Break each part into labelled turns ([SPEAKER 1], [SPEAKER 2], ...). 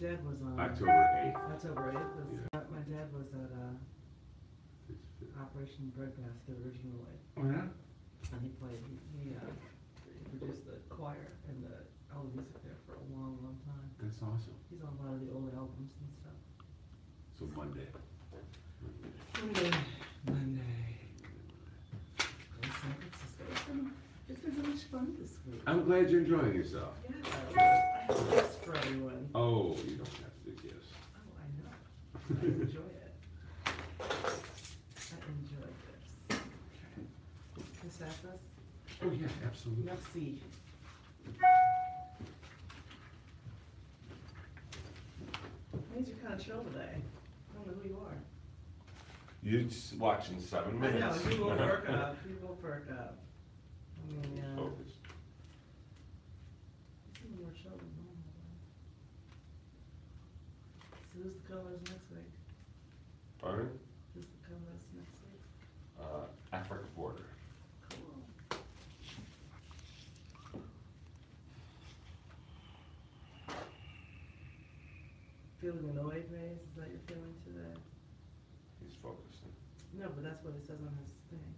[SPEAKER 1] dad was on
[SPEAKER 2] October 8th.
[SPEAKER 1] October 8th.
[SPEAKER 2] Yeah.
[SPEAKER 1] My dad was at Operation Breadbasket, the original way.
[SPEAKER 2] Oh yeah?
[SPEAKER 1] And he played, he produced the choir and all the music there for a long, long time.
[SPEAKER 2] That's awesome.
[SPEAKER 1] He's on a lot of the old albums and stuff.
[SPEAKER 2] So Monday.
[SPEAKER 1] Monday. In San Francisco. It's been so much fun this week.
[SPEAKER 2] I'm glad you're enjoying yourself.
[SPEAKER 1] Yeah, I have gifts for everyone.
[SPEAKER 2] Oh, you don't have to do gifts.
[SPEAKER 1] Oh, I know. I enjoy it. I enjoy gifts. Okay. Gracias.
[SPEAKER 2] Oh yeah, absolutely.
[SPEAKER 1] Merci. Means you're kind of chill today. I don't know who you are.
[SPEAKER 2] You're just watching 7 minutes.
[SPEAKER 1] I know, you will perk up. You will perk up. I mean,
[SPEAKER 2] Focus.
[SPEAKER 1] it's even more chill than normal. So who's the colors next week?
[SPEAKER 2] Pardon?
[SPEAKER 1] Who's the colors next week?
[SPEAKER 2] Africa border.
[SPEAKER 1] Cool. Feeling annoyed, Maze? Is that your feeling today?
[SPEAKER 2] He's focusing.
[SPEAKER 1] No, but that's what it says on his thing.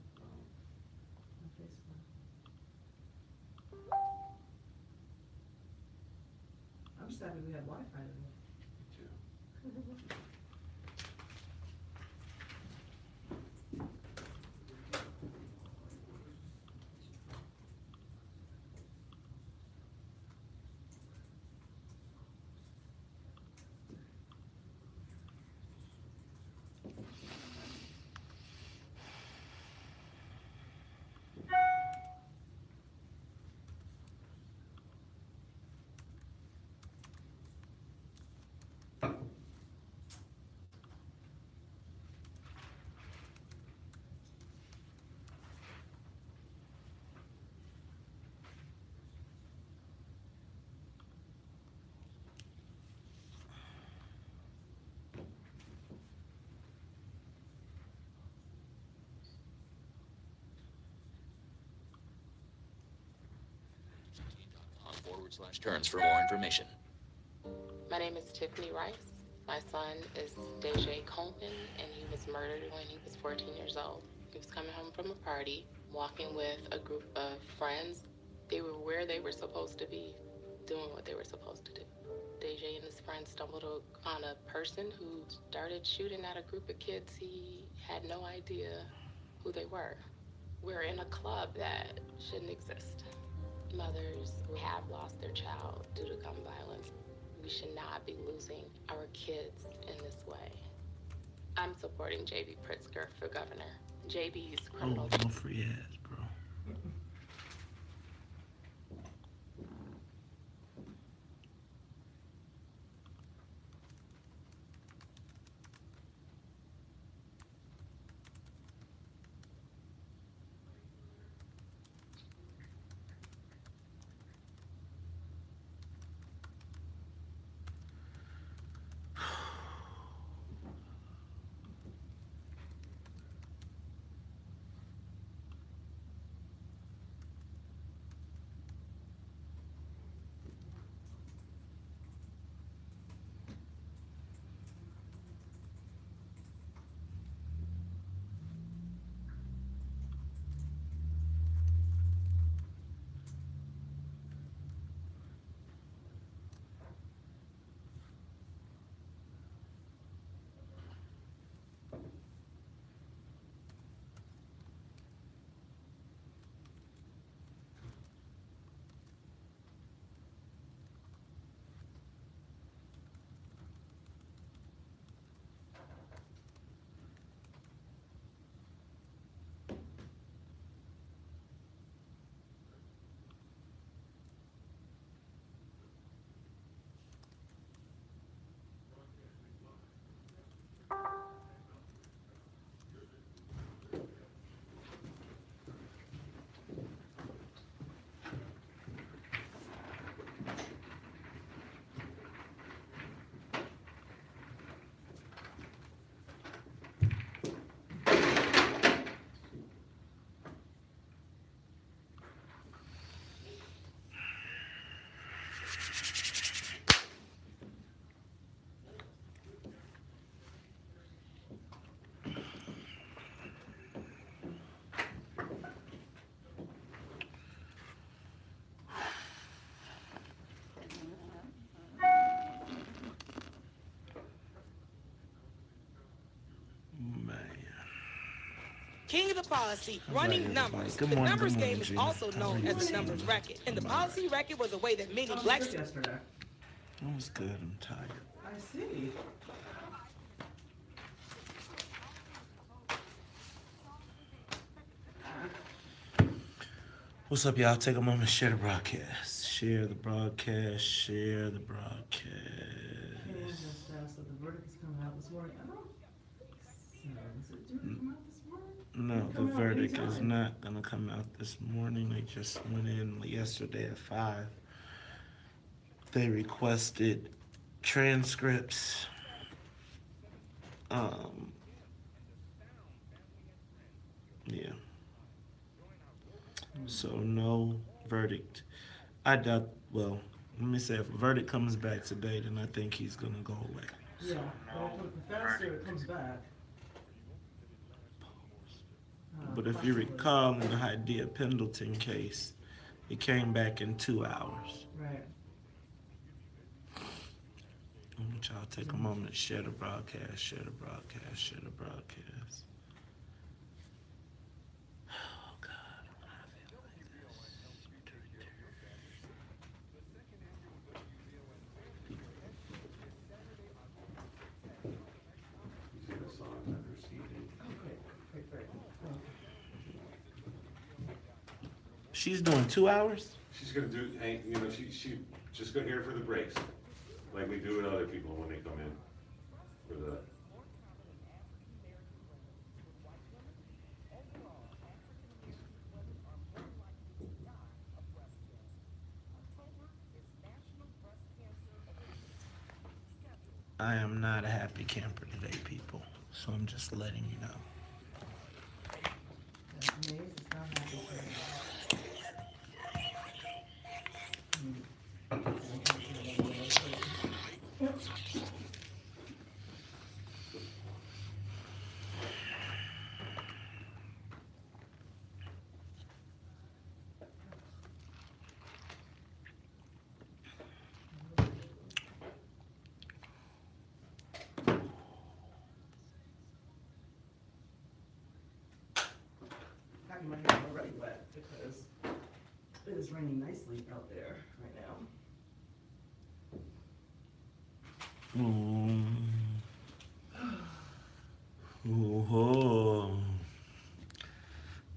[SPEAKER 1] On Facebook. I'm just happy we have Wi-Fi today.
[SPEAKER 2] Me too.
[SPEAKER 3] /turns for more information.
[SPEAKER 4] My name is Tiffany Rice. My son is Deja Coleman, and he was murdered when he was 14 years old. He was coming home from a party, walking with a group of friends. They were where they were supposed to be, doing what they were supposed to do. Deja and his friends stumbled on a person who started shooting at a group of kids. He had no idea who they were. We're in a club that shouldn't exist. Mothers who have lost their child due to gun violence. We should not be losing our kids in this way. I'm supporting J.B. Pritzker for governor. J.B.'s criminal.
[SPEAKER 5] No free ass, bro. king of the policy,
[SPEAKER 6] Right,
[SPEAKER 5] running
[SPEAKER 6] everybody.
[SPEAKER 5] numbers.
[SPEAKER 6] Good
[SPEAKER 5] The
[SPEAKER 6] morning,
[SPEAKER 5] numbers
[SPEAKER 6] good morning,
[SPEAKER 5] game is
[SPEAKER 6] Gina.
[SPEAKER 5] also
[SPEAKER 6] How are
[SPEAKER 5] known
[SPEAKER 6] you
[SPEAKER 5] as
[SPEAKER 6] this
[SPEAKER 5] the numbers
[SPEAKER 6] morning?
[SPEAKER 5] racket. And the
[SPEAKER 6] I'm all right.
[SPEAKER 5] policy racket was a way that many
[SPEAKER 1] How was
[SPEAKER 5] blacks...
[SPEAKER 1] it yesterday?
[SPEAKER 6] That was good. I'm tired.
[SPEAKER 1] I see.
[SPEAKER 6] What's up, y'all? Take a moment to share the broadcast. Share the broadcast. Share the broadcast.
[SPEAKER 1] Okay, what's the status of the verdict is coming out this morning? I don't think so. Is it due to come out this morning?
[SPEAKER 6] No, the
[SPEAKER 1] Coming out
[SPEAKER 6] verdict is
[SPEAKER 1] anytime.
[SPEAKER 6] not gonna come out this morning. They just went in yesterday at 5. They requested transcripts. Yeah. So no verdict. I doubt. Well, let me say, if a verdict comes back today, then I think he's gonna go away.
[SPEAKER 1] Yeah, but if the professor it comes back.
[SPEAKER 6] But if you recall, in the Hydia Pendleton case, it came back in 2 hours.
[SPEAKER 1] Right.
[SPEAKER 6] I want y'all to take a moment to share the broadcast, share the broadcast, share the broadcast. Oh, God, I feel like this.
[SPEAKER 2] You see the song that they're singing?
[SPEAKER 1] Oh, great. Oh.
[SPEAKER 6] She's doing 2 hours?
[SPEAKER 2] She's gonna do, hey, you know, she just go here for the breaks, like we do with other people when they come in for the.
[SPEAKER 6] I am not a happy camper today, people. So I'm just letting you know.
[SPEAKER 1] That's amazing. It's not happening. My hair already wet because it is raining nicely out there right now.
[SPEAKER 6] Oh.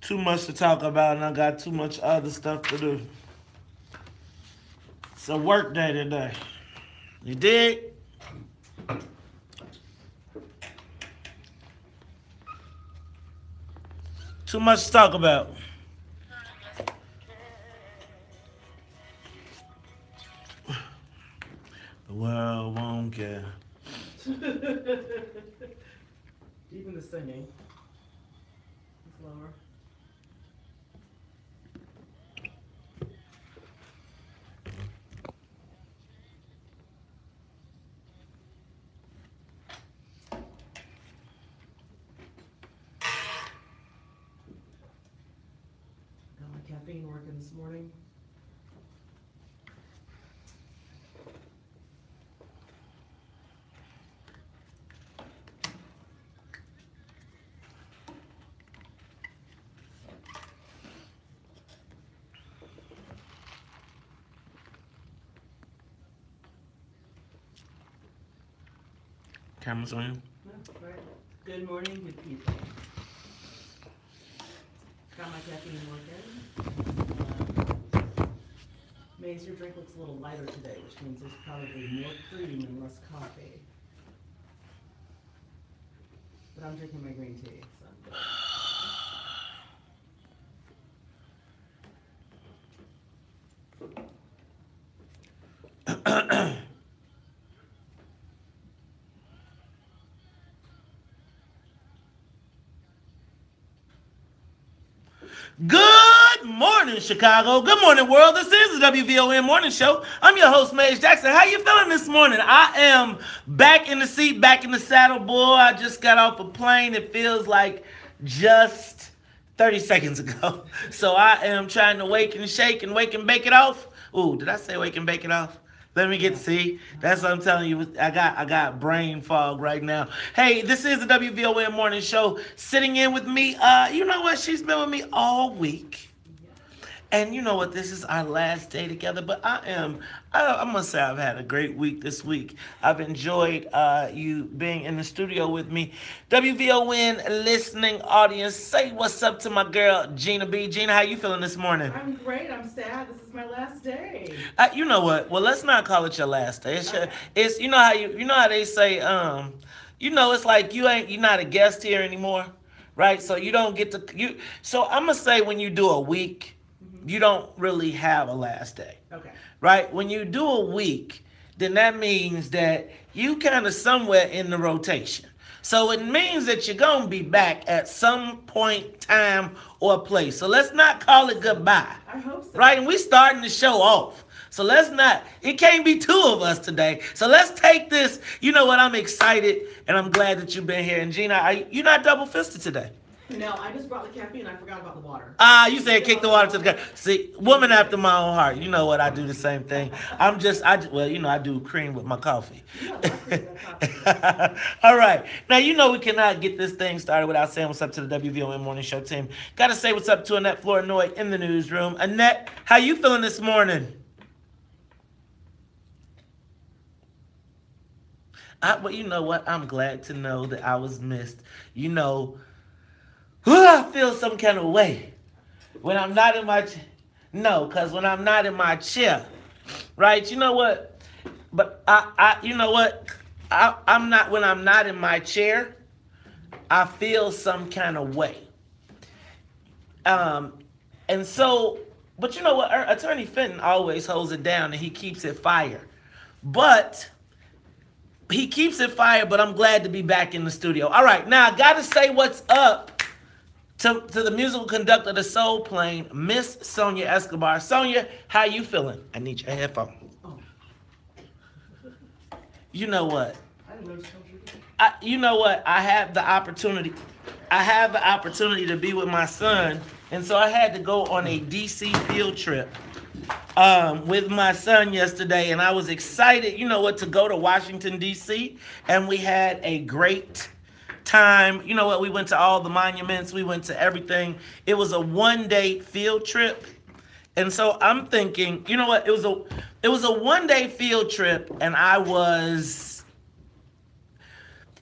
[SPEAKER 6] Too much to talk about, and I got too much other stuff to do. It's a work day today. You dig? Too much to talk about. The world won't care.
[SPEAKER 1] Even the singing is lower. Got my caffeine working this morning.
[SPEAKER 6] Cameras on you?
[SPEAKER 1] Yeah, right. Good morning, good people. Got my caffeine working. Maze, your drink looks a little lighter today, which means there's probably more cream and less coffee. But I'm drinking my green tea, so I'm good.
[SPEAKER 6] Good morning, Chicago. Good morning, world. This is the WVON Morning Show. I'm your host, Maze Jackson. How you feeling this morning? I am back in the seat, back in the saddle, boy. I just got off a plane. It feels like just 30 seconds ago. So I am trying to wake and shake and wake and bake it off. Ooh, did I say wake and bake it off? Let me get see. That's what I'm telling you. I got brain fog right now. Hey, this is the WVON morning show. Sitting in with me. You know what? She's been with me all week. And you know what? This is our last day together. But I must say I've had a great week this week. I've enjoyed you being in the studio with me. WVON listening audience, say what's up to my girl, Gina B. Gina, how you feeling this morning?
[SPEAKER 1] I'm great. I'm sad. This is my last day.
[SPEAKER 6] You know what? Well, let's not call it your last day. It's you know how they say, it's like you're not a guest here anymore, right? So you don't get to So I'm gonna say when you do a week, you don't really have a last day.
[SPEAKER 1] Okay.
[SPEAKER 6] Right? When you do a week, then that means that you kind of somewhere in the rotation. So it means that you're going to be back at some point, time, or place. So let's not call it goodbye.
[SPEAKER 1] I hope so.
[SPEAKER 6] Right? And we starting the show off. So let's not, it can't be two of us today. So let's take this. You know what? I'm excited and I'm glad that you've been here. And Gina, you're not double fisted today.
[SPEAKER 1] No, I just brought the caffeine. I forgot about the water.
[SPEAKER 6] You said kick the water to the guy. See, woman after my own heart. You know what? I do the same thing. I do cream with my coffee. All right. Now, we cannot get this thing started without saying what's up to the WVON Morning Show team. Got to say what's up to Annette Flournoy in the newsroom. Annette, how you feeling this morning? Well, you know what? I'm glad to know that I was missed. I feel some kind of way when I'm not in my because when I'm not in my chair, right? You know what? But I'm not when I'm not in my chair. I feel some kind of way. And so, but you know what? Attorney Fenton always holds it down and he keeps it fire, but. He keeps it fire, but I'm glad to be back in the studio. All right, now I got to say what's up to the musical conductor of the Soul Plane, Miss Sonia Escobar. Sonia, how you feeling? I need your headphone.
[SPEAKER 1] Oh.
[SPEAKER 6] You know what?
[SPEAKER 1] I didn't know you told you.
[SPEAKER 6] You know what? I have the opportunity to be with my son, and so I had to go on a DC field trip with my son yesterday, and I was excited, to go to Washington, D.C., and we had a great time. You know what? We went to all the monuments. We went to everything. It was a one-day field trip, and so I'm thinking, you know what? It was a one-day field trip, and I was,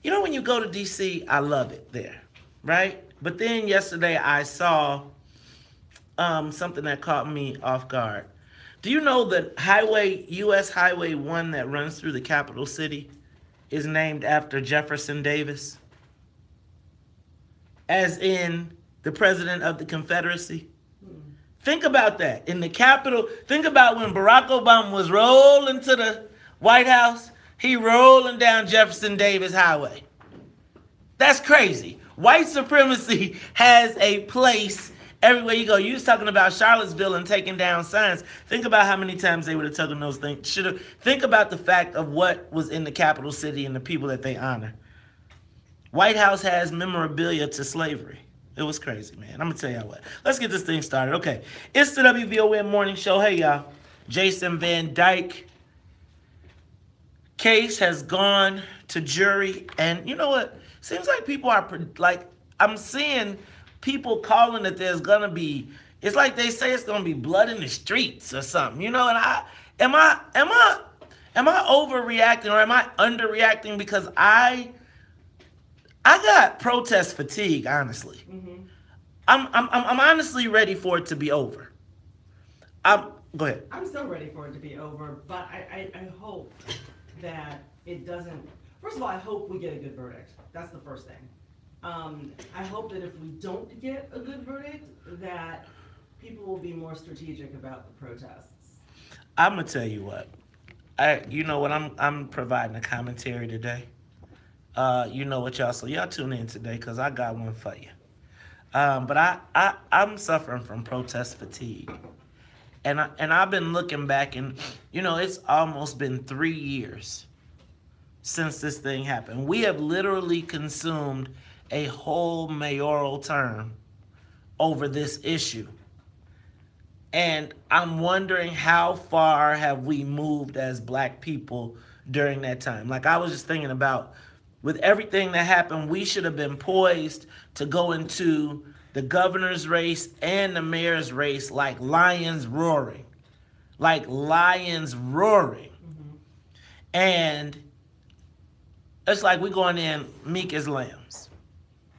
[SPEAKER 6] when you go to D.C., I love it there, right? But then yesterday I saw something that caught me off guard. Do you know that U.S. Highway 1 that runs through the capital city is named after Jefferson Davis? As in the president of the Confederacy? Think about that. In the Capitol, think about when Barack Obama was rolling to the White House, he rolling down Jefferson Davis Highway. That's crazy. White supremacy has a place everywhere you go. You was talking about Charlottesville and taking down signs. Think about how many times they would have taken those things. Think about the fact of what was in the capital city and the people that they honor. White House has memorabilia to slavery. It was crazy, man. I'm going to tell y'all what. Let's get this thing started. Okay. It's the WVON Morning Show. Hey, y'all. Jason Van Dyke case has gone to jury. And you know what? Seems like people are, I'm seeing people calling that there's gonna be, it's like they say it's gonna be blood in the streets or something, and am I overreacting or am I underreacting? Because I got protest fatigue, honestly. Mm-hmm. I'm honestly ready for it to be over. Go ahead.
[SPEAKER 1] I'm still ready for it to be over, but I hope that it doesn't. First of all, I hope we get a good verdict. That's the first thing. I hope that if we don't get a good verdict, that people will be more strategic about the protests.
[SPEAKER 6] I'm gonna tell you what. I'm providing a commentary today. You know what, y'all? So y'all tune in today because I got one for you. But I'm suffering from protest fatigue, and I've been looking back, and it's almost been 3 years since this thing happened. We have literally consumed a whole mayoral term over this issue. And I'm wondering how far have we moved as black people during that time. Like I was just thinking about, with everything that happened, we should have been poised to go into the governor's race and the mayor's race like lions roaring. Like lions roaring.
[SPEAKER 1] Mm-hmm.
[SPEAKER 6] And it's like we going in meek as lambs.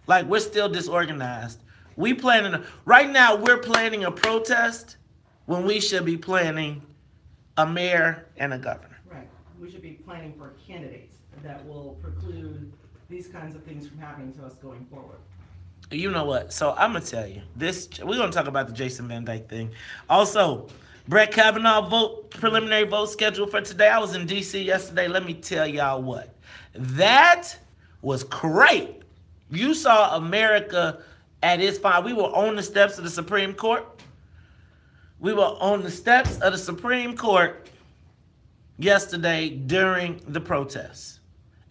[SPEAKER 6] Like we're still disorganized. Right now we're planning a protest when we should be planning a mayor and a governor.
[SPEAKER 1] Right. We should be planning for candidates that will preclude these kinds of things from happening to us going forward.
[SPEAKER 6] You know what? So I'm gonna tell you this. We're gonna talk about the Jason Van Dyke thing. Also, Brett Kavanaugh preliminary vote scheduled for today. I was in D.C. yesterday. Let me tell y'all what. That was great. You saw America at its fine. We were on the steps of the Supreme Court. We were on the steps of the Supreme Court yesterday during the protests.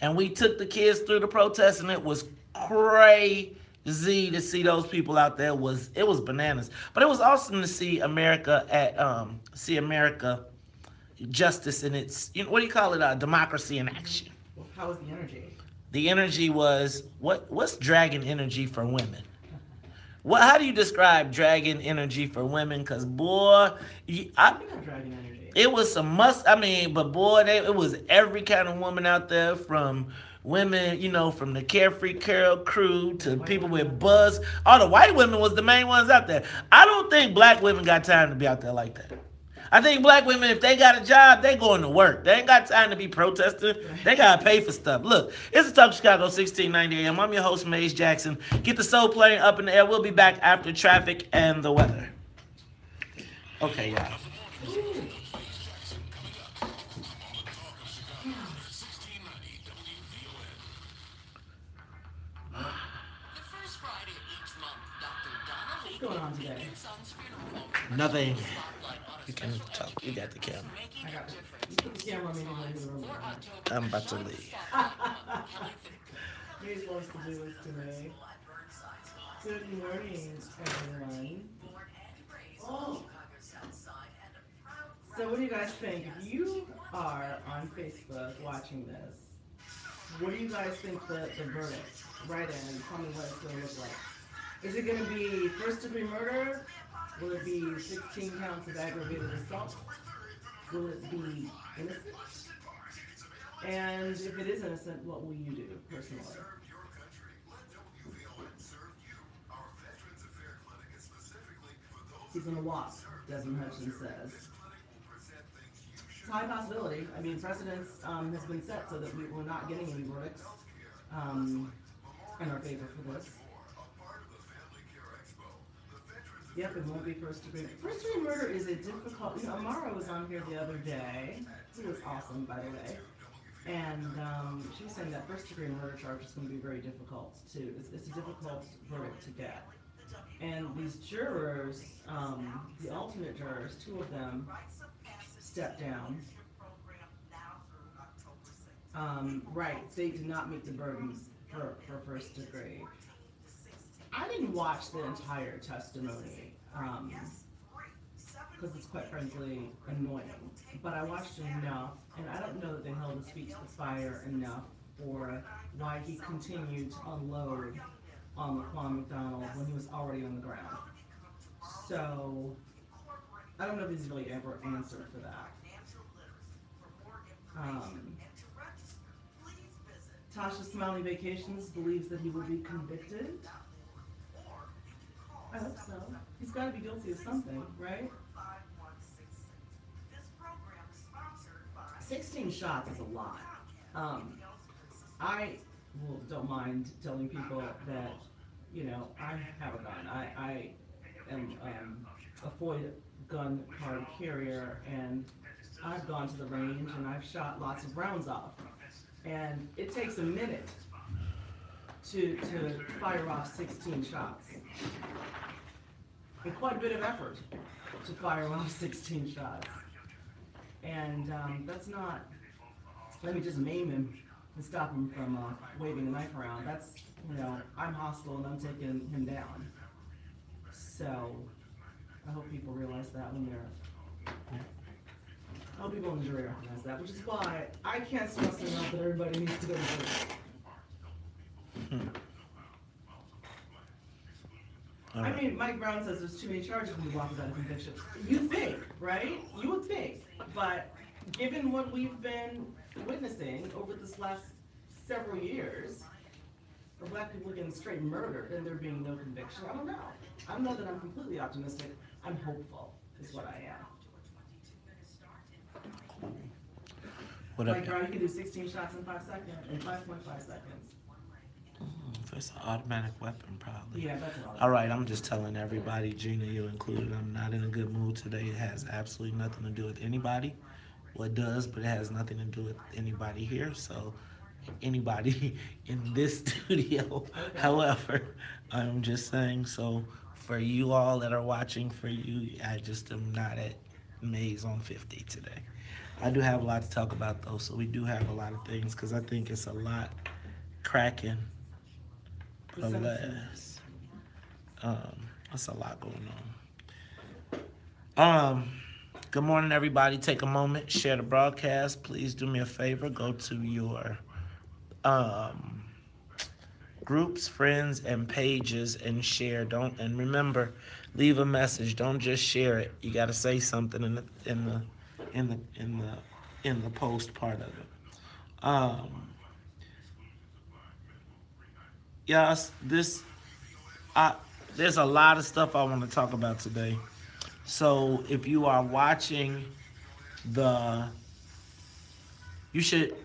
[SPEAKER 6] And we took the kids through the protests, and it was crazy to see those people out there. It was bananas. But it was awesome to see America justice in its, what do you call it? Democracy in action.
[SPEAKER 1] Well, how was the energy?
[SPEAKER 6] The energy was, what's dragon energy for women? How do you describe dragon energy for women? Because, boy,
[SPEAKER 1] Dragon energy.
[SPEAKER 6] it was some but boy, it was every kind of woman out there, from women, from the Carefree Carol crew to people with buzz. All the white women was the main ones out there. I don't think black women got time to be out there like that. I think black women, if they got a job, they going to work. They ain't got time to be protesting. They got to pay for stuff. Look, it's the Talk Chicago 1690 AM. I'm your host, Maze Jackson. Get the soul playing up in the air. We'll be back after traffic and the weather. Okay, y'all.
[SPEAKER 1] What's going on today?
[SPEAKER 6] Nothing. You can talk. You got the camera.
[SPEAKER 1] I got you put the camera on me and leave the room.
[SPEAKER 6] I'm about to leave.
[SPEAKER 1] Maze loves to do this to me. Good morning, everyone. Oh. So what do you guys think? If you are on Facebook watching this, what do you guys think the verdict? Write in. Tell me what it's going to look like. Is it going to be first-degree murder? Will it be 16 counts of aggravated assault? Will it be innocent? And if it is innocent, what will you do personally? He's gonna walk, Desmond Hutchins says. It's a high possibility. I mean, precedence has been set so that we're not getting any verdicts in our favor for this. Yep, it won't be first degree. First degree murder is a difficult. Amara was on here the other day. She was awesome, by the way. And she was saying that first degree murder charge is going to be very difficult too. It's a difficult verdict to get. And these jurors, the alternate jurors, 2 of them stepped down. Right, they did not meet the burden for first degree. I didn't watch the entire testimony because it's quite frankly annoying. But I watched enough, and I don't know that they held his feet to the fire enough for why he continued to unload on Laquan McDonald when he was already on the ground. So I don't know if he's really ever answered for that. Tasha Smiley Vacations believes that he will be convicted. I hope so. He's got to be guilty of something, right? 16 shots is a lot. I don't mind telling people that, I have a gun. I am a FOIA gun card carrier, and I've gone to the range and I've shot lots of rounds off. And it takes a minute to fire off 16 shots. And quite a bit of effort to fire off 16 shots. And that's not, let me just maim him and stop him from waving a knife around. That's, I'm hostile and I'm taking him down. So, I hope people realize that when they're, I hope people in the jury recognize that, which is why I can't stress enough that everybody needs to go to jury. I mean, Mike Brown says there's too many charges when you walk without a conviction. You think, right? You would think. But given what we've been witnessing over this last several years, of black people getting straight murdered and there being no conviction, I don't know. I don't know that I'm completely optimistic. I'm hopeful, is what I am. Mike Brown, you can do 16 shots in 5 seconds, in 5.5 seconds.
[SPEAKER 6] It's an automatic weapon, probably.
[SPEAKER 1] Yeah, that's all.
[SPEAKER 6] All right, I'm just telling everybody, Gina, you included, I'm not in a good mood today. It has absolutely nothing to do with anybody. Well, it does, but it has nothing to do with anybody here. So, anybody in this studio.
[SPEAKER 1] Okay.
[SPEAKER 6] However, I'm just saying, so for you all that are watching, for you, I just am not at Maze on 50 today. I do have a lot to talk about, though, so we do have a lot of things, because I think it's a lot cracking. Alas, that's a lot going on. Good morning, everybody. Take a moment, share the broadcast. Please do me a favor. Go to your groups, friends, and pages and share. And remember, leave a message. Don't just share it. You got to say something in the post part of it. Yes, there's a lot of stuff I want to talk about today. So if you are watching you should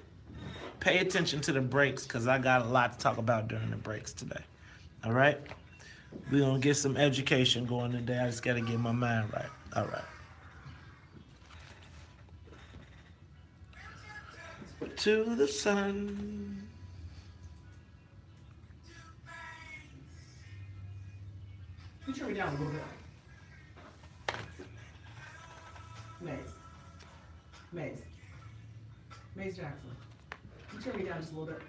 [SPEAKER 6] pay attention to the breaks, because I got a lot to talk about during the breaks today. All right? We're going to get some education going today. I just got to get my mind right. All right. To the sun.
[SPEAKER 1] You turn me down a little bit. Maze Jackson. You turn me down just a little bit.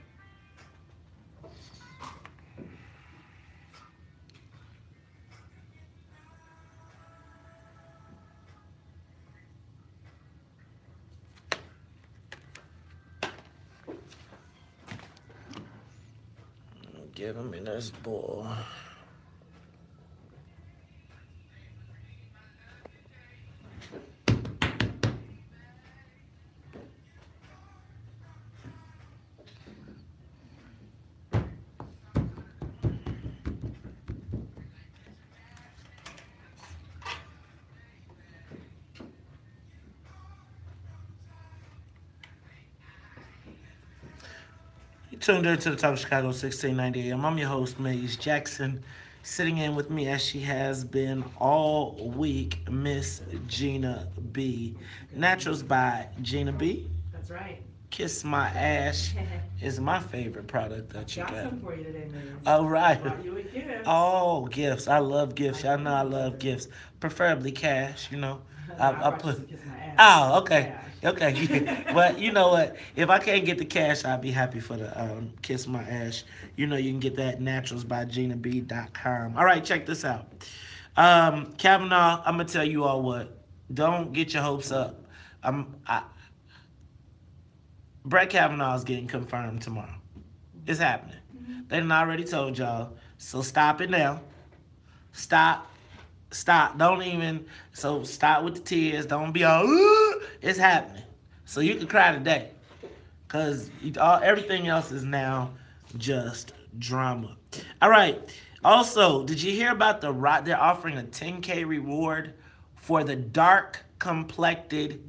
[SPEAKER 6] Get him in this ball. Tuned in to the Talk of Chicago 1690 AM. I'm your host, Maze Jackson. Sitting in with me as she has been all week, Miss Gina B. Naturals by Gina B.
[SPEAKER 1] That's right.
[SPEAKER 6] Kiss My Ash is my favorite product that you got.
[SPEAKER 1] Got some for you today, man.
[SPEAKER 6] All right.
[SPEAKER 1] Brought you a gift.
[SPEAKER 6] Oh, gifts. I love gifts. Y'all know I love gifts. Preferably cash, you know. I put.
[SPEAKER 1] Kiss my ass.
[SPEAKER 6] Oh, okay.
[SPEAKER 1] Cash.
[SPEAKER 6] Okay. But you know what? If I can't get the cash, I'd be happy for the Kiss My Ash. You know you can get that naturalsbyginab.com. All right, check this out. Kavanaugh, I'm going to tell you all what. Don't get your hopes up. Brett Kavanaugh is getting confirmed tomorrow. It's happening. They done already told y'all. So stop it now. Stop. Don't even. So stop with the tears. Don't be all, ooh. It's happening. So you can cry today. Because everything else is now just drama. All right. Also, did you hear about they're offering a $10K reward for the dark-complected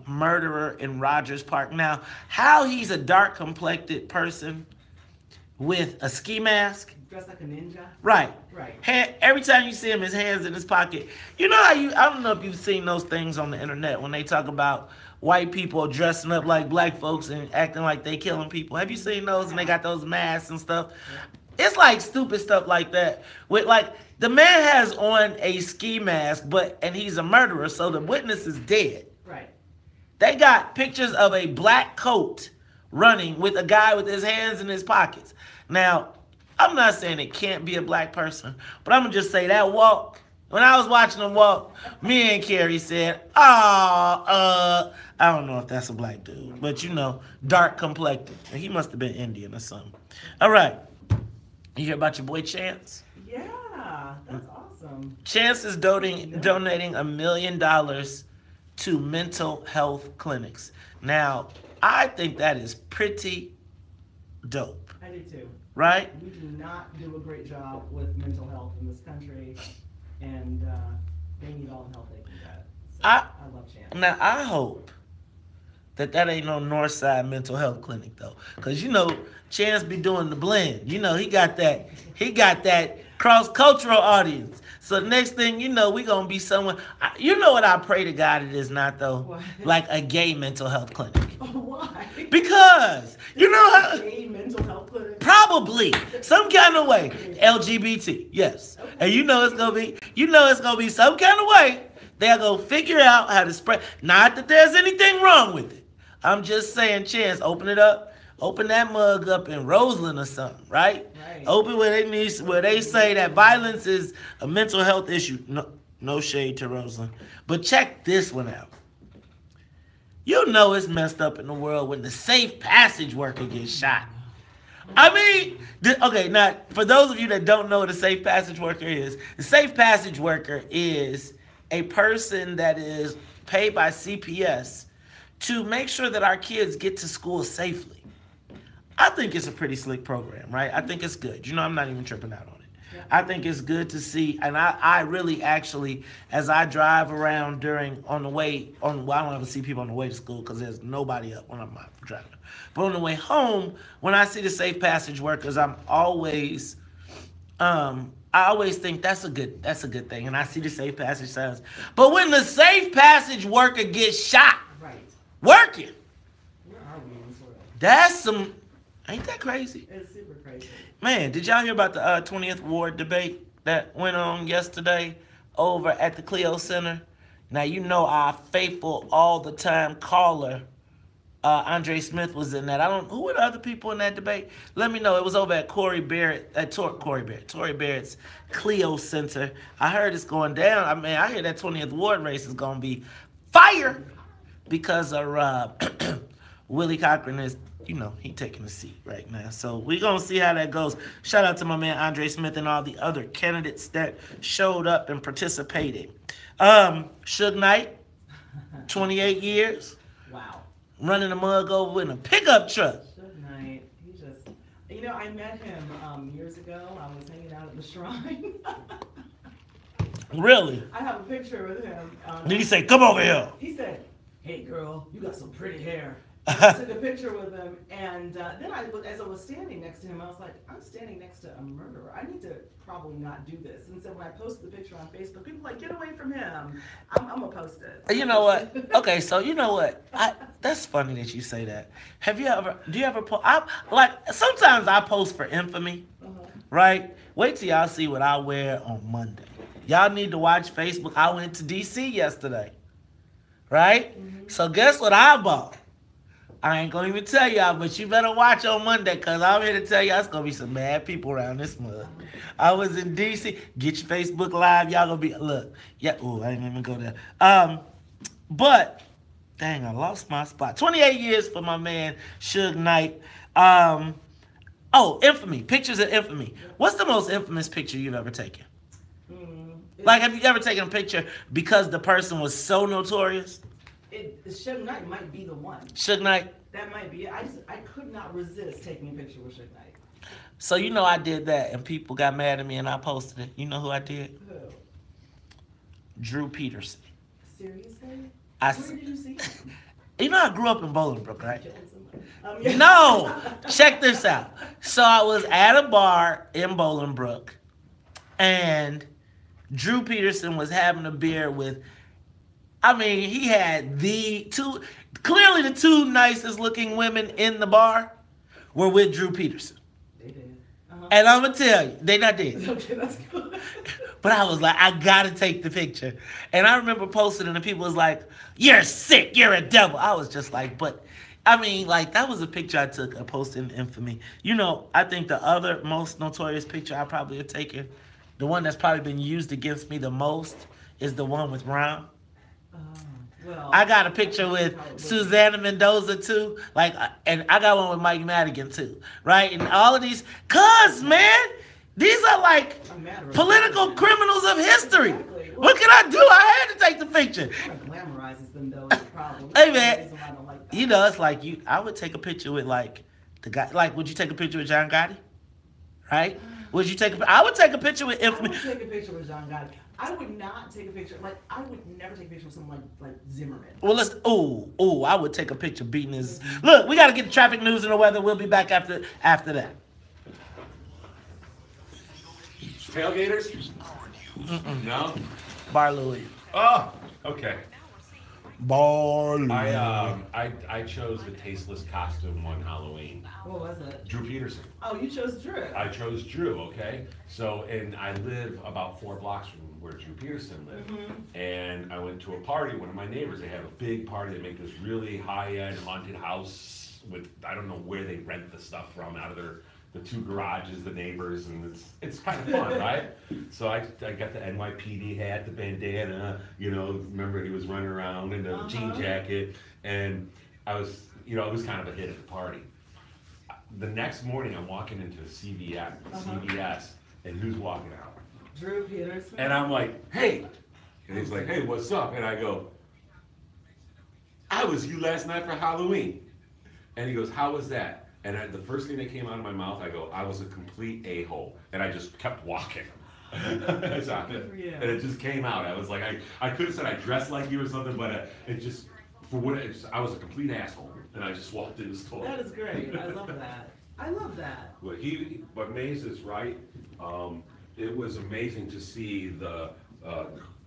[SPEAKER 6] murderer in Rogers Park? Now, how he's a dark-complected person with a ski mask?
[SPEAKER 1] Dressed like a ninja?
[SPEAKER 6] Right.
[SPEAKER 1] Right.
[SPEAKER 6] Every time you see him, his hands in his pocket. You know how I don't know if you've seen those things on the internet when they talk about white people dressing up like black folks and acting like they killing people. Have you seen those? And they got those masks and stuff. It's like stupid stuff like that. With like the man has on a ski mask, and he's a murderer, so the witness is dead.
[SPEAKER 1] Right.
[SPEAKER 6] They got pictures of a black coat running with a guy with his hands in his pockets. Now, I'm not saying it can't be a black person, but I'm gonna just say that walk When I was watching him walk, me and Carrie said, I don't know if that's a black dude, but you know, dark complected. He must have been Indian or something. All right. You hear about your boy Chance?
[SPEAKER 1] Yeah, that's awesome.
[SPEAKER 6] Chance is donating $1 million to mental health clinics. Now, I think that is pretty dope.
[SPEAKER 1] I do too.
[SPEAKER 6] Right?
[SPEAKER 1] We do not do a great job with mental health in this country, and they need all the help they can get. So I love Chance.
[SPEAKER 6] Now, I hope that ain't no Northside mental health clinic though, because you know Chance be doing the blend. You know he got that cross-cultural audience. So next thing you know, we gonna be someone. You know what I pray to God it is not though,
[SPEAKER 1] what?
[SPEAKER 6] Like a gay mental health clinic.
[SPEAKER 1] Why?
[SPEAKER 6] Because you know how
[SPEAKER 1] Gay mental health clinic.
[SPEAKER 6] probably some kind of way LGBT, yes,
[SPEAKER 1] Okay.
[SPEAKER 6] and you know it's gonna be some kind of way they're gonna figure out how to spread. Not that there's anything wrong with it. I'm just saying, Chance, open it up. Open that mug up in Roseland or something, right?
[SPEAKER 1] Right.
[SPEAKER 6] Open where they say that violence is a mental health issue. No shade to Roseland. But check this one out. You know it's messed up in the world when the safe passage worker gets shot. I mean, okay, now, for those of you that don't know what a safe passage worker is, the safe passage worker is a person that is paid by CPS to make sure that our kids get to school safely. I think it's a pretty slick program, right? I think it's good. You know, I'm not even tripping out on it. Yeah. I think it's good to see, and I really actually, as I drive around I don't ever see people on the way to school because there's nobody up when I'm not driving. But on the way home, when I see the safe passage workers, I always think that's a good thing, and I see the safe passage signs. But when the safe passage worker gets shot,
[SPEAKER 1] Right.
[SPEAKER 6] working,
[SPEAKER 1] Where are we in this world?
[SPEAKER 6] that's ain't that crazy?
[SPEAKER 1] It's super crazy.
[SPEAKER 6] Man, did y'all hear about the 20th Ward debate that went on yesterday over at the Clio Center? Now, you know our faithful all the time caller, Andre Smith, was in that. Who were the other people in that debate? Let me know. It was over at Tory Barrett's Clio Center. I heard it's going down. I mean, I hear that 20th Ward race is going to be fire because of Willie Cochran is, you know, he taking a seat right now. So we're going to see how that goes. Shout out to my man Andre Smith and all the other candidates that showed up and participated. Suge Knight, 28 years.
[SPEAKER 1] Wow.
[SPEAKER 6] Running a mug over in a pickup truck.
[SPEAKER 1] Suge Knight, he just, you know, I met him years ago. I was hanging out at the Shrine.
[SPEAKER 6] Really?
[SPEAKER 1] I have a picture with him.
[SPEAKER 6] Did he say, come over here?
[SPEAKER 1] He said, hey girl, you got some pretty hair. I took a picture with him, and then as I was standing next to him, I was like, I'm standing next to a murderer. I need to probably not do this. And so when I posted the picture on Facebook, people were like, get away from him. I'm going to post it.
[SPEAKER 6] You know what? Okay, so you know what? That's funny that you say that. Do you ever post? Sometimes I post for infamy, right? Wait till y'all see what I wear on Monday. Y'all need to watch Facebook. I went to DC yesterday, right? Mm-hmm. So guess what I bought? I ain't gonna even tell y'all, but you better watch on Monday, because I'm here to tell y'all it's gonna be some mad people around this mug. I was in DC. Get your Facebook Live. Y'all gonna be, look. Yeah, ooh, I didn't even go there. But, dang, I lost my spot. 28 years for my man, Suge Knight. Infamy. Pictures of infamy. What's the most infamous picture you've ever taken? Like, have you ever taken a picture because the person was so notorious?
[SPEAKER 1] Suge Knight might be the one.
[SPEAKER 6] Suge Knight?
[SPEAKER 1] That might be it. I could not resist taking a picture with Suge Knight.
[SPEAKER 6] So you know I did that, and people got mad at me, and I posted it. You know who I did?
[SPEAKER 1] Who?
[SPEAKER 6] Drew Peterson.
[SPEAKER 1] Seriously?
[SPEAKER 6] Where
[SPEAKER 1] did you see him?
[SPEAKER 6] You know I grew up in Bolingbrook, right?
[SPEAKER 1] Yeah.
[SPEAKER 6] No! Check this out. So I was at a bar in Bolingbrook, and Drew Peterson was having a beer with, he had the two nicest looking women in the bar were with Drew Peterson.
[SPEAKER 1] They did.
[SPEAKER 6] And I'm going to tell you, they not dead.
[SPEAKER 1] Okay, that's good.
[SPEAKER 6] But I was like, I got to take the picture. And I remember posting it, and people was like, you're sick, you're a devil. I was just like, that was a picture I took, I posted in infamy. You know, I think the other most notorious picture I probably have taken the one that's probably been used against me the most is the one with Ron.
[SPEAKER 1] Well,
[SPEAKER 6] I got a picture with Susanna Mendoza too, like, and I got one with Mike Madigan too, right? And all of these, man, these are like political criminals of history.
[SPEAKER 1] Exactly.
[SPEAKER 6] What can I do? I had to take the picture.
[SPEAKER 1] It kind of glamorizes them though. Is the problem.
[SPEAKER 6] Hey man,
[SPEAKER 1] Reason why I don't like that.
[SPEAKER 6] you know, it's like I would take a picture with like the guy. Like, would you take a picture with John Gotti? Right? Would you take? I would take a picture with.
[SPEAKER 1] I would take a picture with John Gotti. I would not take a picture. Like, I would never take a picture with someone like Zimmerman.
[SPEAKER 6] Well, let's. I would take a picture beating his. Look, we got to get the traffic news and the weather. We'll be back after that.
[SPEAKER 2] Tailgaters? No?
[SPEAKER 6] Bar Louie.
[SPEAKER 2] Oh, okay.
[SPEAKER 6] Bar Louie.
[SPEAKER 2] I chose the tasteless costume on Halloween.
[SPEAKER 1] What was it?
[SPEAKER 2] Drew Peterson.
[SPEAKER 1] Oh, you chose Drew.
[SPEAKER 2] I chose Drew, okay? So, and I live about 4 blocks from where Drew Peterson lived.
[SPEAKER 1] Mm-hmm.
[SPEAKER 2] And I went to a party, one of my neighbors, they have a big party, they make this really high-end haunted house with, I don't know where they rent the stuff from, out of the 2 garages, the neighbors, and it's kind of fun, right? So I got the NYPD hat, the bandana, you know, remember he was running around in the jean jacket, and I was, you know, it was kind of a hit at the party. The next morning, I'm walking into CVS, and who's walking out?
[SPEAKER 1] Drew Peterson.
[SPEAKER 2] And I'm like, hey! And he's like, hey, what's up? And I go, I was you last night for Halloween. And he goes, how was that? And the first thing that came out of my mouth, I go, I was a complete a-hole. And I just kept walking. And it just came out. I was like, I could have said I dressed like you or something, but it just, I was a complete asshole. And I just walked in the store.
[SPEAKER 1] That is great. I love that. I love that.
[SPEAKER 2] But Maze is right. It was amazing to see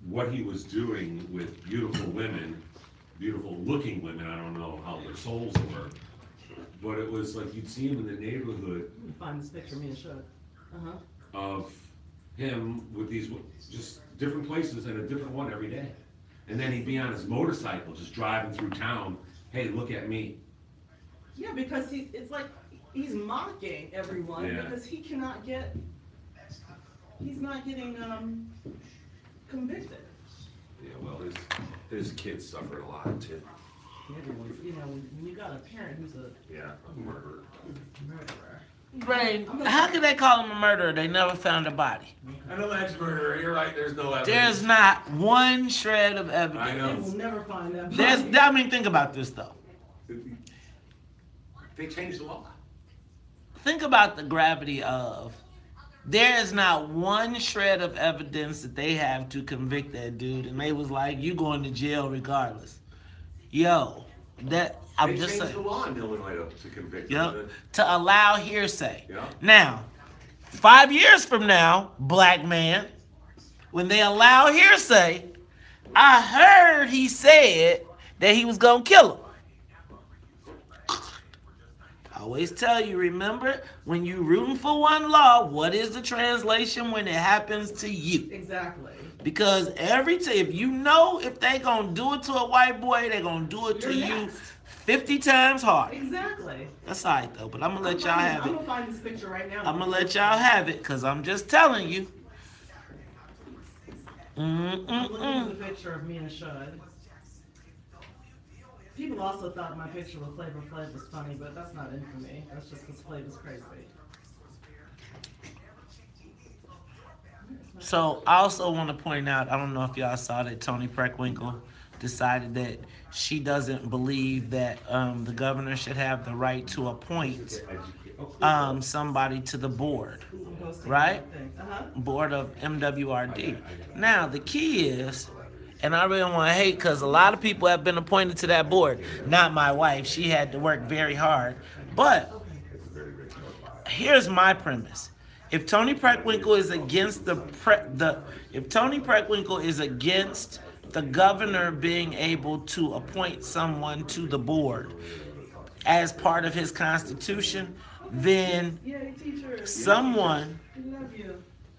[SPEAKER 2] what he was doing with beautiful women, beautiful looking women. I don't know how their souls were. But it was like you'd see him in the neighborhood.
[SPEAKER 1] Let me find this picture, me and Shug.
[SPEAKER 2] Of him with these just different places and a different one every day. And then he'd be on his motorcycle just driving through town. Hey, look at me.
[SPEAKER 1] Yeah, because it's like he's mocking everyone because he cannot get, he's not getting convicted.
[SPEAKER 2] Yeah, well, his kids suffered a lot too.
[SPEAKER 1] Everyone's, you know, when you got a parent who's a
[SPEAKER 2] murderer.
[SPEAKER 6] Brain, how could they call him a murderer? They never found a body.
[SPEAKER 2] An alleged murderer. You're right. There's no evidence.
[SPEAKER 6] There's not one shred of evidence.
[SPEAKER 2] I know.
[SPEAKER 1] They will never find that body.
[SPEAKER 6] I mean, think about this though.
[SPEAKER 2] They changed the law.
[SPEAKER 6] Think about the gravity of. There is not one shred of evidence that they have to convict that dude, and they was like, "You going to jail regardless." Yo, I'm just saying.
[SPEAKER 2] They changed the law in Illinois to convict.
[SPEAKER 6] Yep. To allow hearsay.
[SPEAKER 2] Yeah.
[SPEAKER 6] Now, 5 years from now, black man, when they allow hearsay, I heard he said that he was gonna kill him. I always tell you, remember, when you rooting for one law, what is the translation when it happens to you?
[SPEAKER 1] Exactly.
[SPEAKER 6] Because if you know if they gonna do it to a white boy, they gonna do it to you 50 times harder.
[SPEAKER 1] Exactly.
[SPEAKER 6] That's all right though, but I'm gonna let y'all have it.
[SPEAKER 1] I'm gonna find this picture right now.
[SPEAKER 6] I'm gonna let y'all have it, cause I'm just telling you.
[SPEAKER 1] I'm looking at the picture of me and Shud. People also thought my picture with Flavor Flav was funny, but that's not in for me. That's just because Flavor's crazy.
[SPEAKER 6] So I also want to point out, I don't know if y'all saw that Toni Preckwinkle decided that she doesn't believe that the governor should have the right to appoint somebody to the board, right? Board of MWRD. Now, the key is, and I really don't want to hate because a lot of people have been appointed to that board. Not my wife. She had to work very hard. But here's my premise. If Toni Preckwinkle is against if Toni Preckwinkle is against the governor being able to appoint someone to the board as part of his constitution, then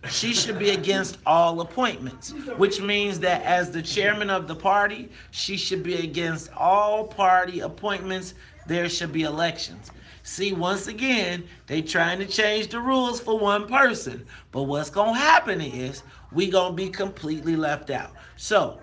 [SPEAKER 6] she should be against all appointments, which means that as the chairman of the party, she should be against all party appointments. There should be elections. See, once again, they trying to change the rules for one person. But what's going to happen is we going to be completely left out. So,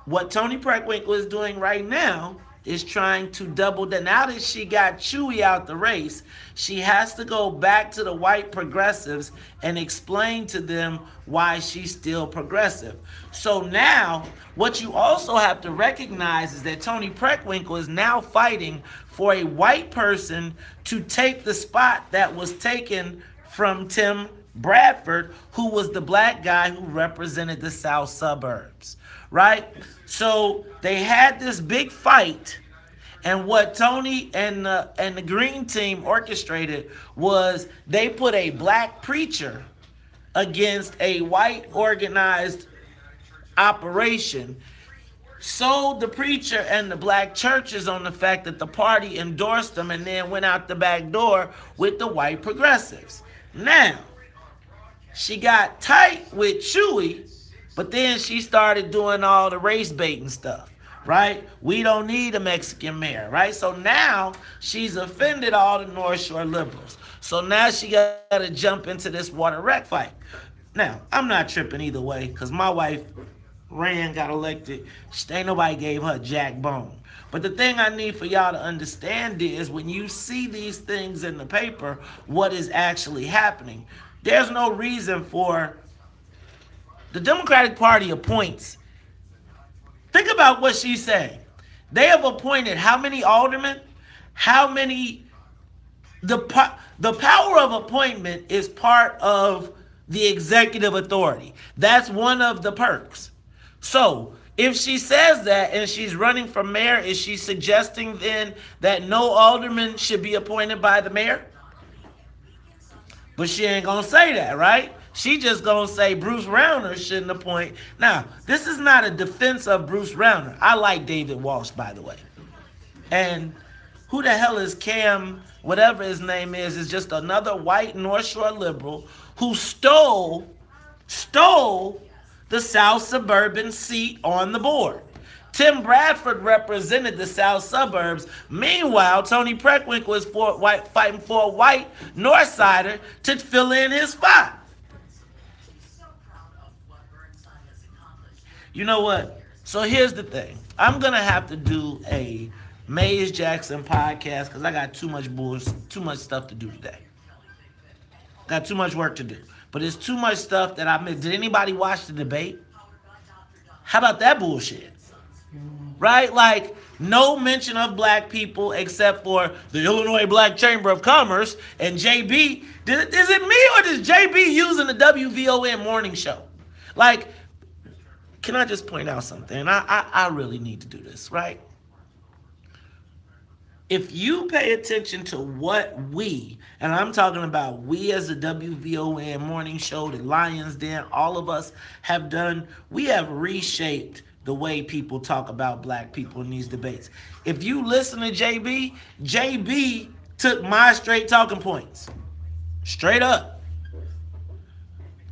[SPEAKER 6] what Toni Preckwinkle is doing right now is trying to double down. Now that she got Chewy out the race, she has to go back to the white progressives and explain to them why she's still progressive. So now, what you also have to recognize is that Toni Preckwinkle is now fighting for a white person to take the spot that was taken from Tim Bradford, who was the black guy who represented the South suburbs, right? So they had this big fight, and what Toni and the Green Team orchestrated was they put a black preacher against a white organized operation, sold the preacher and the black churches on the fact that the party endorsed them, and then went out the back door with the white progressives. Now, she got tight with Chewy, but then she started doing all the race baiting stuff, right? We don't need a Mexican mayor, right? So now she's offended all the North Shore liberals. So now she got to jump into this water wreck fight. Now, I'm not tripping either way, because my wife ran, got elected. Ain't nobody gave her jack bone. But the thing I need for y'all to understand is when you see these things in the paper, what is actually happening. There's no reason for the Democratic Party appoints. Think about what she's saying. They have appointed how many aldermen? How many? The power of appointment is part of the executive authority. That's one of the perks. So if she says that and she's running for mayor, is she suggesting then that no alderman should be appointed by the mayor? But she ain't gonna say that, right? She just gonna say Bruce Rauner shouldn't appoint. Now, this is not a defense of Bruce Rauner. I like David Walsh, by the way. And who the hell is Cam, whatever his name is just another white North Shore liberal who stole the South suburban seat on the board. Tim Bradford represented the South suburbs. Meanwhile, Toni Preckwinkle is fighting for a white North Sider to fill in his spot. You know what? So here's the thing. I'm going to have to do a Maze Jackson podcast because I got too much stuff to do today. Got too much work to do. But it's too much stuff that I missed. Did anybody watch the debate? How about that bullshit? Right? Like, no mention of black people except for the Illinois Black Chamber of Commerce and JB. Is it me or is JB using the WVON morning show? Like, can I just point out something? I really need to do this, right? If you pay attention to what we, and I'm talking about we as a WVON morning show, the Lions Den, all of us have done, we have reshaped the way people talk about black people in these debates. If you listen to JB took my straight talking points. Straight up.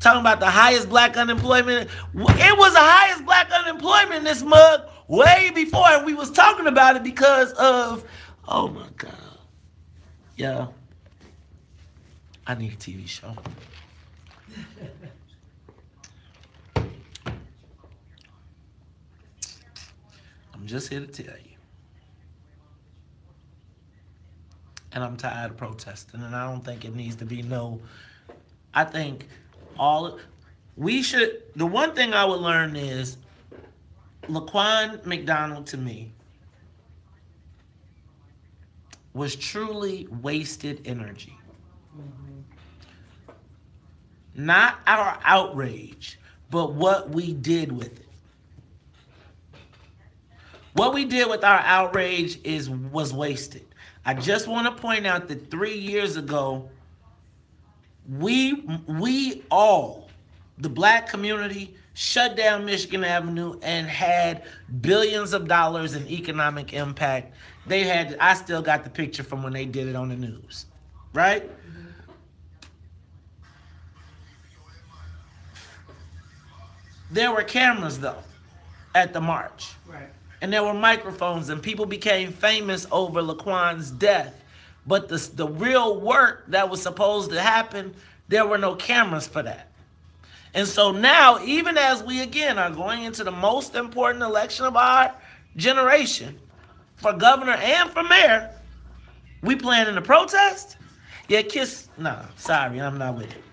[SPEAKER 6] Talking about the highest black unemployment. It was the highest black unemployment in this mug way before, and we was talking about it because of, oh my God. Yeah. I need a TV show. I'm just here to tell you. And I'm tired of protesting, and I don't think it needs to be I think the one thing I would learn is Laquan McDonald to me was truly wasted energy. Not our outrage, but what we did with it. What we did with our outrage was wasted. I just want to point out that 3 years ago, we all, the black community, shut down Michigan Avenue and had billions of dollars in economic impact. I still got the picture from when they did it on the news, right? Mm-hmm. There were cameras, though, at the march.
[SPEAKER 1] Right.
[SPEAKER 6] And there were microphones, and people became famous over Laquan's death. But the real work that was supposed to happen, there were no cameras for that. And so now, even as we again are going into the most important election of our generation, for governor and for mayor, we planning to protest? Yeah, nah, sorry, I'm not with it.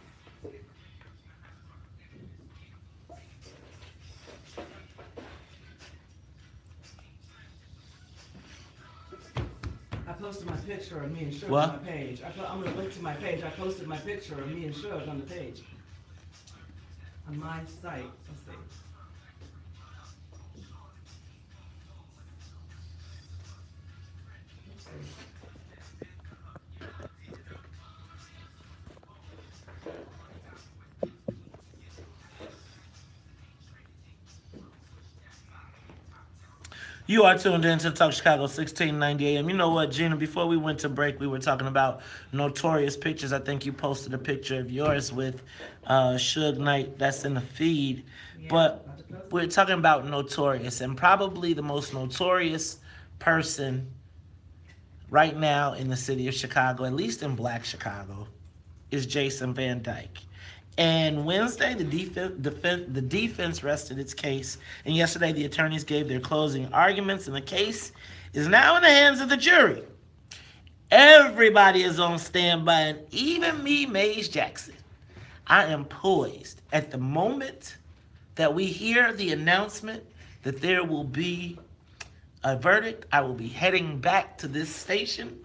[SPEAKER 1] I posted my picture of me and Suge
[SPEAKER 6] What?
[SPEAKER 1] on my page. I'm going to link to my page. I posted my picture of me and Suge on the page. On my site. Let's see.
[SPEAKER 6] You are tuned in to Talk Chicago 1690 AM. You know what, Gina, before we went to break, we were talking about Notorious pictures. I think you posted a picture of yours with Suge Knight. That's in the feed.
[SPEAKER 1] Yeah,
[SPEAKER 6] but we're talking about Notorious, and probably the most notorious person right now in the city of Chicago, at least in Black Chicago, is Jason Van Dyke. And Wednesday, the defense rested its case. And yesterday, the attorneys gave their closing arguments, and the case is now in the hands of the jury. Everybody is on standby, and even me, Maze Jackson. I am poised at the moment that we hear the announcement that there will be a verdict. I will be heading back to this station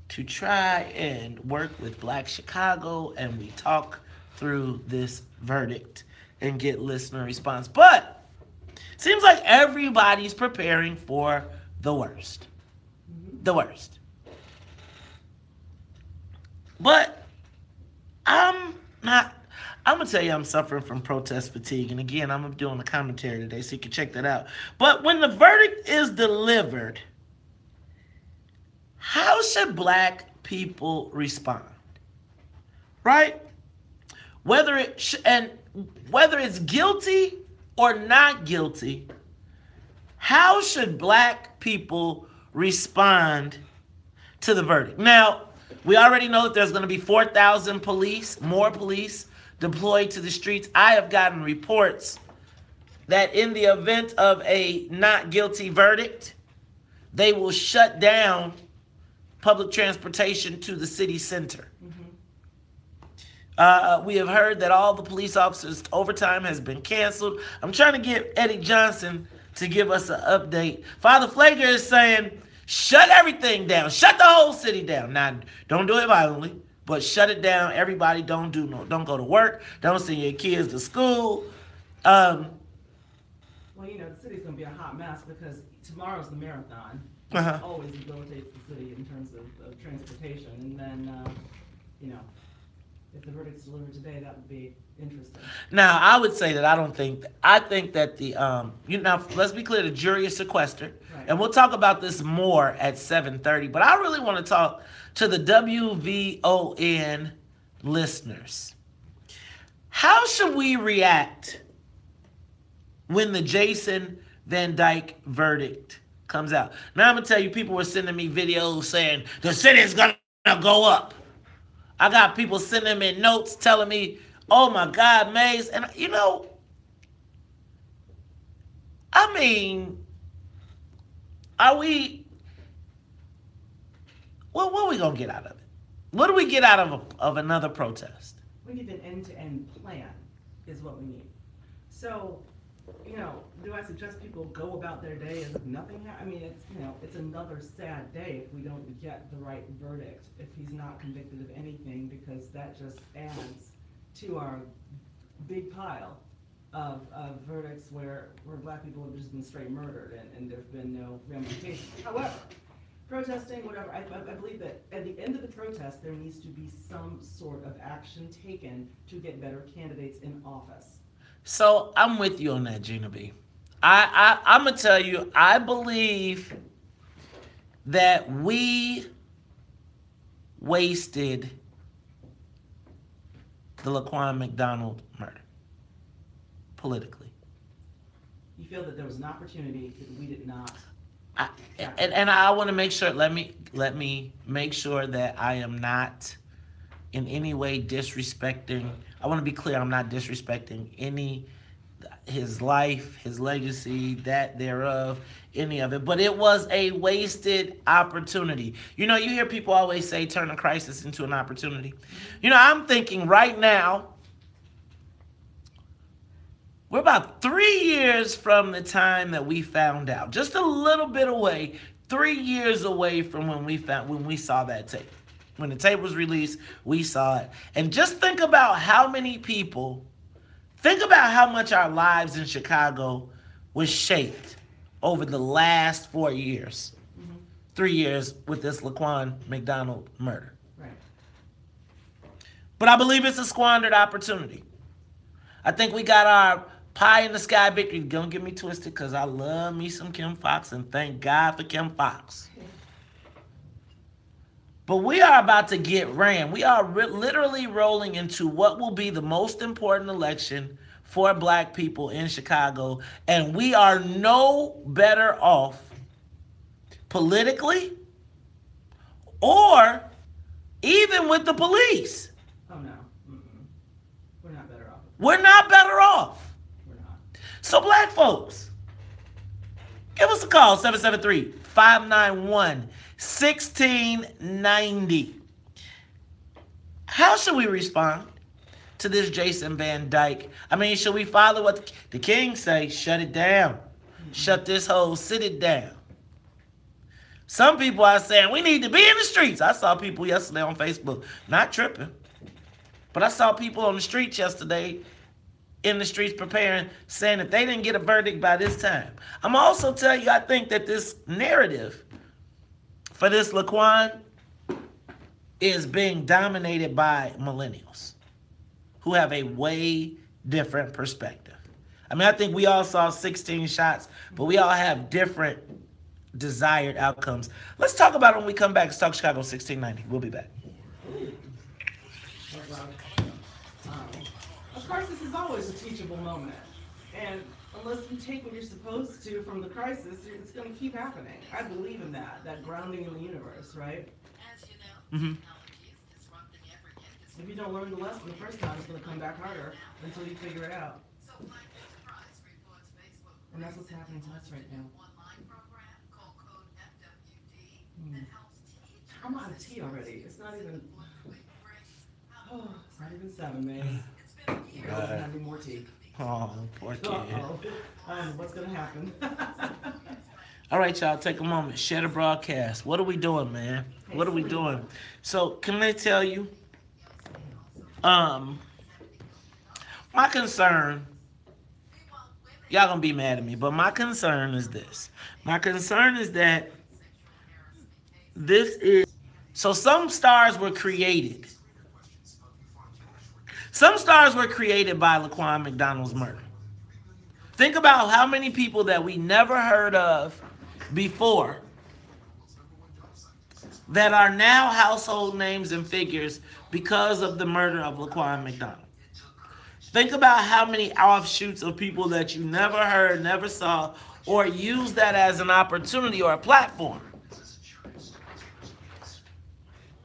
[SPEAKER 6] to try and work with Black Chicago, and we talk through this verdict and get listener response. But it seems like everybody's preparing for the worst. The worst. But I'm going to tell you I'm suffering from protest fatigue. And again, I'm doing a commentary today, so you can check that out. But when the verdict is delivered, how should Black people respond? Right? Whether it's guilty or not guilty, how should Black people respond to the verdict? Now, we already know that there's going to be 4,000 more police deployed to the streets. I have gotten reports that in the event of a not guilty verdict, they will shut down public transportation to the city center. We have heard that all the police officers' overtime has been canceled. I'm trying to get Eddie Johnson to give us an update. Father Flager is saying, shut everything down. Shut the whole city down. Now, don't do it violently, but shut it down. Everybody don't go to work. Don't send your kids to school.
[SPEAKER 1] Well, you know, the city's going to be a hot mess because tomorrow's the marathon. It always debilitates the city in terms of transportation. And then, you know, if the verdict's delivered today, that would be interesting.
[SPEAKER 6] Now, I would say that I think that the, now, let's be clear, the jury is sequestered. Right. And we'll talk about this more at 7:30. But I really want to talk to the WVON listeners. How should we react when the Jason Van Dyke verdict comes out? Now, I'm going to tell you, people were sending me videos saying, the city's going to go up. I got people sending me notes telling me, oh my God, Maze. And you know, I mean, what are we going to get out of it? What do we get out of another protest?
[SPEAKER 1] We need an end-to-end plan is what we need. So, you know, do I suggest people go about their day as if nothing happened? I mean, it's, you know, it's another sad day if we don't get the right verdict, if he's not convicted of anything, because that just adds to our big pile of verdicts where Black people have just been straight murdered and there's been no ramifications. However, protesting, whatever, I believe that at the end of the protest, there needs to be some sort of action taken to get better candidates in office.
[SPEAKER 6] So I'm with you on that, Gina B. I'm going to tell you, I believe that we wasted the Laquan McDonald murder politically.
[SPEAKER 1] You feel that there was an opportunity that we did not
[SPEAKER 6] And I want to make sure. Let me make sure that I am not in any way disrespecting. I want to be clear. I'm not disrespecting his life, his legacy, that thereof, any of it. But it was a wasted opportunity. You know, you hear people always say turn a crisis into an opportunity. You know, I'm thinking right now, we're about 3 years from the time that we found out. Just a little bit away, 3 years away from when we saw that tape. When the tape was released, we saw it. And just think about how many people, think about how much our lives in Chicago was shaped over the last 4 years. 3 years with this Laquan McDonald murder.
[SPEAKER 1] Right.
[SPEAKER 6] But I believe it's a squandered opportunity. I think we got our pie in the sky victory. Don't get me twisted, because I love me some Kim Foxx, and thank God for Kim Foxx. But we are about to get ran. We are literally rolling into what will be the most important election for black people in Chicago, and we are no better off politically or even with the police.
[SPEAKER 1] Oh, no. We're not better off.
[SPEAKER 6] We're not better off.
[SPEAKER 1] We're not.
[SPEAKER 6] So black folks, give us a call, 773-591-1690. How should we respond to this Jason Van Dyke? I mean, should we follow what the king say? Shut it down. Shut this whole sit down. Some people are saying we need to be in the streets. I saw people yesterday on Facebook, not tripping, but I saw people on the streets yesterday in the streets preparing, saying that they didn't get a verdict by this time. I'm also tell you, I think that this narrative for this Laquan is being dominated by millennials who have a way different perspective. I mean, I think we all saw 16 shots, but we all have different desired outcomes. Let's talk about it when we come back. Let's talk Chicago 1690. We'll be back.
[SPEAKER 1] Of course, this is always a teachable moment. And unless you take what you're supposed to from the crisis, it's going to keep happening. I believe in that grounding in the universe, right?
[SPEAKER 6] Mm-hmm.
[SPEAKER 1] If you don't learn the lesson the first time, it's going to come back harder until you figure it out. And that's what's happening to us right now. I'm out of tea already. It's not even 7, man. I don't have any more tea.
[SPEAKER 6] Oh, poor kid.
[SPEAKER 1] What's going to happen?
[SPEAKER 6] All right, y'all, take a moment. Share the broadcast. What are we doing, man? What are we doing? So, can I tell you? My concern, y'all gonna be mad at me, but my concern is this. My concern is that so some stars were created. Some stars were created by Laquan McDonald's murder. Think about how many people that we never heard of before that are now household names and figures because of the murder of Laquan McDonald. Think about how many offshoots of people that you never heard, never saw, or used that as an opportunity or a platform.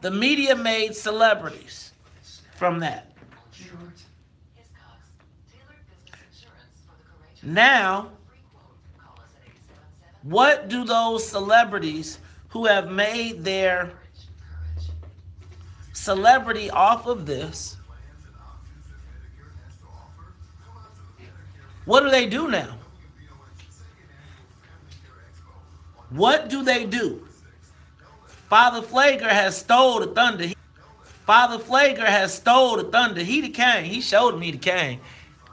[SPEAKER 6] The media made celebrities from that. Now, what do those celebrities who have made their celebrity off of this, what do they do now? What do they do? Father Flager has stole the thunder. Father Flager has stole the thunder. He the king. He showed me the king.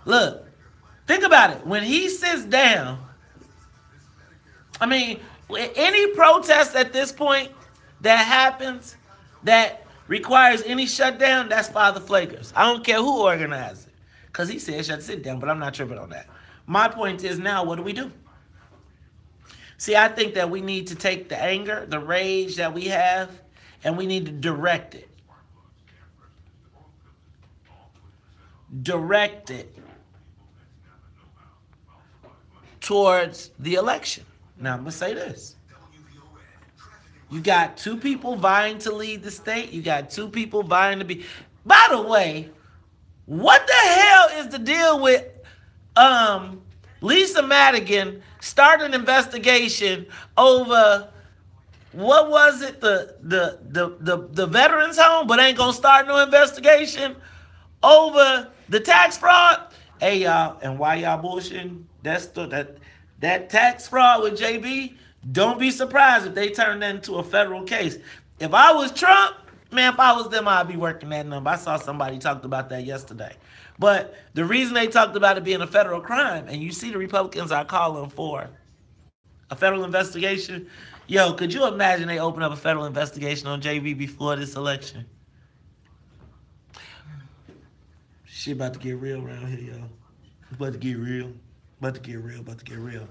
[SPEAKER 6] Look, think about it. When he sits down, I mean, any protest at this point that happens that requires any shutdown, that's Father Flager's. I don't care who organized it. Because he said shut sit down, but I'm not tripping on that. My point is now, what do we do? See, I think that we need to take the anger, the rage that we have, and we need to direct it. Direct it towards the election. Now, I'm going to say this. You got two people vying to lead the state. You got two people vying to be. By the way, what the hell is the deal with Lisa Madigan started an investigation over what was it, the veterans home, but ain't gonna start no investigation over the tax fraud? Hey y'all, and why y'all bullshitting? That tax fraud with JB, don't be surprised if they turn that into a federal case. If I was Trump, man, if I was them, I'd be working that number. I saw somebody talked about that yesterday. But the reason they talked about it being a federal crime, and you see the Republicans are calling for a federal investigation. Yo, could you imagine they open up a federal investigation on JB before this election? Shit about to get real around here, yo. It's about to get real. About to get real. About to get real.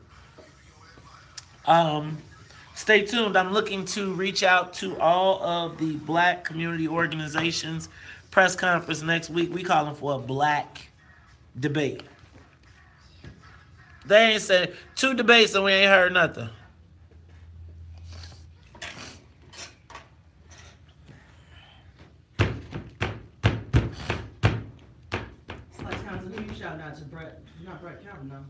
[SPEAKER 6] Stay tuned. I'm looking to reach out to all of the black community organizations. Press conference next week. We calling for a black debate. They ain't said 2 debates and we ain't heard nothing.
[SPEAKER 1] It's like Townsend, who you shouting out to? Brett, not Brett Calvin, no.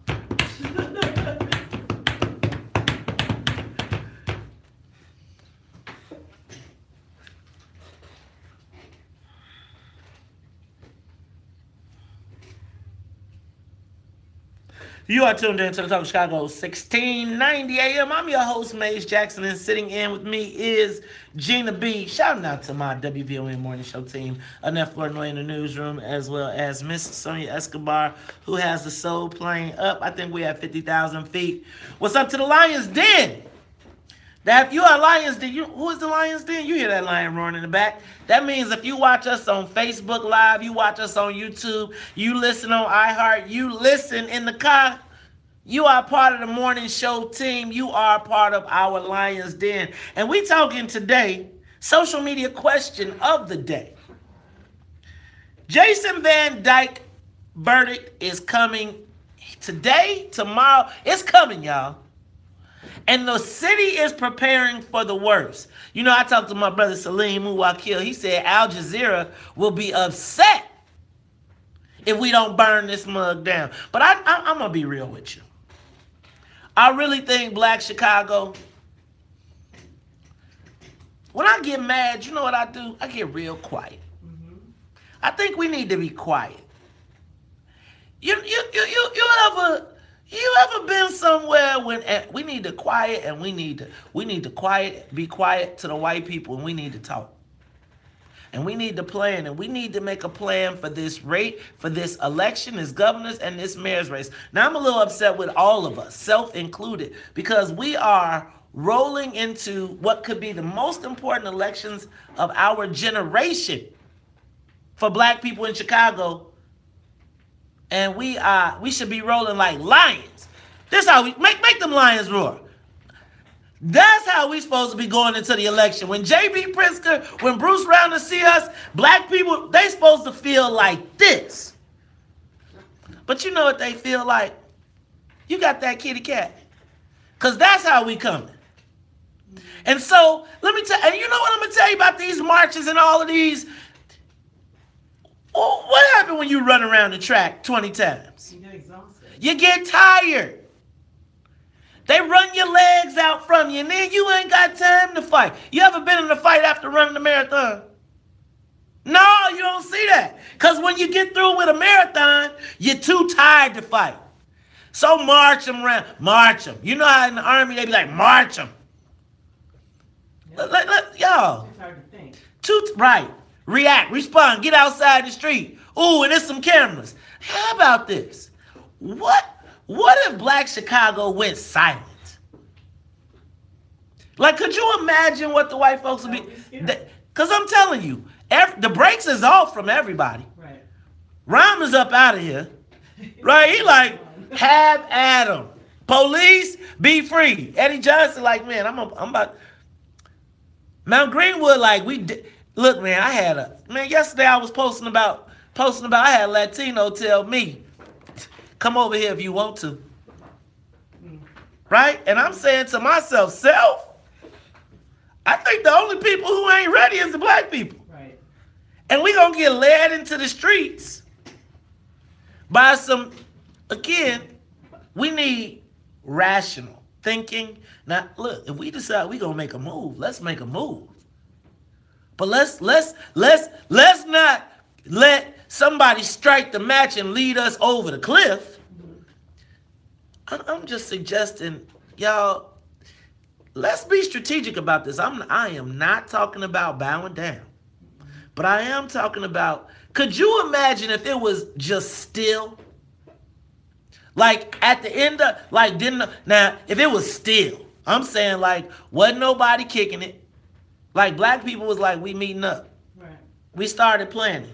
[SPEAKER 6] You are tuned in to the Talk of Chicago, 1690 AM. I'm your host, Maze Jackson, and sitting in with me is Gina B. Shouting out to my WVON Morning Show team, Annette Flournoy in the newsroom, as well as Miss Sonia Escobar, who has the soul playing up. I think we have 50,000 feet. What's up to the Lions Den? Now, if you are Lions Den, who is the Lions Den? You hear that lion roaring in the back. That means if you watch us on Facebook Live, you watch us on YouTube, you listen on iHeart, you listen in the car, you are part of the morning show team. You are part of our Lions Den. And we talking today, social media question of the day. Jason Van Dyke verdict is coming today, tomorrow. It's coming, y'all. And the city is preparing for the worst. You know, I talked to my brother Salim Muwakil. He said Al Jazeera will be upset if we don't burn this mug down. But I'm going to be real with you. I really think Black Chicago, when I get mad, you know what I do? I get real quiet. I think we need to be quiet. You ever been somewhere when we need to quiet and we need to be quiet to the white people and we need to talk. And we need to plan, and we need to make a plan for this rate, for this election, this governor's and this mayor's race. Now, I'm a little upset with all of us, self-included, because we are rolling into what could be the most important elections of our generation for black people in Chicago. And we should be rolling like lions. This is how we make them lions roar. That's how we supposed to be going into the election. When J.B. Pritzker, when Bruce Rauner see us, black people, they supposed to feel like this. But you know what they feel like? You got that kitty cat. Because that's how we coming. And so, let me tell you, and you know what I'm going to tell you about these marches and all of these? What happened when you run around the track 20 times?
[SPEAKER 1] You get exhausted.
[SPEAKER 6] You get tired. They run your legs out from you, and then you ain't got time to fight. You ever been in a fight after running a marathon? No, you don't see that. Because when you get through with a marathon, you're too tired to fight. So march them around. March them. You know how in the Army they be like, march them.
[SPEAKER 1] Yep.
[SPEAKER 6] Y'all.
[SPEAKER 1] It's hard to think.
[SPEAKER 6] Right. React. Respond. Get outside the street. Ooh, and there's some cameras. How about this? What if Black Chicago went silent? Like, could you imagine what the white folks would be? Because I'm telling you, the brakes is off from everybody.
[SPEAKER 1] Right.
[SPEAKER 6] Rhyme is up out of here. Right? He like, have at 'em. Police, be free. Eddie Johnson like, man, I'm about. Mount Greenwood like, look, man, yesterday I was posting about, I had a Latino tell me, come over here if you want to. Right? And I'm saying to myself, I think the only people who ain't ready is the black people.
[SPEAKER 1] Right.
[SPEAKER 6] And we gonna get led into the streets by some, again, we need rational thinking. Now, look, if we decide we gonna make a move, let's make a move. But let's not let somebody strike the match and lead us over the cliff. I'm just suggesting, y'all, let's be strategic about this. I am not talking about bowing down. But I am talking about, could you imagine if it was just still? Like at the end of, like now, if it was still, I'm saying like, wasn't nobody kicking it. Like black people was like, we meeting up.
[SPEAKER 1] Right.
[SPEAKER 6] We started planning.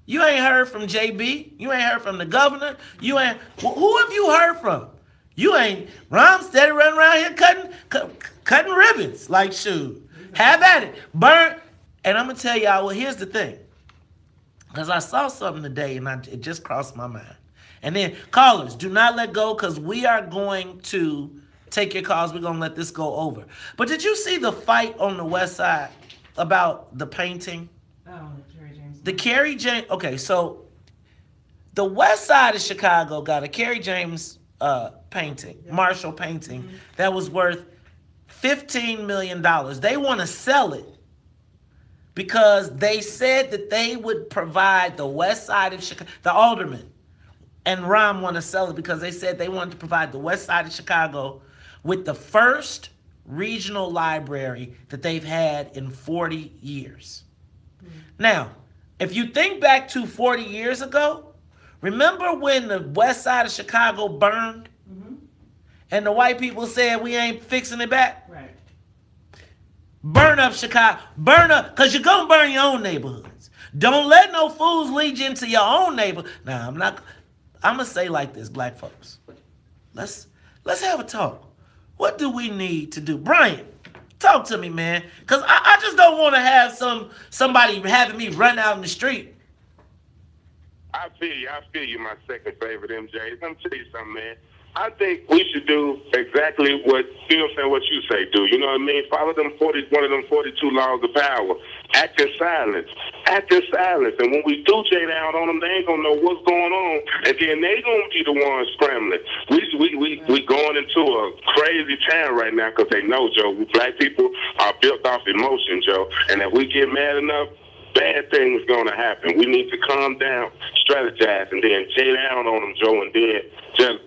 [SPEAKER 6] You ain't heard from JB. You ain't heard from the governor. You ain't, who have you heard from? You ain't, Ron steady running around here cutting ribbons. Like, shoot, have at it. Burn. And I'm going to tell y'all, well, here's the thing. Because I saw something today and it just crossed my mind. And then, callers, do not let go because we are going to take your calls. We're going to let this go over. But did you see the fight on the west side about the painting?
[SPEAKER 1] Oh, the Kerry James.
[SPEAKER 6] The Kerry James, okay, so the west side of Chicago got a Kerry James painting, Marshall painting, that was worth $15 million. They want to sell it because they said that they would provide the west side of Chicago, the aldermen and Rom want to sell it because they said they wanted to provide the west side of Chicago with the first regional library that they've had in 40 years. Now, if you think back to 40 years ago, remember when the west side of Chicago burned and the white people said we ain't fixing it back?
[SPEAKER 1] Right.
[SPEAKER 6] Burn up Chicago. Burn up, because you're going to burn your own neighborhoods. Don't let no fools lead you into your own neighborhood. Now, I'm going to say like this, black folks. Let's have a talk. What do we need to do? Brian, talk to me, man. Because I just don't want to have somebody having me run out in the street.
[SPEAKER 7] I feel you, my second favorite MJ. Let me tell you something, man. I think we should do exactly what, you know what I'm saying, what you say, do. You know what I mean? Follow one of them 42 laws of power. Act in silence. Act in silence. And when we do J down on them, they ain't going to know what's going on. And then they going to be the ones scrambling. We going into a crazy time right now because they know, Joe, we black people are built off emotion, Joe. And if we get mad enough, bad things going to happen. We need to calm down, strategize, and then J down on them, Joe, and then just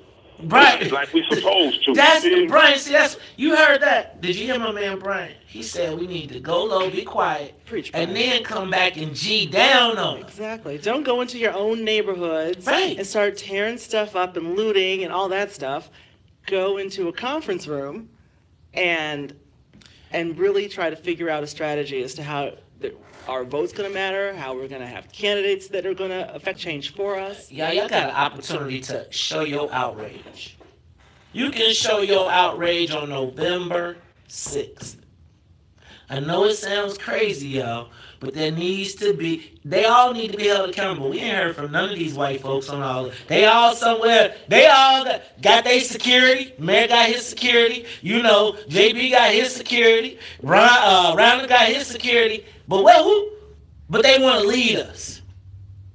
[SPEAKER 6] Brian,
[SPEAKER 7] like we supposed to.
[SPEAKER 6] That's Brian. See, you heard that? Did you hear my man Brian? He said we need to go low, be quiet,
[SPEAKER 8] preach,
[SPEAKER 6] and then come back and G down on them.
[SPEAKER 8] Exactly. Don't go into your own neighborhoods and start tearing stuff up and looting and all that stuff. Go into a conference room and really try to figure out a strategy as to how our vote's going to matter, how we're going to have candidates that are going to affect change for us.
[SPEAKER 6] Y'all got an opportunity to show your outrage. You can show your outrage on November 6th. I know it sounds crazy, y'all, but there needs to be, they all need to be held accountable. We ain't heard from none of these white folks on all, they all somewhere, they all got their security. Mayor got his security. You know, JB got his security. Rounder got his security. But But they want to lead us.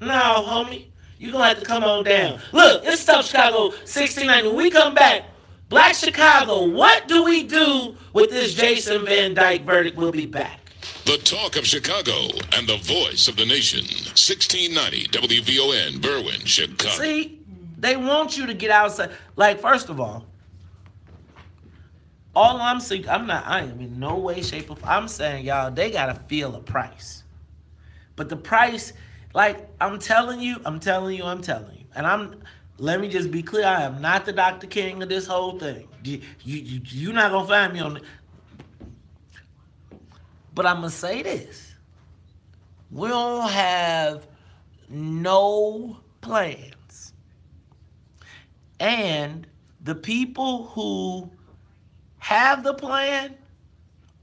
[SPEAKER 6] No, homie. You're going to have to come on down. Look, it's Tough Chicago 1690. When we come back, Black Chicago, what do we do with this Jason Van Dyke verdict? We'll be back.
[SPEAKER 9] The talk of Chicago and the voice of the nation. 1690 WVON, Berwyn, Chicago.
[SPEAKER 6] See, they want you to get outside. Like, first of all I'm saying, I am in no way, shape, or form. I'm saying, y'all, they got to feel a price. But the price, like, I'm telling you. And let me just be clear, I am not the Dr. King of this whole thing. You're not going to find me on it. But I'm going to say this. We don't have no plans. And the people who have the plan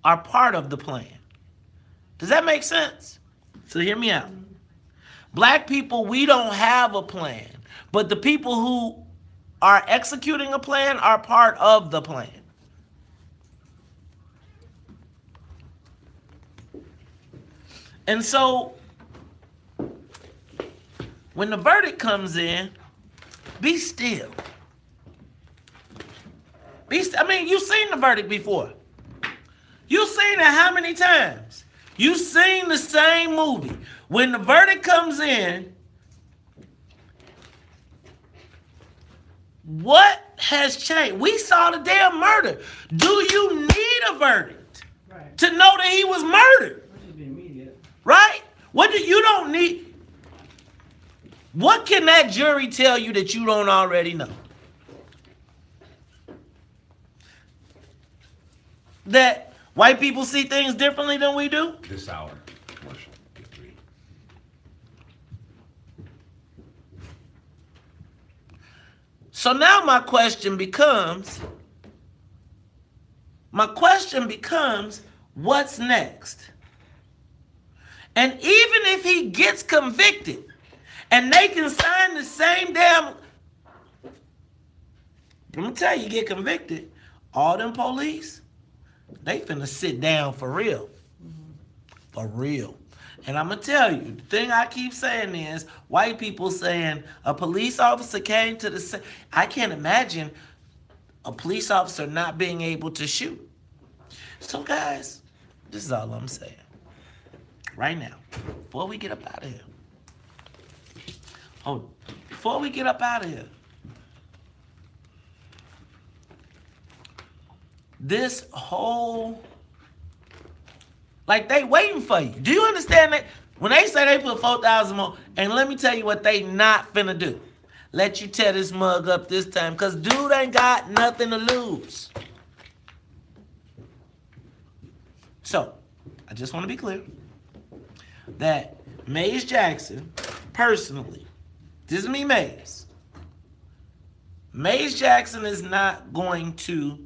[SPEAKER 6] are part of the plan. Does that make sense? So hear me out. Black people, we don't have a plan. But the people who are executing a plan are part of the plan. And so, when the verdict comes in, be still. I mean, you've seen the verdict before. You've seen it how many times? You've seen the same movie. When the verdict comes in, what has changed? We saw the damn murder. Do you need a verdict to know that he was murdered?
[SPEAKER 1] That should be immediate.
[SPEAKER 6] Right? You don't need. What can that jury tell you that you don't already know? That white people see things differently than we do?
[SPEAKER 2] This hour commercial. Get 3.
[SPEAKER 6] So now my question becomes, what's next? And even if he gets convicted and they can sign the same damn, let me tell you, get convicted, all them police, they finna sit down for real. For real. And I'm going to tell you, the thing I keep saying is, white people saying a police officer came to the scene. I can't imagine a police officer not being able to shoot. So guys, this is all I'm saying. Right now, before we get up out of here. Before we get up out of here. This whole, like, they waiting for you. Do you understand that? When they say they put 4,000 more, and let me tell you what they not finna do. Let you tear this mug up this time, because dude ain't got nothing to lose. So, I just want to be clear that Maze Jackson, personally, this is me, Maze. Maze Jackson is not going to.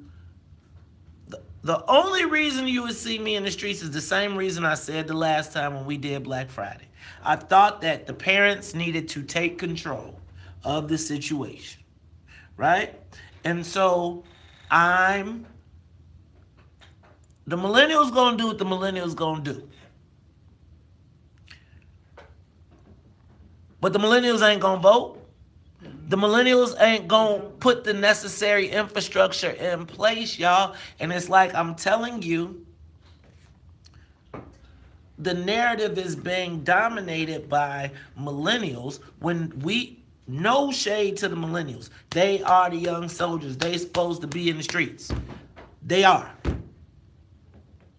[SPEAKER 6] The only reason you would see me in the streets is the same reason I said the last time when we did Black Friday. I thought that the parents needed to take control of the situation, right? And so the millennials gonna do what the millennials gonna do. But the millennials ain't gonna vote. The millennials ain't gonna put the necessary infrastructure in place, y'all. And it's like I'm telling you, the narrative is being dominated by millennials when no shade to the millennials. They are the young soldiers. They supposed to be in the streets. They are.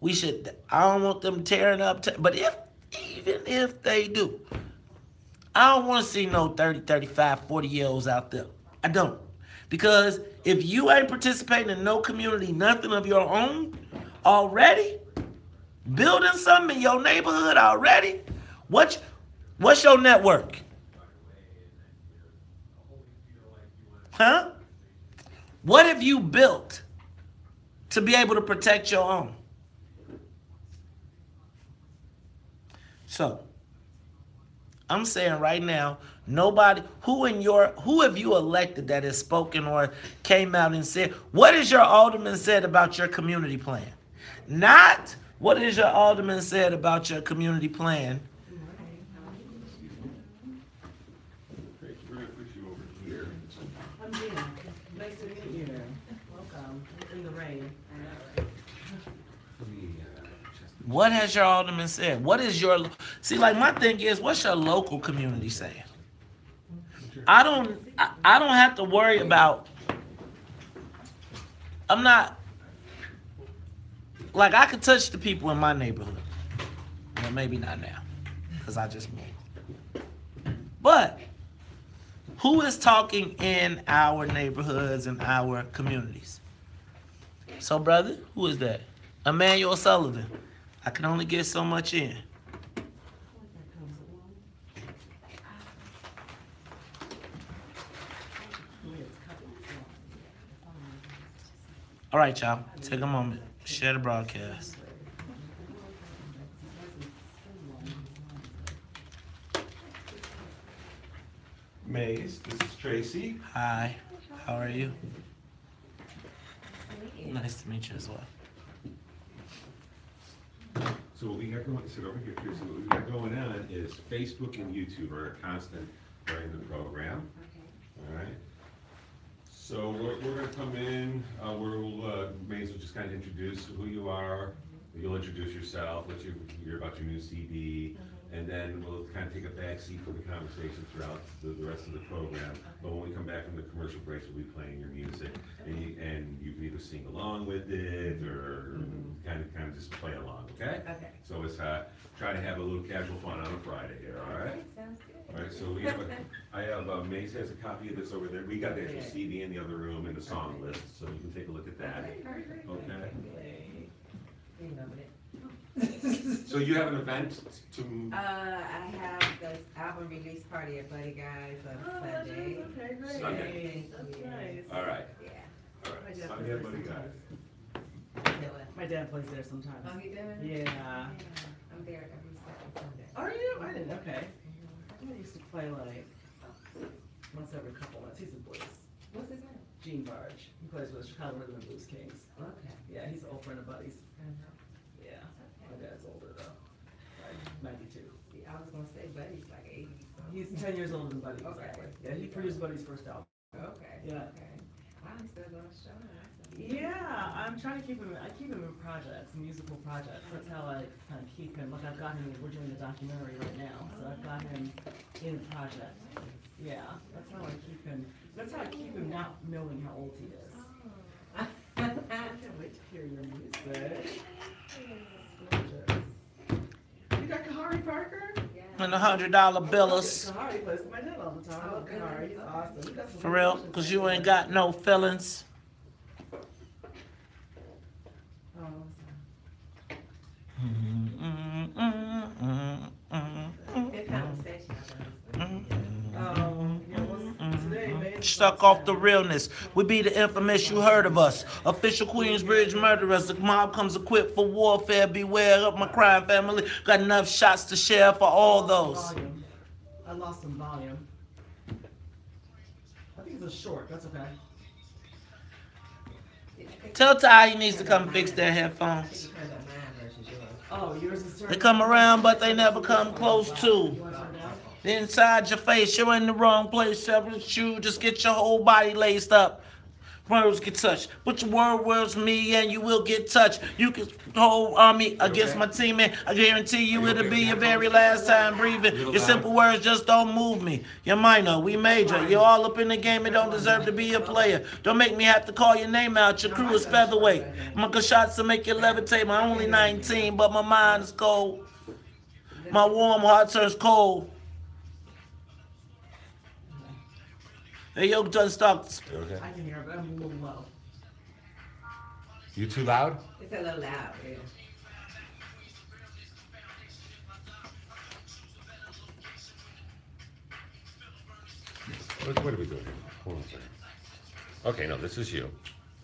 [SPEAKER 6] I don't want them tearing up, but even if they do, I don't want to see no 30, 35, 40-year-olds out there. I don't. Because if you ain't participating in no community, nothing of your own already, building something in your neighborhood already, what's your network? Huh? What have you built to be able to protect your own? So, I'm saying right now, nobody, who have you elected that has spoken or came out and said, what has your alderman said about your community plan? Not, what has your alderman said about your community plan?
[SPEAKER 2] We're going to put you over here.
[SPEAKER 1] I'm Gina. Nice to meet you. Welcome. In the rain.
[SPEAKER 6] What has your alderman said? What is your... See, like, my thing is, what's your local community saying? I don't have to worry about... I'm not... Like, I could touch the people in my neighborhood. Well, maybe not now, because I just moved. But who is talking in our neighborhoods and our communities? So, brother, who is that? Emmanuel Sullivan. I can only get so much in. All right, y'all. Take a moment. Share the broadcast.
[SPEAKER 2] Maze, this is Tracy.
[SPEAKER 6] Hi. How are you? Nice to meet you as well.
[SPEAKER 2] So what we got going, sit over here, Chris. What we've got going on is Facebook and YouTube are a constant during the program. All right. So we're gonna come in, we'll, may as well just kind of introduce who you are. You'll introduce yourself, let you hear about your new CD, and then we'll kind of take a back seat for the conversation throughout the rest of the program. But when we come back from the commercial breaks, we'll be playing your music, and you can either sing along with it or kind of just play along, okay?
[SPEAKER 10] Okay.
[SPEAKER 2] So it's try to have a little casual fun on a Friday here, all right?
[SPEAKER 10] Sounds good.
[SPEAKER 2] All right, so we have I have, Mace has a copy of this over there. We got the actual CD in the other room and the song list, so you can take a look at that, okay? So you have an event to?
[SPEAKER 10] I have the album release party at Buddy Guy's on Sunday.
[SPEAKER 1] Okay, great.
[SPEAKER 2] Sunday.
[SPEAKER 1] That's nice.
[SPEAKER 2] All right,
[SPEAKER 10] Yeah.
[SPEAKER 2] all
[SPEAKER 1] My
[SPEAKER 2] right.
[SPEAKER 1] dad
[SPEAKER 2] Sunday,
[SPEAKER 1] plays there
[SPEAKER 2] everybody got
[SPEAKER 1] sometimes.
[SPEAKER 2] it.
[SPEAKER 1] My dad plays there sometimes.
[SPEAKER 10] Oh, he does?
[SPEAKER 1] Yeah.
[SPEAKER 10] I'm there every second Sunday.
[SPEAKER 1] Are you? I didn't, okay. I used to play like once every couple months. He's a blues.
[SPEAKER 10] What's his name?
[SPEAKER 1] Gene Barge. He plays with the Chicago Rhythm and Blues Kings.
[SPEAKER 10] Okay.
[SPEAKER 1] Yeah, he's an old friend of Buddy's. Yeah. My dad's older though. Like 92.
[SPEAKER 10] See, I was gonna say Buddy's like 80. So.
[SPEAKER 1] He's 10 years older than Buddy,
[SPEAKER 10] Okay.
[SPEAKER 1] exactly. Yeah, he produced Buddy's first album.
[SPEAKER 10] Okay.
[SPEAKER 1] Yeah.
[SPEAKER 10] Okay. I'm still gonna show him.
[SPEAKER 1] Yeah, I'm trying to keep him, I keep him in projects, musical projects. That's how I kind of keep him. Like I've got him, we're doing the documentary right now, so I've got him in a project. Yeah, that's how I keep him, that's how I keep him not knowing how old he is. I can't wait to hear your music. Gorgeous. You got Kahari Parker?
[SPEAKER 6] And $100 billers.
[SPEAKER 1] Kahari plays with my dad all the time. I love Kahari, he's awesome. He got some
[SPEAKER 6] For real,
[SPEAKER 1] good
[SPEAKER 6] cause you ain't got no feelings.
[SPEAKER 10] Good conversation.
[SPEAKER 6] Stuck off the realness. We be the infamous, you heard of us. Official Queensbridge murderers. The mob comes equipped for warfare. Beware of my crime family. Got enough shots to share for all those.
[SPEAKER 1] I lost some volume. I think it's a short, that's okay.
[SPEAKER 6] Tell Ty he needs to come fix their headphones.
[SPEAKER 1] Oh, yours is
[SPEAKER 6] They come around, but they never come close to. Inside your face, you're in the wrong place. Separate you, just get your whole body laced up. Words get touched. Put your words me and you will get touched. You can whole army against my team, and I guarantee you it'll be your very last time breathing. Your simple words just don't move me. You're minor, we major. You're all up in the game and don't deserve to be a player. Don't make me have to call your name out. Your crew is featherweight. My good shots to make you levitate. I'm only 19, but my mind is cold. My warm heart turns cold. Hey, yo, done stop.
[SPEAKER 2] Okay.
[SPEAKER 1] I can hear it, but I'm a little low.
[SPEAKER 2] You too loud?
[SPEAKER 10] It's a little loud, yeah.
[SPEAKER 2] What are we doing here? Hold on a second. Okay, no, this is you.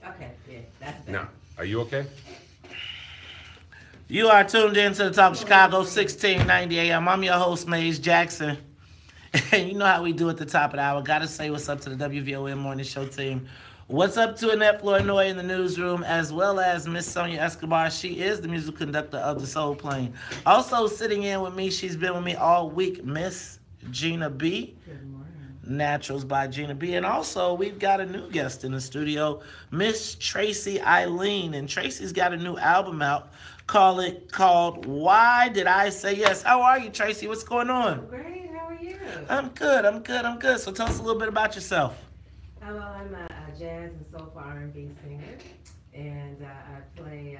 [SPEAKER 10] Okay, yeah, that's better.
[SPEAKER 2] Now, are you okay?
[SPEAKER 6] You are tuned in to the Talk of Chicago, 1690 AM. I'm your host, Maze Jackson. And you know how we do at the top of the hour. Gotta say what's up to the WVON Morning Show team. What's up to Annette Flournoy in the newsroom, as well as Miss Sonia Escobar. She is the musical conductor of the Soul Plane. Also sitting in with me, she's been with me all week, Miss Gina B.
[SPEAKER 1] Good morning.
[SPEAKER 6] Naturals by Gina B. And also, we've got a new guest in the studio, Miss Tracy Eileen. And Tracy's got a new album out called Why Did I Say Yes? How are you, Tracy? What's going on?
[SPEAKER 10] Great, how are you?
[SPEAKER 6] I'm good. So tell us a little bit about yourself.
[SPEAKER 10] Well, I'm a jazz and soul R&B singer, and I play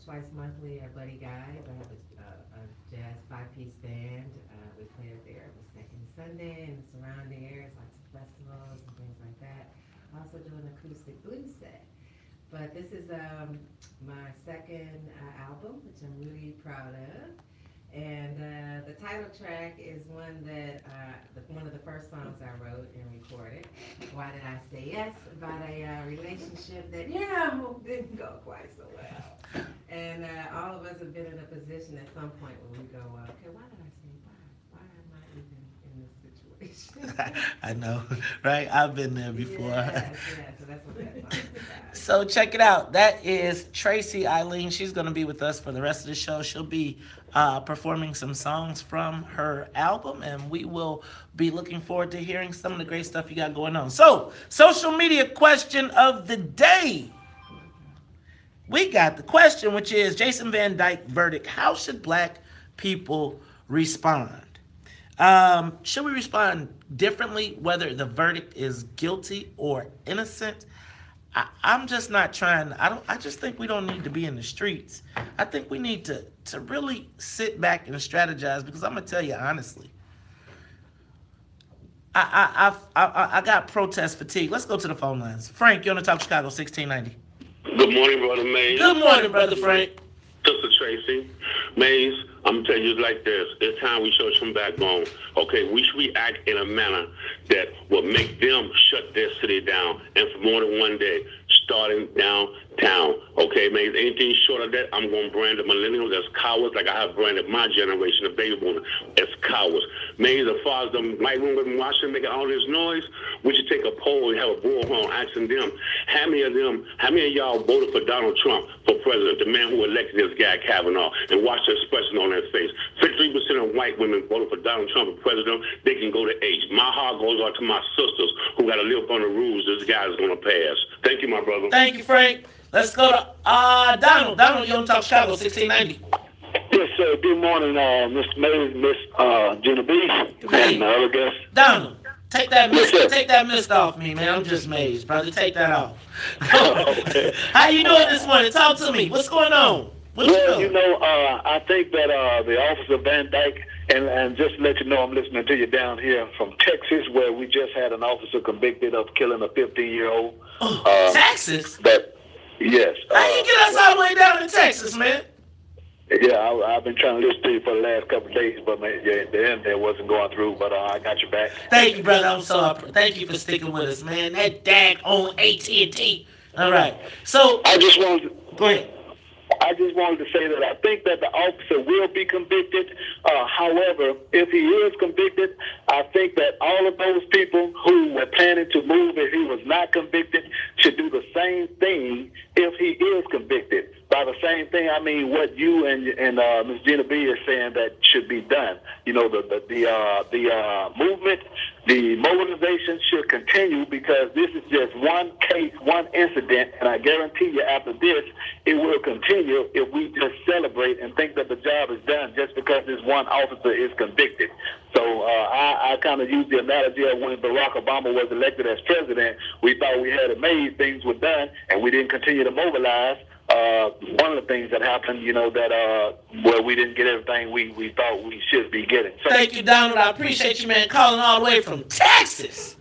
[SPEAKER 10] twice monthly at Buddy Guy's. I have a jazz 5-piece band. We play it there every second Sunday in the surrounding areas, lots of festivals and things like that. I also do an acoustic blues set. But this is my second album, which I'm really proud of. And the title track is one that one of the first songs I wrote and recorded. Why Did I Say Yes? About a relationship that didn't go quite so well. And all of us have been in a position at some point when we go, okay, why did I say why? Why am I even in this
[SPEAKER 6] I know, right? I've been there before.
[SPEAKER 10] Yes, so that's what that song is about.
[SPEAKER 6] So check it out. That is Tracy Eileen. She's going to be with us for the rest of the show. She'll be performing some songs from her album, and we will be looking forward to hearing some of the great stuff you got going on. So, social media question of the day. We got the question, which is Jason Van Dyke verdict. How should black people respond? Should we respond differently, whether the verdict is guilty or innocent? I'm just not trying. I just think we don't need to be in the streets. I think we need to really sit back and strategize, because I'm gonna tell you honestly, I got protest fatigue. Let's go to the phone lines. Frank, you're on the Talk Chicago 1690.
[SPEAKER 7] Good morning, Brother Mays.
[SPEAKER 6] Good morning, Brother Frank.
[SPEAKER 7] Sister Tracy. Mays, I'm going to tell you like this. It's time we show some backbone. Okay, we should react in a manner that will make them shut their city down, and for more than one day, starting downtown. Okay, Mays, anything short of that, I'm going to brand the millennials as cowards, like I have branded my generation of baby boomers as cowards. Mays, as far as the white women in Washington making all this noise, we should take a poll and have a bullhorn asking them, how many of y'all voted for Donald Trump for president, the man who elected this guy Kavanaugh, and watch the expression on their face. 53% of white women voted for Donald Trump for president. They can go to H. My heart goes out to my sisters who got to live on the rules this guy is going to pass. Thank you, my brother.
[SPEAKER 6] Thank you, Frank. Let's go to Donald. Donald, you're on Talk Chicago 1690.
[SPEAKER 11] Yes, sir. Good morning, Mr. Mays, Miss Gina B, and the other guests.
[SPEAKER 6] Donald, take that mist off me, man. I'm just Mays, brother. Take that off.
[SPEAKER 11] Okay.
[SPEAKER 6] How you doing this morning? Talk to me. What's going on?
[SPEAKER 11] Well, you know, I think that the Officer Van Dyke, and just to let you know, I'm listening to you down here from Texas, where we just had an officer convicted of killing a 15-year-old.
[SPEAKER 6] Texas?
[SPEAKER 11] Yes.
[SPEAKER 6] How you get us all the way down to Texas, man?
[SPEAKER 11] Yeah, I've been trying to listen to you for the last couple of days, but man, yeah, the end there wasn't going through, but I got your back.
[SPEAKER 6] Thank you, brother. I'm so thank you for sticking with us, man. That dag on AT&T. All right. So
[SPEAKER 11] I just wanted to
[SPEAKER 6] go ahead.
[SPEAKER 11] I just wanted to say that I think that the officer will be convicted. However, if he is convicted, I think that all of those people who were planning to move if he was not convicted should do the same thing if he is convicted. By the same thing, I mean what you and Ms. Gina B is saying that should be done. You know, the movement, the mobilization should continue, because this is just one case, one incident, and I guarantee you after this, it will continue if we just celebrate and think that the job is done just because this one officer is convicted. So I kind of use the analogy of when Barack Obama was elected as president, we thought we had it made, things were done, and we didn't continue to mobilize. One of the things that happened, you know, that where we didn't get everything we thought we should be getting. So,
[SPEAKER 6] thank you, Donald. I appreciate you, man, calling all the way from Texas.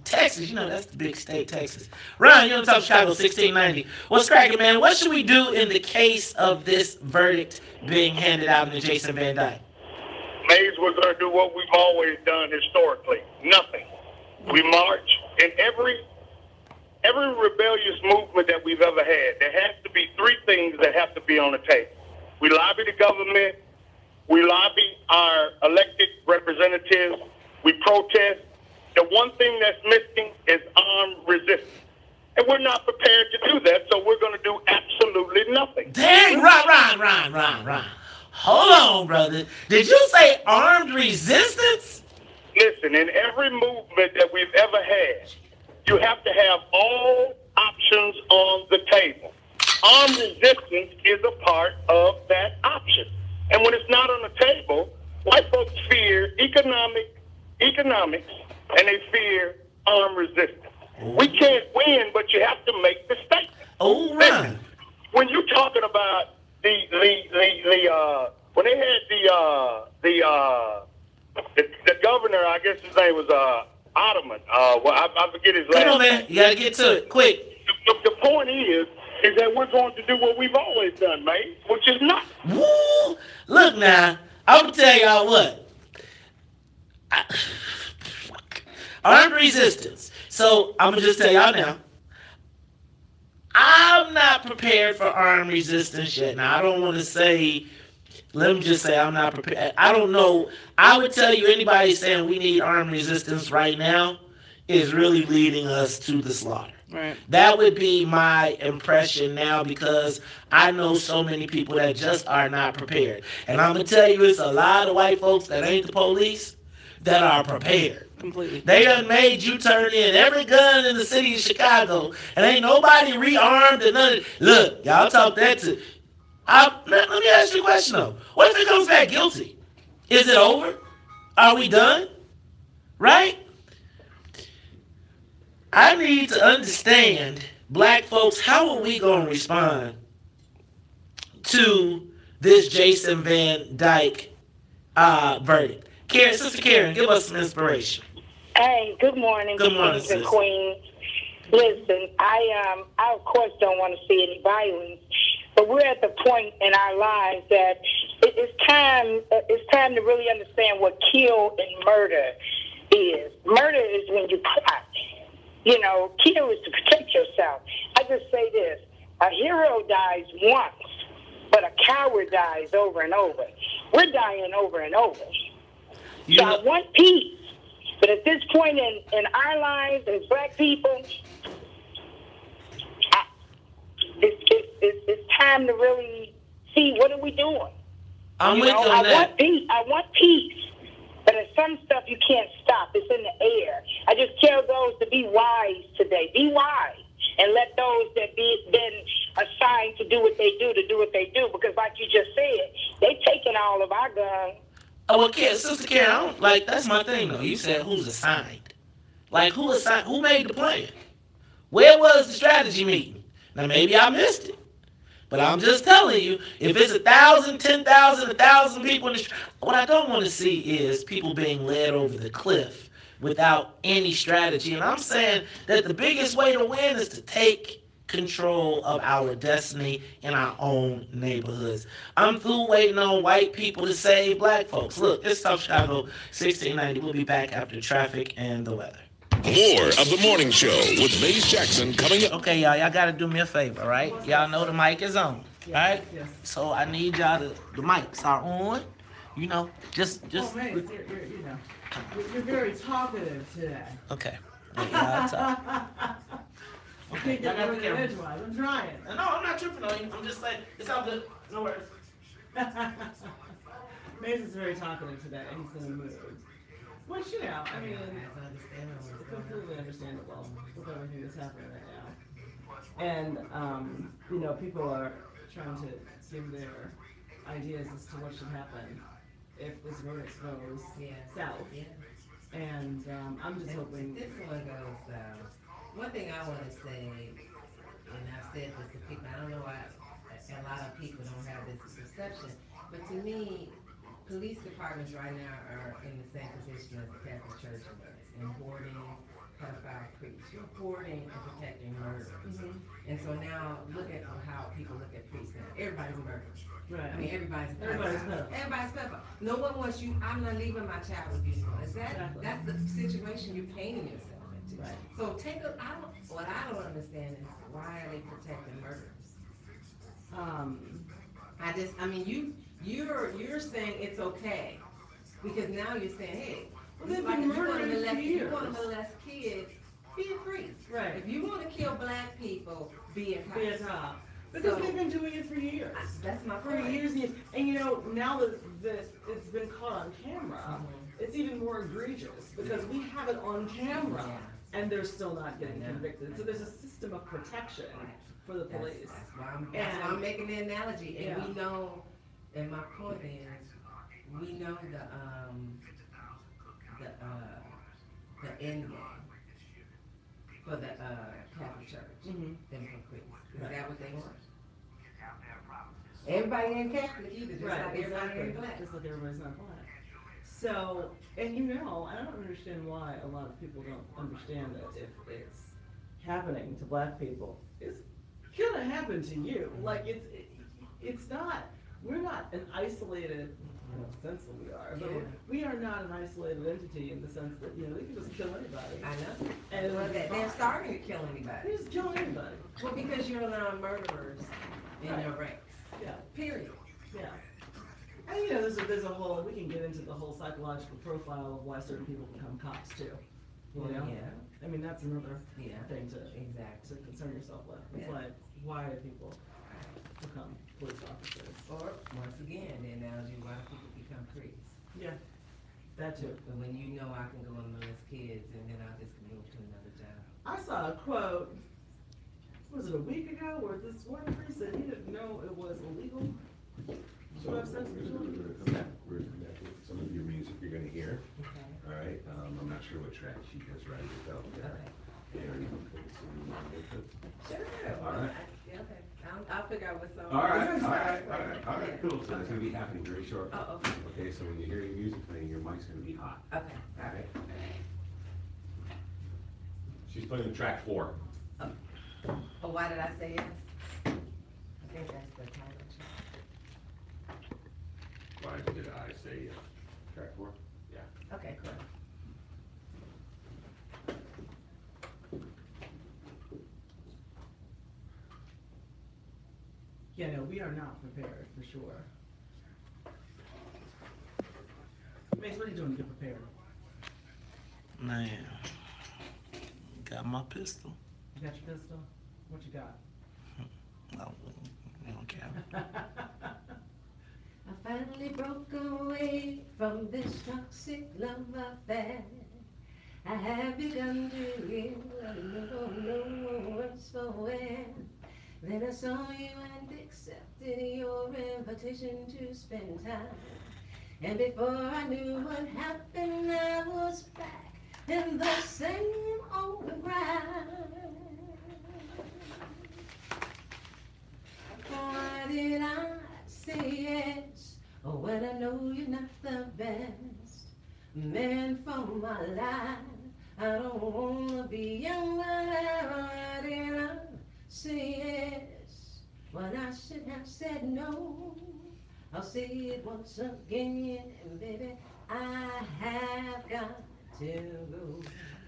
[SPEAKER 6] Texas, you know, that's the big state, Texas. Ryan, you're on Talk Chicago 1690. What's cracking, man? What should we do in the case of this verdict being handed out in the Jason Van Dyke?
[SPEAKER 12] Mays, we're going to do what we've always done historically. Nothing. We march, and every rebellious movement that we've ever had, there has to be three things that have to be on the table. We lobby the government, we lobby our elected representatives, we protest. The one thing that's missing is armed resistance. And we're not prepared to do that, so we're going to do absolutely nothing.
[SPEAKER 6] Dang, Ron. Hold on, brother. Did you say armed resistance?
[SPEAKER 12] Listen, in every movement that we've ever had, you have to have all options on the table. Armed resistance is a part of that option. And when it's not on the table, white folks fear economics, and they fear armed resistance. We can't win, but you have to make the statement.
[SPEAKER 6] Oh, right.
[SPEAKER 12] When you're talking about when they had the governor, I guess his name was Ottoman. I forget his last name.
[SPEAKER 6] Come on, man. You got to get to it quick.
[SPEAKER 12] The point is that we're going to do what we've always done, mate, which is not.
[SPEAKER 6] Woo! Look now, I'm going to tell y'all what. Armed resistance. So, I'm going to just tell y'all now. I'm not prepared for armed resistance yet. Now, I don't want to say let me just say I'm not prepared. I don't know. I would tell you anybody saying we need armed resistance right now is really leading us to the slaughter.
[SPEAKER 8] Right.
[SPEAKER 6] That would be my impression now because I know so many people that just are not prepared. And I'm going to tell you it's a lot of white folks that ain't the police that are prepared.
[SPEAKER 8] Completely.
[SPEAKER 6] They done made you turn in every gun in the city of Chicago and ain't nobody rearmed and none of. Look, y'all talk that to. Let me ask you a question though. What if it comes back guilty? Is it over? Are we done? Right? I need to understand, black folks, how are we going to respond to this Jason Van Dyke verdict? Karen, Sister Karen, give us some inspiration.
[SPEAKER 13] Hey, good morning.
[SPEAKER 6] Good morning,
[SPEAKER 13] Kings and
[SPEAKER 6] sis.
[SPEAKER 13] Queens. Listen, I of course don't want to see any violence, but we're at the point in our lives that it's time to really understand what kill and murder is. Murder is when you plot. You know, kill is to protect yourself. I just say this: a hero dies once, but a coward dies over and over. We're dying over and over. So I want peace. But at this point in our lives as black people, it's time to really see what are we doing.
[SPEAKER 6] I'm with you on that.
[SPEAKER 13] I want peace. But there's some stuff you can't stop. It's in the air. I just tell those to be wise today. Be wise. And let those that been assigned to do what they do what they do. Because like you just said, they taking all of our guns.
[SPEAKER 6] Oh, well, Sister Karen, I don't, like, that's my thing, though. You said who's assigned. Like, who assigned? Who made the plan? Where was the strategy meeting? Now, maybe I missed it. But I'm just telling you, if it's 1,000, 10,000, 1,000 people in the street, what I don't want to see is people being led over the cliff without any strategy. And I'm saying that the biggest way to win is to take control of our destiny in our own neighborhoods. I'm through waiting on white people to save black folks. Look, it's South Chicago 1690. We'll be back after traffic and the weather.
[SPEAKER 9] More of the morning show with Maze Jackson coming up.
[SPEAKER 6] Okay, y'all got to do me a favor, right? Y'all know the mic is on, right?
[SPEAKER 1] Yes.
[SPEAKER 6] So I need y'all to, the mics are on. You know, just.
[SPEAKER 1] Oh, man, you're very talkative today.
[SPEAKER 6] Okay. Yeah, y'all talk.
[SPEAKER 1] Okay,
[SPEAKER 6] Y'all got the camera.
[SPEAKER 1] edgewise. I'm trying.
[SPEAKER 6] No, I'm not tripping on you. I'm just saying, it's all good. No worries.
[SPEAKER 1] Mason's very talkative today. He's in the mood. Which, you know, I mean, it's completely understandable with everything that's happening right now. And, you know, people are trying to give their ideas as to what should happen if this verdict goes south. And I'm just hoping.
[SPEAKER 10] This one goes south. One thing I want to say, and I've said this to people, I don't know why a lot of people don't have this perception, but to me, police departments right now are in the same position as the Catholic Church was, in hoarding pedophile priests. You're hoarding and protecting murderers. And so now, look at how people look at priests now. Everybody's a murderer.
[SPEAKER 1] Right.
[SPEAKER 10] I mean, everybody's
[SPEAKER 1] pedophile.
[SPEAKER 10] Everybody's pedophile. No one wants you, I'm not leaving my child with you. That's the situation you're painting yourself into. Right. So what I don't understand is why are they protecting murderers? You're saying it's okay because now you're saying, hey,
[SPEAKER 1] well, they've
[SPEAKER 10] like
[SPEAKER 1] been
[SPEAKER 10] if you want
[SPEAKER 1] murdering
[SPEAKER 10] to molest kids, be a priest.
[SPEAKER 1] Right.
[SPEAKER 10] If you want to kill black people, be a cop.
[SPEAKER 1] Be a cop. Because they've been doing it for years.
[SPEAKER 10] That's my
[SPEAKER 1] For
[SPEAKER 10] point.
[SPEAKER 1] years and years. And you know, now that it's been caught on camera, it's even more egregious because we have it on camera and they're still not getting convicted. So there's a system of protection for the police.
[SPEAKER 10] That's why I'm making the analogy. And we know, and my point is, we know the end game for the Catholic Church than for priests. Is that what they want? Everybody ain't Catholic either, just like everybody ain't black.
[SPEAKER 1] Just like everybody's not black. So, and you know, I don't understand why a lot of people don't understand that if it's happening to black people, it's gonna happen to you. Like it's not. We're not an isolated. In the sense that we are, but we are not an isolated entity in the sense that, you know, they can just kill anybody.
[SPEAKER 10] I know.
[SPEAKER 1] And
[SPEAKER 10] they're starting to kill anybody.
[SPEAKER 1] They just kill anybody.
[SPEAKER 10] Well, because you're allowing murderers in your ranks.
[SPEAKER 1] Yeah.
[SPEAKER 10] Period.
[SPEAKER 1] Yeah. And there's a whole, we can get into the whole psychological profile of why certain people become cops too. You know?
[SPEAKER 10] Yeah.
[SPEAKER 1] I mean, that's another thing to concern yourself with. It's like, why do people become police officers?
[SPEAKER 10] Or, once again, the analogy, why people become priests.
[SPEAKER 1] Yeah, that too.
[SPEAKER 10] But when you know I can go and molest kids and then I'll just move to another job.
[SPEAKER 1] I saw a quote, was it a week ago, where this one priest said he didn't know it was illegal to have sex with children.
[SPEAKER 2] We're gonna come back with some of your music you're gonna hear.
[SPEAKER 10] Okay.
[SPEAKER 2] All right, I'm not sure what track she has ready to go.
[SPEAKER 10] Okay. Sure.
[SPEAKER 2] All right.
[SPEAKER 10] Okay. I'll figure out what song.
[SPEAKER 2] All right, cool. So that's gonna be happening very shortly.
[SPEAKER 10] Oh, okay.
[SPEAKER 2] Okay, so when you hear your music playing, your mic's gonna be hot.
[SPEAKER 10] Okay.
[SPEAKER 2] All right. She's playing the track 4.
[SPEAKER 10] Oh, why did I say yes? I think that's the title track.
[SPEAKER 2] Why did I say track 4? Yeah.
[SPEAKER 10] Okay, cool.
[SPEAKER 1] Yeah, no, we are not prepared, for sure. Mace, what are you doing to get prepared?
[SPEAKER 6] Man, got my pistol.
[SPEAKER 1] You got your pistol? What you got?
[SPEAKER 6] No, I don't care.
[SPEAKER 10] I finally broke away from this toxic love affair. I have begun to live, no worse for wear. Then I saw you and accepted your invitation to spend time. And before I knew what happened, I was back in the same old grind. Why did I say yes when I know you're not the best man for my life? I don't wanna be young, but why did I say yes when I should have said no? I'll say it once again, and baby, I have got to go.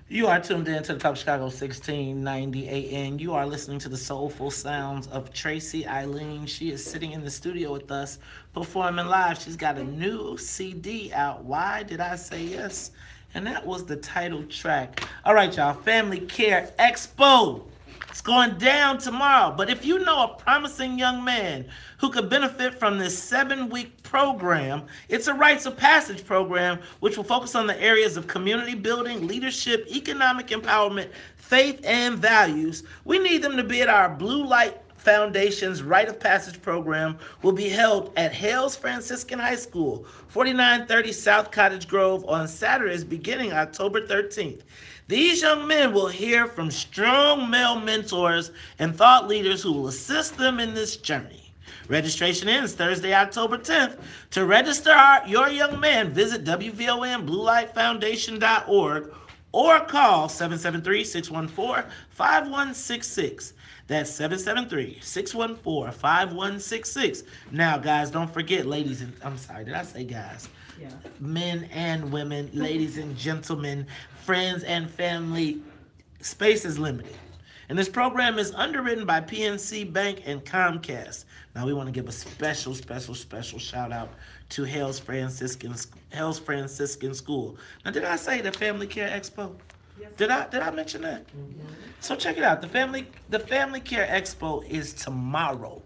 [SPEAKER 6] You are tuned in to the Top Chicago 1690 AM. You are listening to the soulful sounds of Tracy Eileen. She is sitting in the studio with us, performing live. She's got a new CD out, Why Did I Say Yes? And that was the title track. All right, y'all, Family Care Expo. It's going down tomorrow. But if you know a promising young man who could benefit from this 7-week program, it's a rites of passage program which will focus on the areas of community building, leadership, economic empowerment, faith, and values. We need them to be at our Blue Light Foundation's Rite of Passage program will be held at Hales Franciscan High School, 4930 South Cottage Grove on Saturdays beginning October 13th. These young men will hear from strong male mentors and thought leaders who will assist them in this journey. Registration ends Thursday, October 10th. To register your young man, visit WVON BlueLightFoundation.org or call 773-614-5166. That's 773-614-5166. Now, guys, don't forget, ladies and... I'm sorry, did I say guys?
[SPEAKER 1] Yeah.
[SPEAKER 6] Men and women, ladies and gentlemen, friends and family, space is limited. And this program is underwritten by PNC Bank and Comcast. Now, we want to give a special shout out to Hales Franciscan School. Now, did I say the Family Care Expo? Yes. Did I mention that? Mm-hmm. So check it out. The Family Care Expo is tomorrow.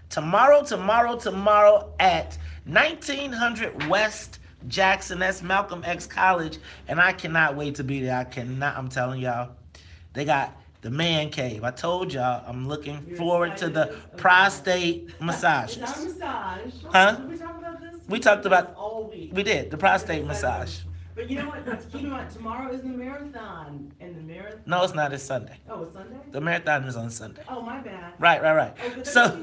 [SPEAKER 6] Tomorrow at 1900 West Jackson. That's Malcolm X College. And I cannot wait to be there. I'm telling y'all. They got the man cave. I told y'all I'm looking forward to the prostate massages.
[SPEAKER 1] It's our massage.
[SPEAKER 6] Huh?
[SPEAKER 1] Did we talk about this?
[SPEAKER 6] We talked about
[SPEAKER 1] all week.
[SPEAKER 6] We did the prostate massage.
[SPEAKER 1] But you know what? Keep in mind, tomorrow is the marathon, and the marathon.
[SPEAKER 6] No, it's not. It's Sunday.
[SPEAKER 1] Oh, it's Sunday.
[SPEAKER 6] The marathon is on Sunday.
[SPEAKER 1] Oh, my bad.
[SPEAKER 6] Right.
[SPEAKER 1] Oh,
[SPEAKER 6] so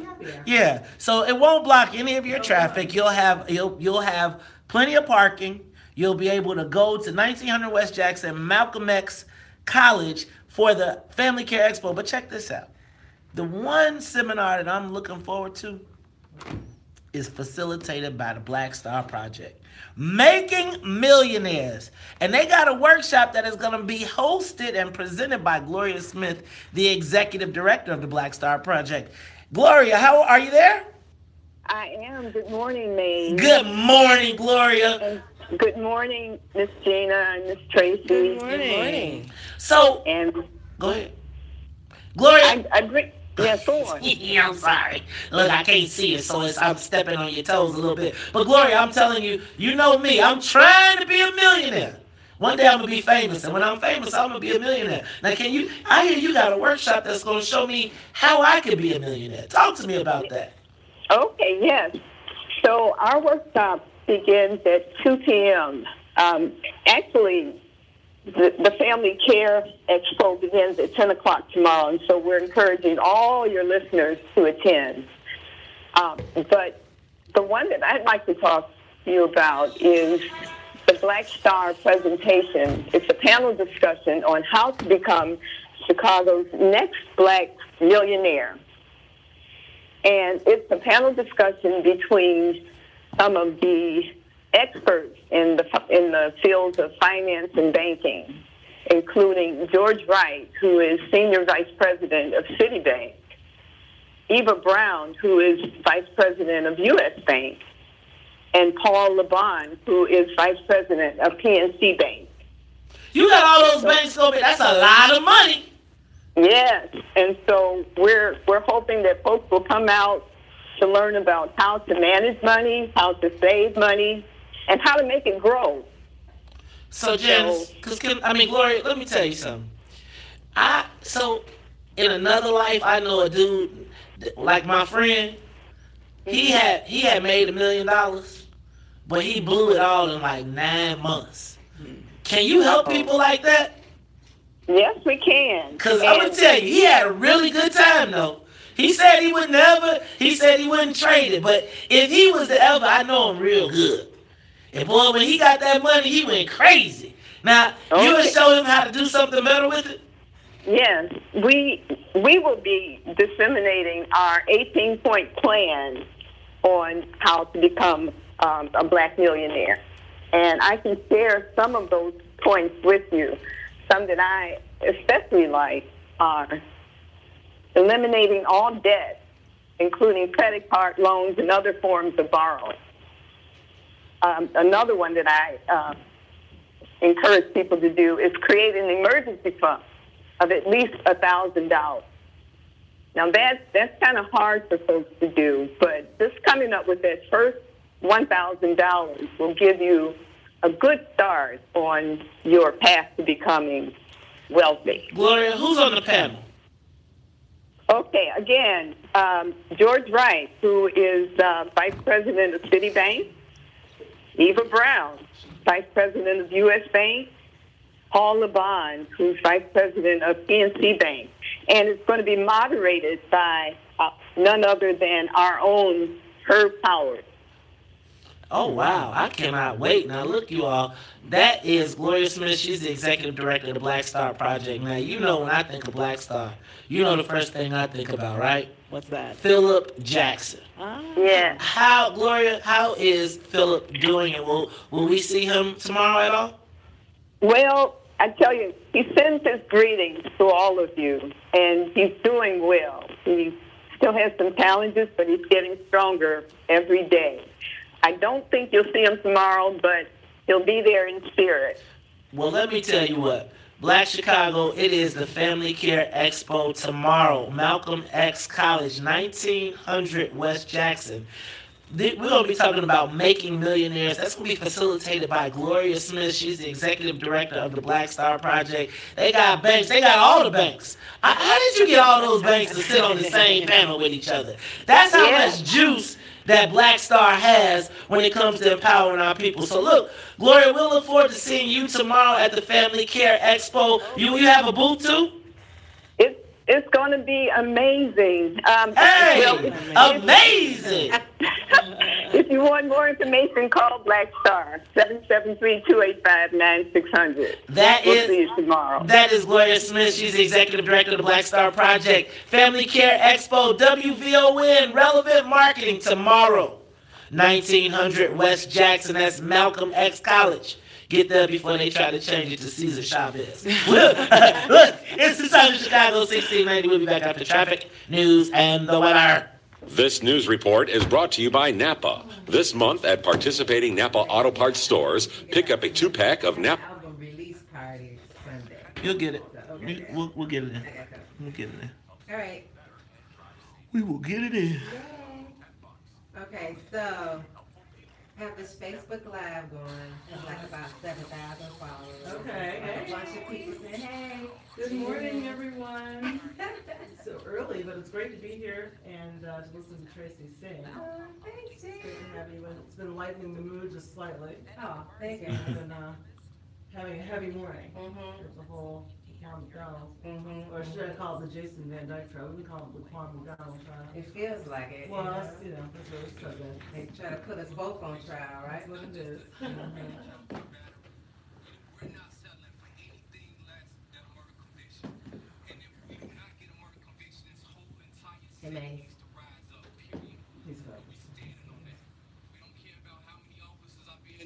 [SPEAKER 6] yeah, so it won't block any of your traffic. You'll have plenty of parking. You'll be able to go to 1900 West Jackson, Malcolm X College for the Family Care Expo. But check this out. The one seminar that I'm looking forward to is facilitated by the Black Star Project, Making Millionaires. And they got a workshop that is going to be hosted and presented by Gloria Smith, the executive director of the Black Star Project. Gloria, how are you there?
[SPEAKER 14] I am. Good morning, Maine.
[SPEAKER 6] Good morning, Gloria.
[SPEAKER 14] And good morning, Miss Gina and Miss Tracy.
[SPEAKER 8] Good morning.
[SPEAKER 6] So,
[SPEAKER 14] And
[SPEAKER 6] go ahead. Gloria.
[SPEAKER 14] I agree. Yes, go on.
[SPEAKER 6] Yeah, I'm sorry. Look, I can't see it, so I'm stepping on your toes a little bit. But Gloria, I'm telling you, you know me. I'm trying to be a millionaire. One day I'm going to be famous, and when I'm famous, I'm going to be a millionaire. Now, I hear you got a workshop that's going to show me how I could be a millionaire. Talk to me about that.
[SPEAKER 14] Okay, yes. So our workshop begins at 2 p.m. Actually, the Family Care Expo begins at 10 o'clock tomorrow, and so we're encouraging all your listeners to attend. But the one that I'd like to talk to you about is the Black Star presentation. It's a panel discussion on how to become Chicago's next Black millionaire. And it's a panel discussion between some of the experts in the fields of finance and banking, including George Wright, who is Senior Vice President of Citibank, Eva Brown, who is Vice President of U.S. Bank, and Paul LeBon, who is Vice President of PNC Bank.
[SPEAKER 6] You got all those banks over. That's a lot of money.
[SPEAKER 14] Yes, and so we're hoping that folks will come out to learn about how to manage money, how to save money, and how to make it grow.
[SPEAKER 6] So, Janice, Gloria, let me tell you something. So, in another life, I know a dude like my friend. He had made $1 million, but he blew it all in like 9 months. Can you help people like that?
[SPEAKER 14] Yes, we can.
[SPEAKER 6] Because I'm going to tell you, he had a really good time, though. He said he wouldn't trade it, but if he was to ever, I know him real good. And boy, when he got that money, he went crazy. Now, you would show him how to do something better with it?
[SPEAKER 14] Yes, we will be disseminating our 18-point plan on how to become a Black millionaire. And I can share some of those points with you. Some that I especially like are eliminating all debt, including credit card loans and other forms of borrowing. Another one that I encourage people to do is create an emergency fund of at least $1,000. Now that's kind of hard for folks to do, but just coming up with that first $1,000 will give you a good start on your path to becoming wealthy.
[SPEAKER 6] Gloria, who's on the panel?
[SPEAKER 14] Okay, again, George Wright, who is Vice President of Citibank, Eva Brown, Vice President of U.S. Bank, Paul LeBon, who's Vice President of PNC Bank, and it's going to be moderated by none other than our own Herb Howard.
[SPEAKER 6] Oh, wow. I cannot wait. Now, look, you all. That is Gloria Smith. She's the executive director of the Black Star Project. Now, you know when I think of Black Star, you know the first thing I think about, right?
[SPEAKER 8] What's that?
[SPEAKER 6] Philip Jackson.
[SPEAKER 14] Yeah.
[SPEAKER 6] Gloria, how is Philip doing? And will we see him tomorrow at all?
[SPEAKER 14] Well, I tell you, he sends his greetings to all of you, and he's doing well. He still has some challenges, but he's getting stronger every day. I don't think you'll see him tomorrow, but he'll be there in spirit.
[SPEAKER 6] Well, let me tell you what. Black Chicago, it is the Family Care Expo tomorrow. Malcolm X College, 1900 West Jackson. We're going to be talking about making millionaires. That's going to be facilitated by Gloria Smith. She's the executive director of the Black Star Project. They got banks. They got all the banks. How did you get all those banks to sit on the same panel with each other? That's how much juice that Black Star has when it comes to empowering our people. So look, Gloria, we'll look forward to seeing you tomorrow at the Family Care Expo. You have a booth too?
[SPEAKER 14] It's going to be amazing.
[SPEAKER 6] Amazing.
[SPEAKER 14] If you want more information, call Black Star, 773-285-9600. We'll see you tomorrow.
[SPEAKER 6] That is Gloria Smith. She's the executive director of the Black Star Project. Family Care Expo, WVON, relevant marketing tomorrow. 1900 West Jackson. That's Malcolm X College. Get there before they try to change it to Cesar Chavez. Look, it's the time of Chicago 1690. We'll be back after traffic, news, and the weather.
[SPEAKER 9] This news report is brought to you by Napa. This month at participating Napa Auto Parts stores, pick up a 2-pack of Napa.
[SPEAKER 10] Album release party Sunday.
[SPEAKER 6] You'll get it.
[SPEAKER 10] Okay.
[SPEAKER 6] We'll get it in. We'll get it in.
[SPEAKER 10] All right.
[SPEAKER 6] We will get it in.
[SPEAKER 10] Yay. Okay, so have this Facebook Live going. It's like about 7,000 followers.
[SPEAKER 1] Okay.
[SPEAKER 10] A bunch of people saying, hey.
[SPEAKER 1] Good morning, everyone. It's so early, but it's great to be here and to listen to Tracy sing.
[SPEAKER 10] Oh, thanks,
[SPEAKER 1] It's great
[SPEAKER 10] Jane.
[SPEAKER 1] to have you. It's been lightening the mood just slightly.
[SPEAKER 10] Oh, thank you.
[SPEAKER 1] It's been having a heavy morning.
[SPEAKER 10] Mm-hmm.
[SPEAKER 1] With the whole Quan McDonald.
[SPEAKER 10] Mm-hmm.
[SPEAKER 1] Or should I call it the Jason Van Dyke trial? We call it the Quan McDonald trial.
[SPEAKER 10] It feels like it.
[SPEAKER 1] Well,
[SPEAKER 10] you know?
[SPEAKER 1] that's, that's what it's said.
[SPEAKER 10] They try to put us both on trial, right?
[SPEAKER 1] That's what it is.
[SPEAKER 10] Mhm. Hey, man.
[SPEAKER 1] He's fine.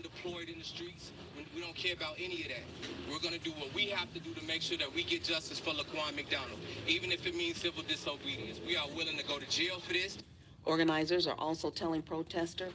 [SPEAKER 15] Deployed in the streets. We don't care about any of that. We're going to do what we have to do to make sure that we get justice for Laquan McDonald, even if it means civil disobedience. We are willing to go to jail for this.
[SPEAKER 16] Organizers are also telling protesters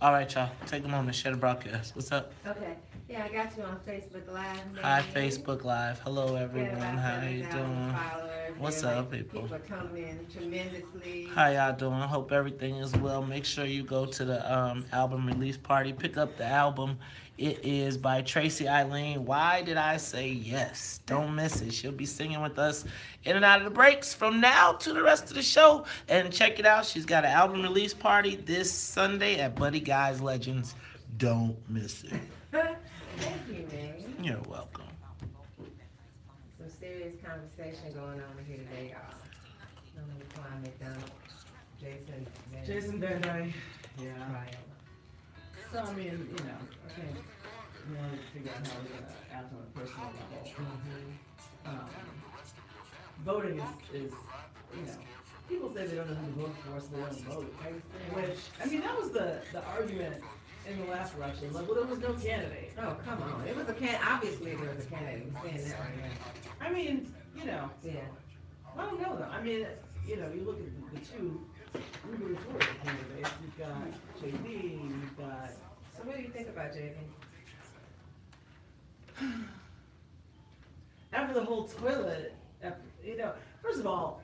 [SPEAKER 6] All right, y'all. Take a moment. Share the broadcast. What's up?
[SPEAKER 10] Okay. Yeah, I got you on Facebook Live.
[SPEAKER 6] Hi, Facebook Live. Hello, everyone.
[SPEAKER 10] Yeah, about
[SPEAKER 6] How you
[SPEAKER 10] 7,000
[SPEAKER 6] doing?
[SPEAKER 10] followers.
[SPEAKER 6] What's
[SPEAKER 10] They're
[SPEAKER 6] up,
[SPEAKER 10] like,
[SPEAKER 6] people?
[SPEAKER 10] People are coming in tremendously.
[SPEAKER 6] How y'all doing? Hope everything is well. Make sure you go to the album release party. Pick up the album. It is by Tracy Eileen. Why did I say yes? Don't miss it. She'll be singing with us in and out of the breaks from now to the rest of the show. And check it out. She's got an album release party this Sunday at Buddy Guy's Legends. Don't miss it.
[SPEAKER 10] Thank you, man.
[SPEAKER 6] You're welcome.
[SPEAKER 10] Some serious conversation going on here today, y'all. I'm Quan McDonald,
[SPEAKER 1] Jason Van Dyke. Yeah.
[SPEAKER 10] Trial.
[SPEAKER 1] So, I mean, I can't really figure out how we're going to act on a personal level. Voting is, people say they don't know who to vote for, so they don't vote. Which, I mean, that was the argument in the last election. Like, well, there was no candidate.
[SPEAKER 10] Oh, come on. It was obviously there was a candidate. We're saying that right now.
[SPEAKER 1] I mean, Yeah.
[SPEAKER 10] I
[SPEAKER 1] don't know, though. I mean, you look at the two gubernatorial candidates. You've got JB, you've got...
[SPEAKER 10] So what do you think about JB?
[SPEAKER 1] After the whole toilet, first of all,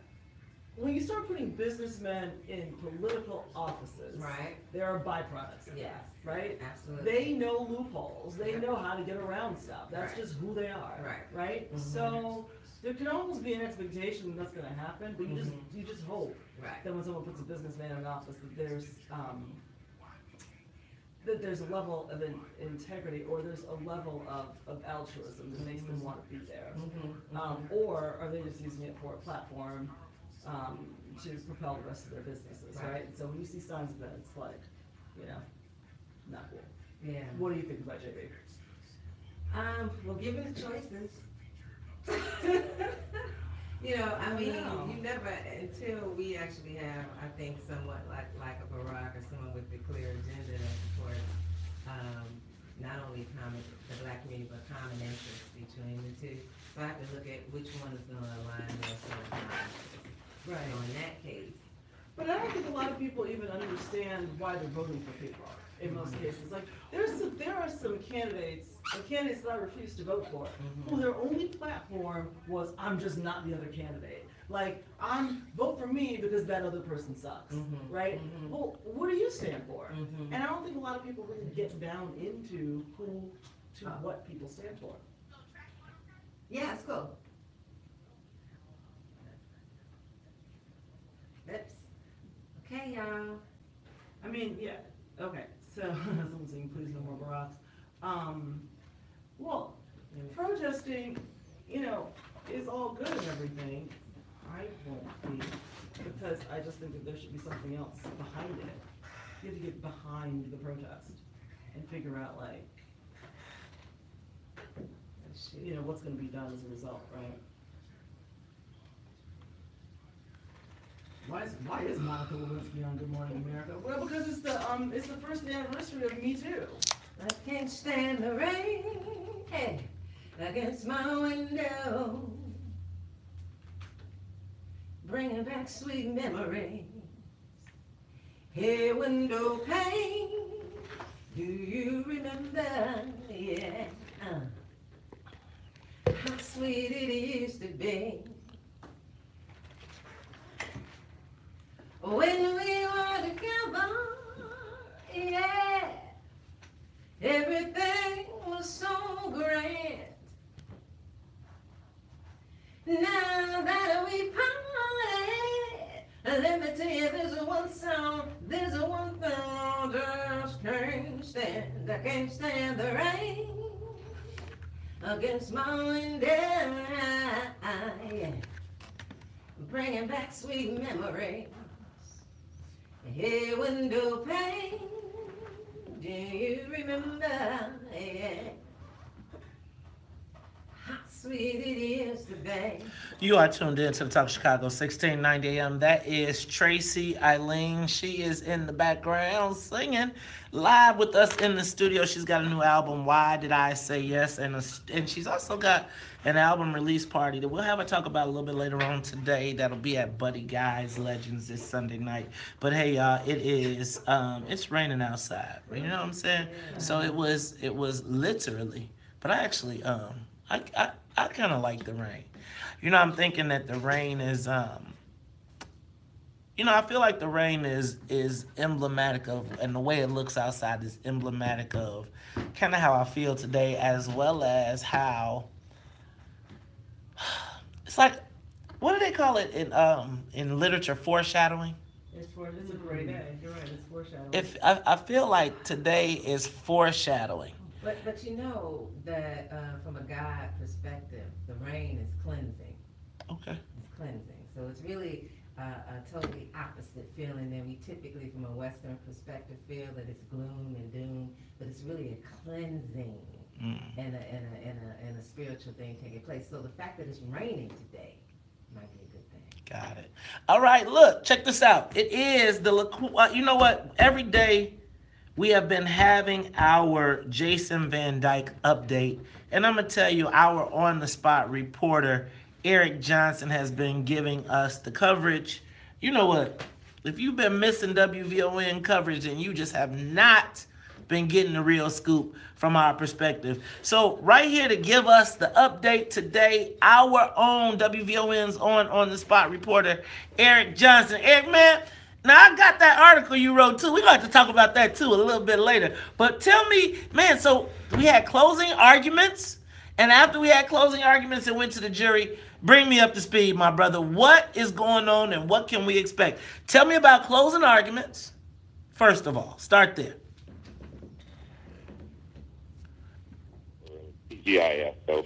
[SPEAKER 1] when you start putting businessmen in political offices,
[SPEAKER 10] right,
[SPEAKER 1] there are byproducts of
[SPEAKER 10] yes,
[SPEAKER 1] that, right?
[SPEAKER 10] Absolutely.
[SPEAKER 1] They know loopholes. They know how to get around stuff. That's just who they are, right? Mm-hmm. So there can almost be an expectation that's going to happen, but you just hope that when someone puts a businessman in office, that there's a level of integrity, or there's a level of altruism that makes them want to be there, or are they just using it for a platform to propel the rest of their businesses, right? So when you see signs of that, it's like, not cool.
[SPEAKER 10] Yeah.
[SPEAKER 1] What do you think about JB?
[SPEAKER 10] Well, given the choices, I mean, you never, until we actually have, I think, somewhat like a Barack or someone with a clear agenda that supports not only the black community, but common interests between the two. So I have to look at which one is going to align with some interests.
[SPEAKER 1] Right.
[SPEAKER 10] So in that case.
[SPEAKER 1] But I don't think a lot of people even understand why they're voting for people in most cases. Like, there are some candidates that I refuse to vote for, who their only platform was, I'm just not the other candidate. Like, vote for me because that other person sucks, right? Well, what do you stand for? And I don't think a lot of people really get down into what people stand for.
[SPEAKER 10] Yeah, it's cool. Oops. Okay, y'all.
[SPEAKER 1] I mean, yeah, okay. So, someone's saying, please no more Baracks. Well, protesting, is all good and everything. I won't be, because I just think that there should be something else behind it. You have to get behind the protest and figure out, like, you know, what's going to be done as a result, right? Why is Monica Lewinsky on Good Morning America? Well, because it's the first anniversary of Me Too.
[SPEAKER 10] I can't stand the rain against my window, bringing back sweet memories. Hey, window pane, do you remember? Yeah, how sweet it used to be when we were together. Yeah, everything was so grand. Now that we parted, let me tell you, there's a one thing I just can't stand. I can't stand the rain against my window. Yeah, bringing back sweet memories. Hey, window pane, do you remember? Yeah, how sweet it is today.
[SPEAKER 6] You are tuned in to the Talk Chicago 1690 AM. That is Tracy Eileen. She is in the background singing live with us in the studio. She's got a new album, Why Did I Say Yes? And she's also got an album release party that we'll have a talk about a little bit later on today. That'll be at Buddy Guy's Legends this Sunday night. But hey, y'all, it's raining outside. You know what I'm saying? So it was literally, but I actually I kind of like the rain. You know, I'm thinking that the rain is, you know, I feel like the rain is emblematic of, and the way it looks outside is emblematic of kind of how I feel today, as well as how, it's like, what do they call it in literature, foreshadowing?
[SPEAKER 1] It's a great day. You're right, it's foreshadowing.
[SPEAKER 6] I feel like today is foreshadowing.
[SPEAKER 10] But you know that from a God perspective, the rain is cleansing.
[SPEAKER 6] Okay.
[SPEAKER 10] It's cleansing. So it's really a totally opposite feeling than we typically, from a Western perspective, feel that it's gloom and doom. But it's really a cleansing and a spiritual thing taking place. So the fact that it's raining today might be a good thing.
[SPEAKER 6] Got it. All right, look, check this out. It is you know what? Every day we have been having our Jason Van Dyke update, and I'm going to tell you, our on-the-spot reporter, Eric Johnson, has been giving us the coverage. You know what? If you've been missing WVON coverage, and you just have not been getting the real scoop from our perspective. So right here to give us the update today, our own WVON's on-the-spot reporter, Eric Johnson. Eric, man, now, I got that article you wrote, too. We're going to talk about that, too, a little bit later. But tell me, man, so we had closing arguments, and after we had closing arguments and went to the jury, bring me up to speed, my brother. What is going on, and what can we expect? Tell me about closing arguments, first of all. Start there.
[SPEAKER 17] GIF, so.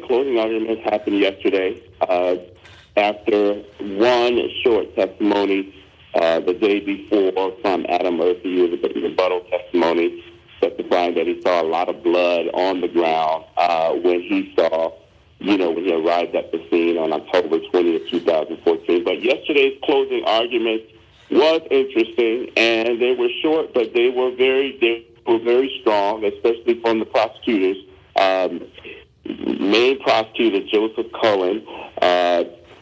[SPEAKER 17] Closing arguments happened yesterday. After one short testimony the day before from Adam Murphy, who was a rebuttal testimony, testifying that he saw a lot of blood on the ground when he arrived at the scene on October 20th, 2014. But yesterday's closing arguments was interesting, and they were short, but they were very strong, especially from the prosecutors. Main prosecutor Joseph Cohen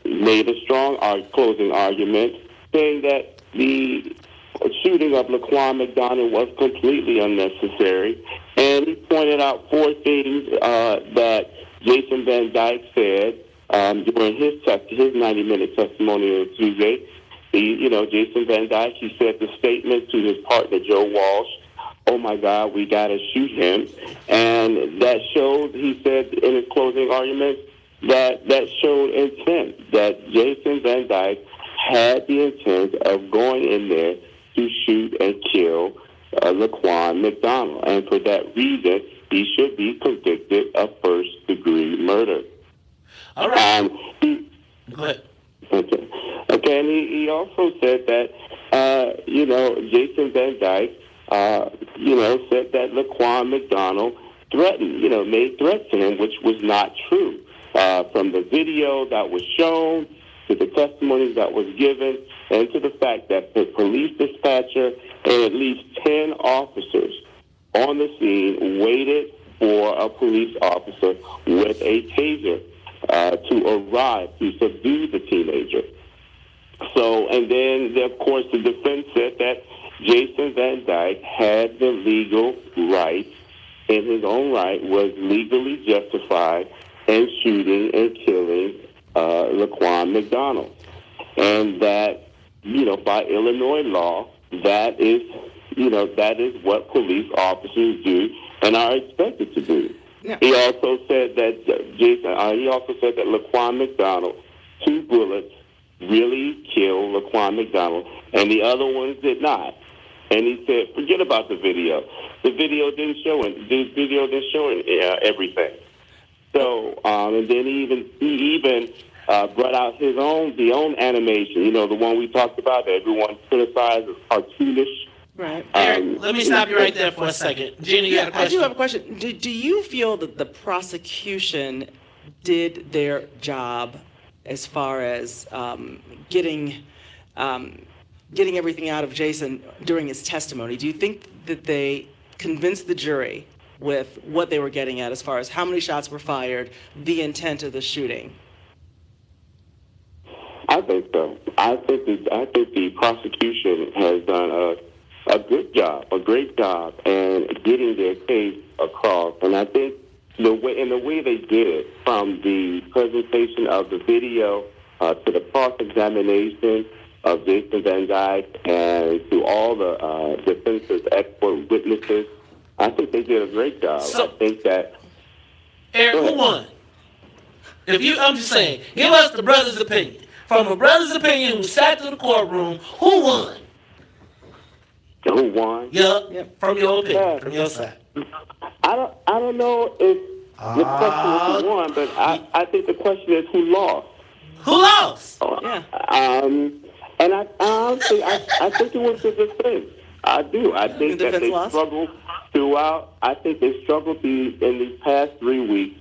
[SPEAKER 17] made a strong closing argument, saying that the shooting of Laquan McDonald was completely unnecessary, and he pointed out four things that Jason Van Dyke said during his 90-minute testimony on Tuesday. Jason Van Dyke, he said the statement to his partner Joe Walsh, "Oh my God, we got to shoot him," and that showed, he said in his closing argument, that showed intent, that Jason Van Dyke had the intent of going in there to shoot and kill Laquan McDonald. And for that reason, he should be convicted of first-degree murder.
[SPEAKER 6] All right. Go ahead.
[SPEAKER 17] Okay, and he also said that, Jason Van Dyke, said that Laquan McDonald made threats to him, which was not true. From the video that was shown, to the testimonies that was given, and to the fact that the police dispatcher and at least 10 officers on the scene waited for a police officer with a taser to arrive to subdue the teenager. So, and then, of course, the defense said that Jason Van Dyke had the legal right, in his own right, was legally justified in shooting and killing Laquan McDonald. And that, by Illinois law, that is what police officers do and are expected to do.
[SPEAKER 8] Yeah.
[SPEAKER 17] He also said that Laquan McDonald, 2 bullets really killed Laquan McDonald, and the other ones did not. And he said, forget about the video. The video didn't show everything. So, and then he even brought out the own animation. The one we talked about that everyone criticized as cartoonish.
[SPEAKER 8] Right.
[SPEAKER 6] Eric, let me stop you right there for a second. Gina, you got a question?
[SPEAKER 8] I do have a question. Do you feel that the prosecution did their job as far as getting everything out of Jason during his testimony? Do you think that they convinced the jury with what they were getting at as far as how many shots were fired, the intent of the shooting?
[SPEAKER 17] I think so. I think the prosecution has done a good job, a great job, in getting their case across. And I think the way they did it, from the presentation of the video to the cross-examination of Jason Van Dyke and to all the defense's expert witnesses, I think they did a great job.
[SPEAKER 6] So,
[SPEAKER 17] I think that...
[SPEAKER 6] Eric, who won? I'm just saying, give us the brother's opinion. From a brother's opinion who sat to the courtroom, who won?
[SPEAKER 17] Who won?
[SPEAKER 6] Yep. From your opinion, from your side.
[SPEAKER 17] I don't know if the question is who won, but I think the question is who lost.
[SPEAKER 6] Who lost?
[SPEAKER 17] And I honestly think it was the defense. I do. I think that they struggled throughout. I think they struggled in these past 3 weeks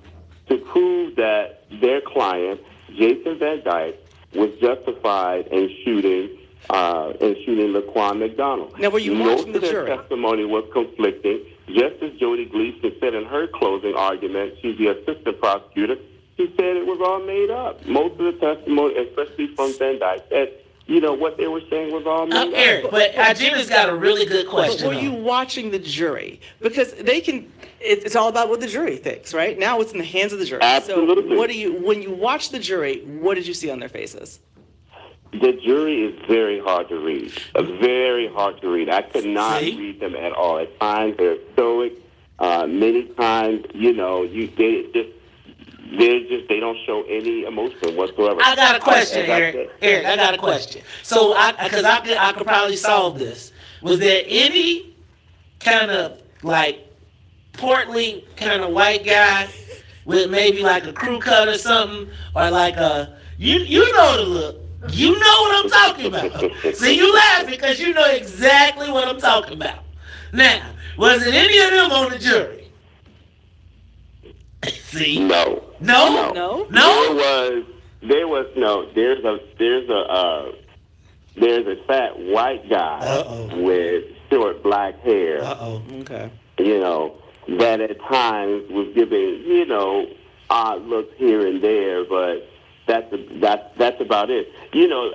[SPEAKER 17] to prove that their client, Jason Van Dyke, was justified in shooting Laquan McDonald.
[SPEAKER 8] Now, were you watching the jury?
[SPEAKER 17] Most of their testimony was conflicting. Just as Jody Gleason said in her closing argument, she's the assistant prosecutor, she said it was all made up. Most of the testimony, especially from Van Dyke, said, what they were saying was all made up.
[SPEAKER 6] Eric, but Gina's got a really good question.
[SPEAKER 8] But were you watching the jury? Because it's all about what the jury thinks, right? Now it's in the hands of the jury.
[SPEAKER 17] Absolutely.
[SPEAKER 8] So when you watch the jury, what did you see on their faces?
[SPEAKER 17] The jury is very hard to read. Very hard to read. I could not read them at all. At times they're stoic. Many times, they don't show any emotion whatsoever.
[SPEAKER 6] I got a question, Eric. I got a question. So, because I could probably solve this. Was there any kind of portly kind of white guy with maybe like a crew cut or something, or like a you know the look? You know what I'm talking about. See, you laughing because you know exactly what I'm talking about. Now, was it any of them on the jury? See?
[SPEAKER 17] No. There was no. There's a fat white guy with short black hair.
[SPEAKER 8] Okay.
[SPEAKER 17] That at times was giving odd looks here and there, but that's about it.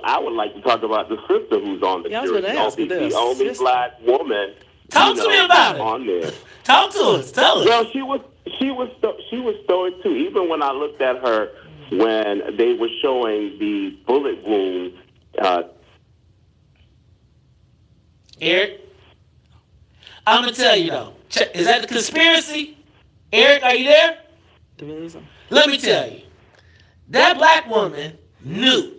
[SPEAKER 17] I would like to talk about the sister who's on the jury. The only black woman.
[SPEAKER 6] Talk to me about it.
[SPEAKER 17] On there.
[SPEAKER 6] Talk to us. Tell us.
[SPEAKER 17] Well, she was stoic too. Even when I looked at her when they were showing the bullet wounds.
[SPEAKER 6] Eric, I'm gonna tell you though. Is that the conspiracy? Eric, are you there? Let me tell you. That black woman knew.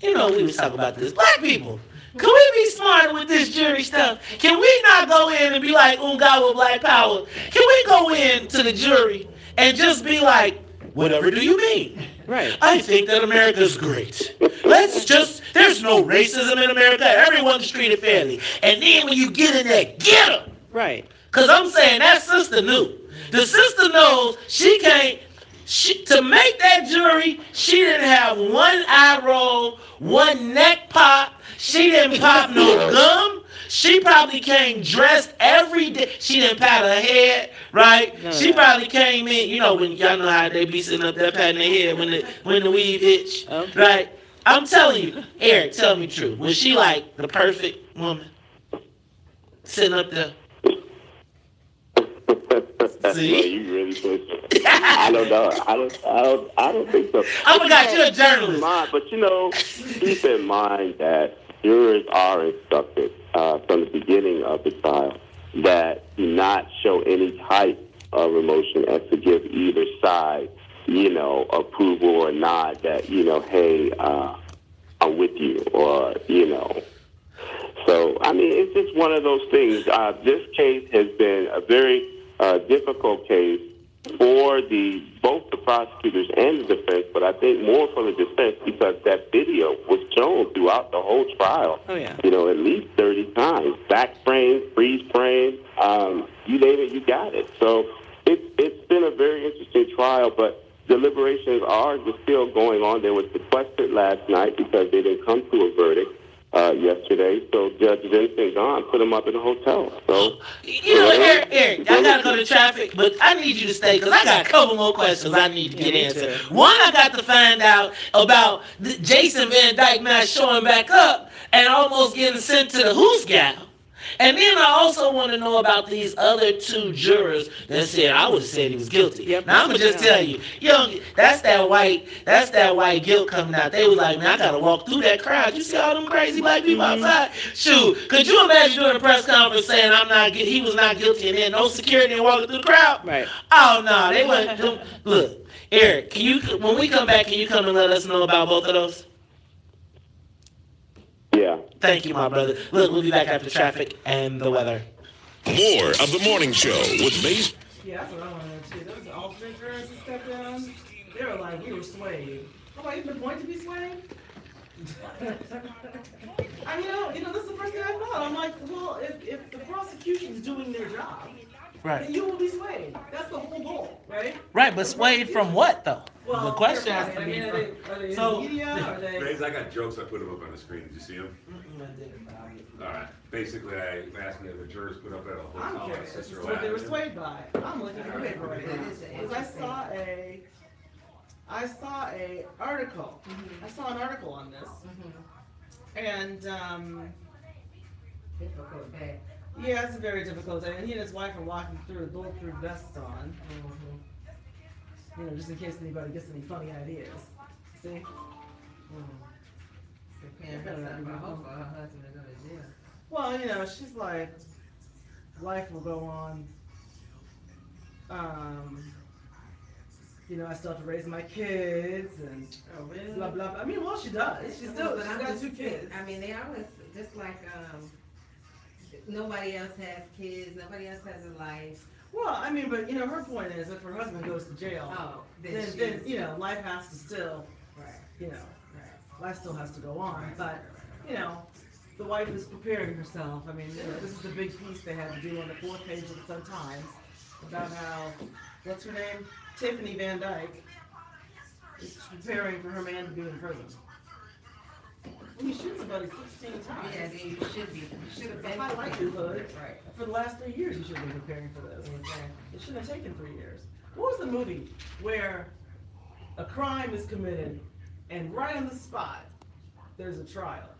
[SPEAKER 6] We was talking about this. Black people, can we be smarter with this jury stuff? Can we not go in and be like, God with black power? Can we go in to the jury and just be like, whatever do you mean?
[SPEAKER 8] Right.
[SPEAKER 6] I think that America's great. There's no racism in America. Everyone's treated fairly. And then when you get in there, get them.
[SPEAKER 8] Right.
[SPEAKER 6] Because I'm saying that sister knew. The sister knows she can't. To make that jury, she didn't have one eye roll, one neck pop. She didn't pop no gum. She probably came dressed every day. She didn't pat her head, right?
[SPEAKER 8] No,
[SPEAKER 6] she probably came in, you know, when y'all know how they be sitting up there patting their head when the weave itch, right? I'm telling you, Eric, tell me the truth. Was she like the perfect woman sitting up there?
[SPEAKER 17] See? You really push. I don't know. I don't think so.
[SPEAKER 6] I forgot you're a journalist.
[SPEAKER 17] But you know, keep in mind that jurors are instructed from the beginning of the trial that do not show any type of emotion as to give either side, you know, approval or not. That, you know, hey, I'm with you, or, you know. So I mean, it's just one of those things. This case has been a very difficult case for both the prosecutors and the defense, but I think more for the defense because that video was shown throughout the whole trial.
[SPEAKER 8] Oh, yeah.
[SPEAKER 17] You know, at least 30 times. Back frame, freeze frame, you name it, you got it. So it's been a very interesting trial, but deliberations are still going on. They were sequestered last night because they didn't come to a verdict yesterday. So Judge Vincent Gahn put him up in a hotel. So
[SPEAKER 6] you know, Eric, I gotta go to traffic, but I need you to stay because I got a couple more questions I need to get answered. One, I got to find out about Jason Van Dyke not showing back up and almost getting sent to the Hoosgow. And then I also want to know about these other two jurors that said I would have said he was guilty. Yep. Now I'm gonna just tell you, that's that white guilt coming out. They was like, man, I gotta walk through that crowd. You see all them crazy black people outside? Shoot, could you imagine doing a press conference saying he was not guilty, and then no security and walking through the crowd?
[SPEAKER 8] Right.
[SPEAKER 6] Oh no, they wasn't. Look, Eric, when we come back, can you come and let us know about both of those?
[SPEAKER 17] Yeah.
[SPEAKER 6] Thank you, my brother. Look, we'll be back after traffic and the weather.
[SPEAKER 9] More of the morning show with Maze.
[SPEAKER 1] Yeah, that's what I wanted to see. Those alternate jurors that stepped down, they were like, we were swayed. Oh, wait, even the point to be swayed? I mean, this is the first thing I thought. I'm like, well, if the prosecution's doing their job, then you will be swayed. That's the whole goal, right?
[SPEAKER 6] Right, but swayed from what, though?
[SPEAKER 1] Well,
[SPEAKER 6] the question has to be.
[SPEAKER 1] Are they in the media? Are they?
[SPEAKER 2] Graves, I got jokes. I put them up on the screen. Did you see them? All right. Basically, I asked me if the jurors put up at a hotel.
[SPEAKER 1] I'm curious. This is what they were swayed by. I'm looking at the paper right now. Because I saw a article. I saw an article on this. And
[SPEAKER 10] difficult day.
[SPEAKER 1] Yeah, it's a very difficult day. And he and his wife are walking through with bulletproof vests on. Just in case anybody gets any funny ideas. See? Well, she's like, life will go on. I still have to raise my kids and blah, blah, blah. I mean, well, she does. She's got 2 kids.
[SPEAKER 10] I mean, they always, just like, nobody else has kids, nobody else has a life.
[SPEAKER 1] Well, I mean, but her point is if her husband goes to jail, then life has to still, life still has to go on. But the wife is preparing herself. I mean, this is the big piece they had to do on the 4th page of the Sun-Times about how, what's her name, Tiffany Van Dyke is preparing for her man to be in prison. When you shoot somebody 16 times,
[SPEAKER 10] yeah, then you should be. You should have been.
[SPEAKER 1] High likelihood.
[SPEAKER 10] Right.
[SPEAKER 1] For the last 3 years, you should have been preparing for this. Exactly. It shouldn't have taken 3 years. What was the movie where a crime is committed and right on the spot there's a trial?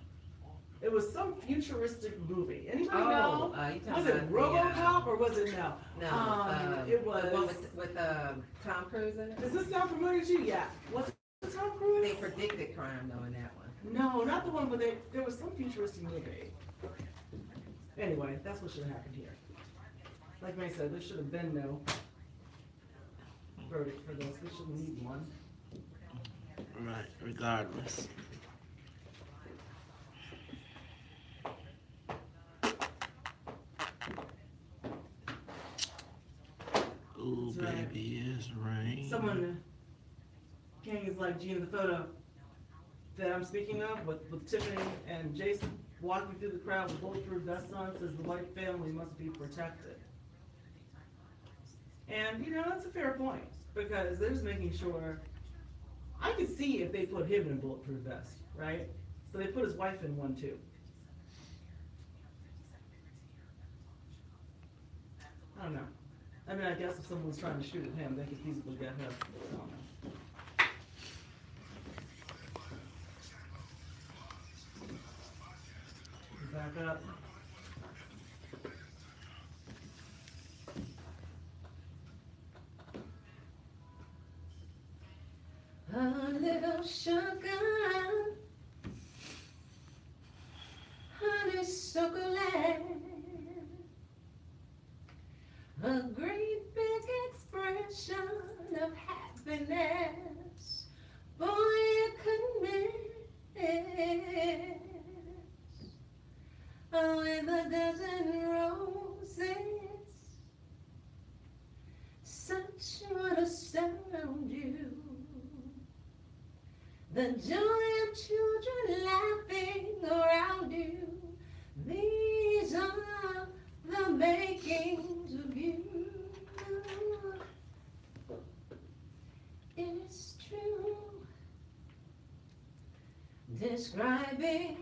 [SPEAKER 1] It was some futuristic movie. Anybody know? Was it RoboCop or was it no?
[SPEAKER 10] No.
[SPEAKER 1] It was
[SPEAKER 10] the one with Tom Cruise in it.
[SPEAKER 1] Does this sound familiar to you? Yeah. Was it Tom Cruise?
[SPEAKER 10] They predicted crime though in that one.
[SPEAKER 1] No, not the one where there was some futuristic movie. Anyway, that's what should have happened here. Like May said, there should have been no verdict for this. We shouldn't need one.
[SPEAKER 6] Right, regardless. Ooh,
[SPEAKER 1] right.
[SPEAKER 6] Baby, it's rain.
[SPEAKER 1] Someone, King is like Gina the photo that I'm speaking of with Tiffany and Jason. walking through the crowd with bulletproof vests on, says the white family must be protected. And, you know, that's a fair point, because they're just making sure, I could see if they put him in a bulletproof vest, right? So they put his wife in one too. I don't know. I mean, I guess if someone's trying to shoot at him, they could feasibly get him. I don't know. Back up.
[SPEAKER 10] A little sugar, honeysuckle land, a great big expression of happiness, boy, you couldn't miss. With a dozen roses, such would astound you. The joy of children laughing around you. These are the makings of you. It's true. Describing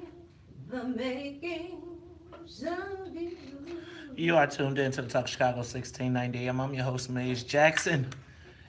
[SPEAKER 10] the makings of you.
[SPEAKER 6] You are tuned in to the Talk Chicago 1690 AM. I'm your host, Maze Jackson.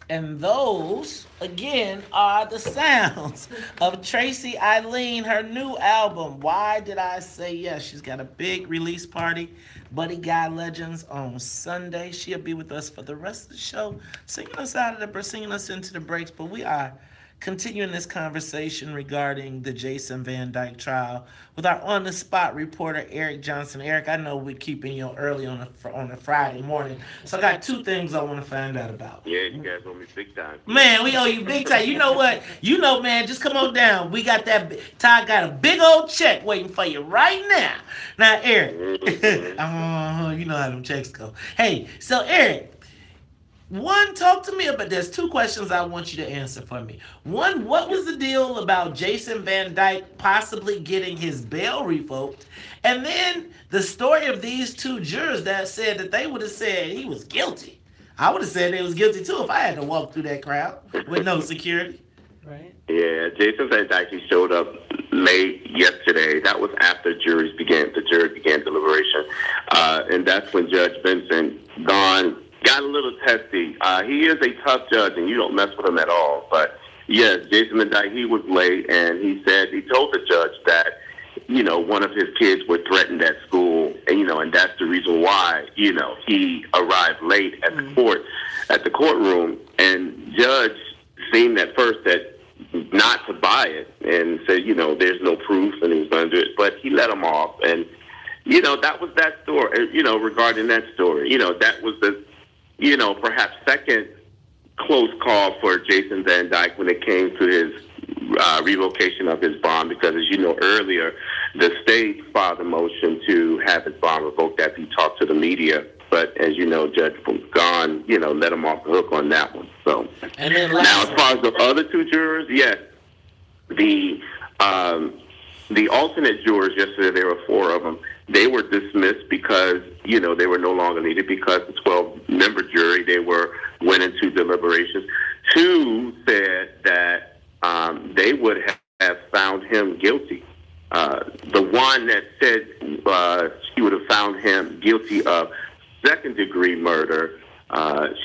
[SPEAKER 6] And those, again, are the sounds of Tracy Eileen, her new album, Why Did I Say Yes? She's got a big release party, Buddy Guy Legends, on Sunday. She'll be with us for the rest of the show, singing us into the breaks. But we are continuing this conversation regarding the Jason Van Dyke trial with our on-the-spot reporter, Eric Johnson. Eric, I know we're keeping you early on a Friday morning, so I got two things I want to find out about.
[SPEAKER 17] Yeah, you guys owe me big time.
[SPEAKER 6] Man, we owe you big time. You know what? You know, man, just come on down. We got that. Ty got a big old check waiting for you right now. Now, Eric, you know how them checks go. Hey, so Eric, one, talk to me about, there's two questions I want you to answer for me. One, what was the deal about Jason Van Dyke possibly getting his bail revoked? And then the story of these two jurors that said that they would have said he was guilty. I would have said they was guilty too if I had to walk through that crowd with no security.
[SPEAKER 8] Right.
[SPEAKER 17] Yeah, Jason Van Dyke, he showed up late yesterday. That was after the jury began deliberation. And that's when Judge Vincent got a little testy. He is a tough judge, and you don't mess with him at all. But yes, Jason Van Dyke, he was late, and he told the judge that, you know, one of his kids were threatened at school, and, you know, and that's the reason why, you know, he arrived late at the courtroom. And judge seemed at first that not to buy it and said, you know, there's no proof, and he was going to do it. But he let him off, and, you know, that was that story. You know, regarding that story, you know, that was the, you know, perhaps second close call for Jason Van Dyke when it came to his revocation of his bond, because, as you know, earlier, the state filed a motion to have his bond revoked after he talked to the media. But, as you know, Judge Gahn, you know, let him off the hook on that one. So,
[SPEAKER 6] and then
[SPEAKER 17] now, as far as the other two jurors, yes, the alternate jurors yesterday, there were 4 of them. They were dismissed because, you know, they were no longer needed because the 12-member jury, they went into deliberations. 2 said that they would have found him guilty. The one that said she would have found him guilty of second-degree murder,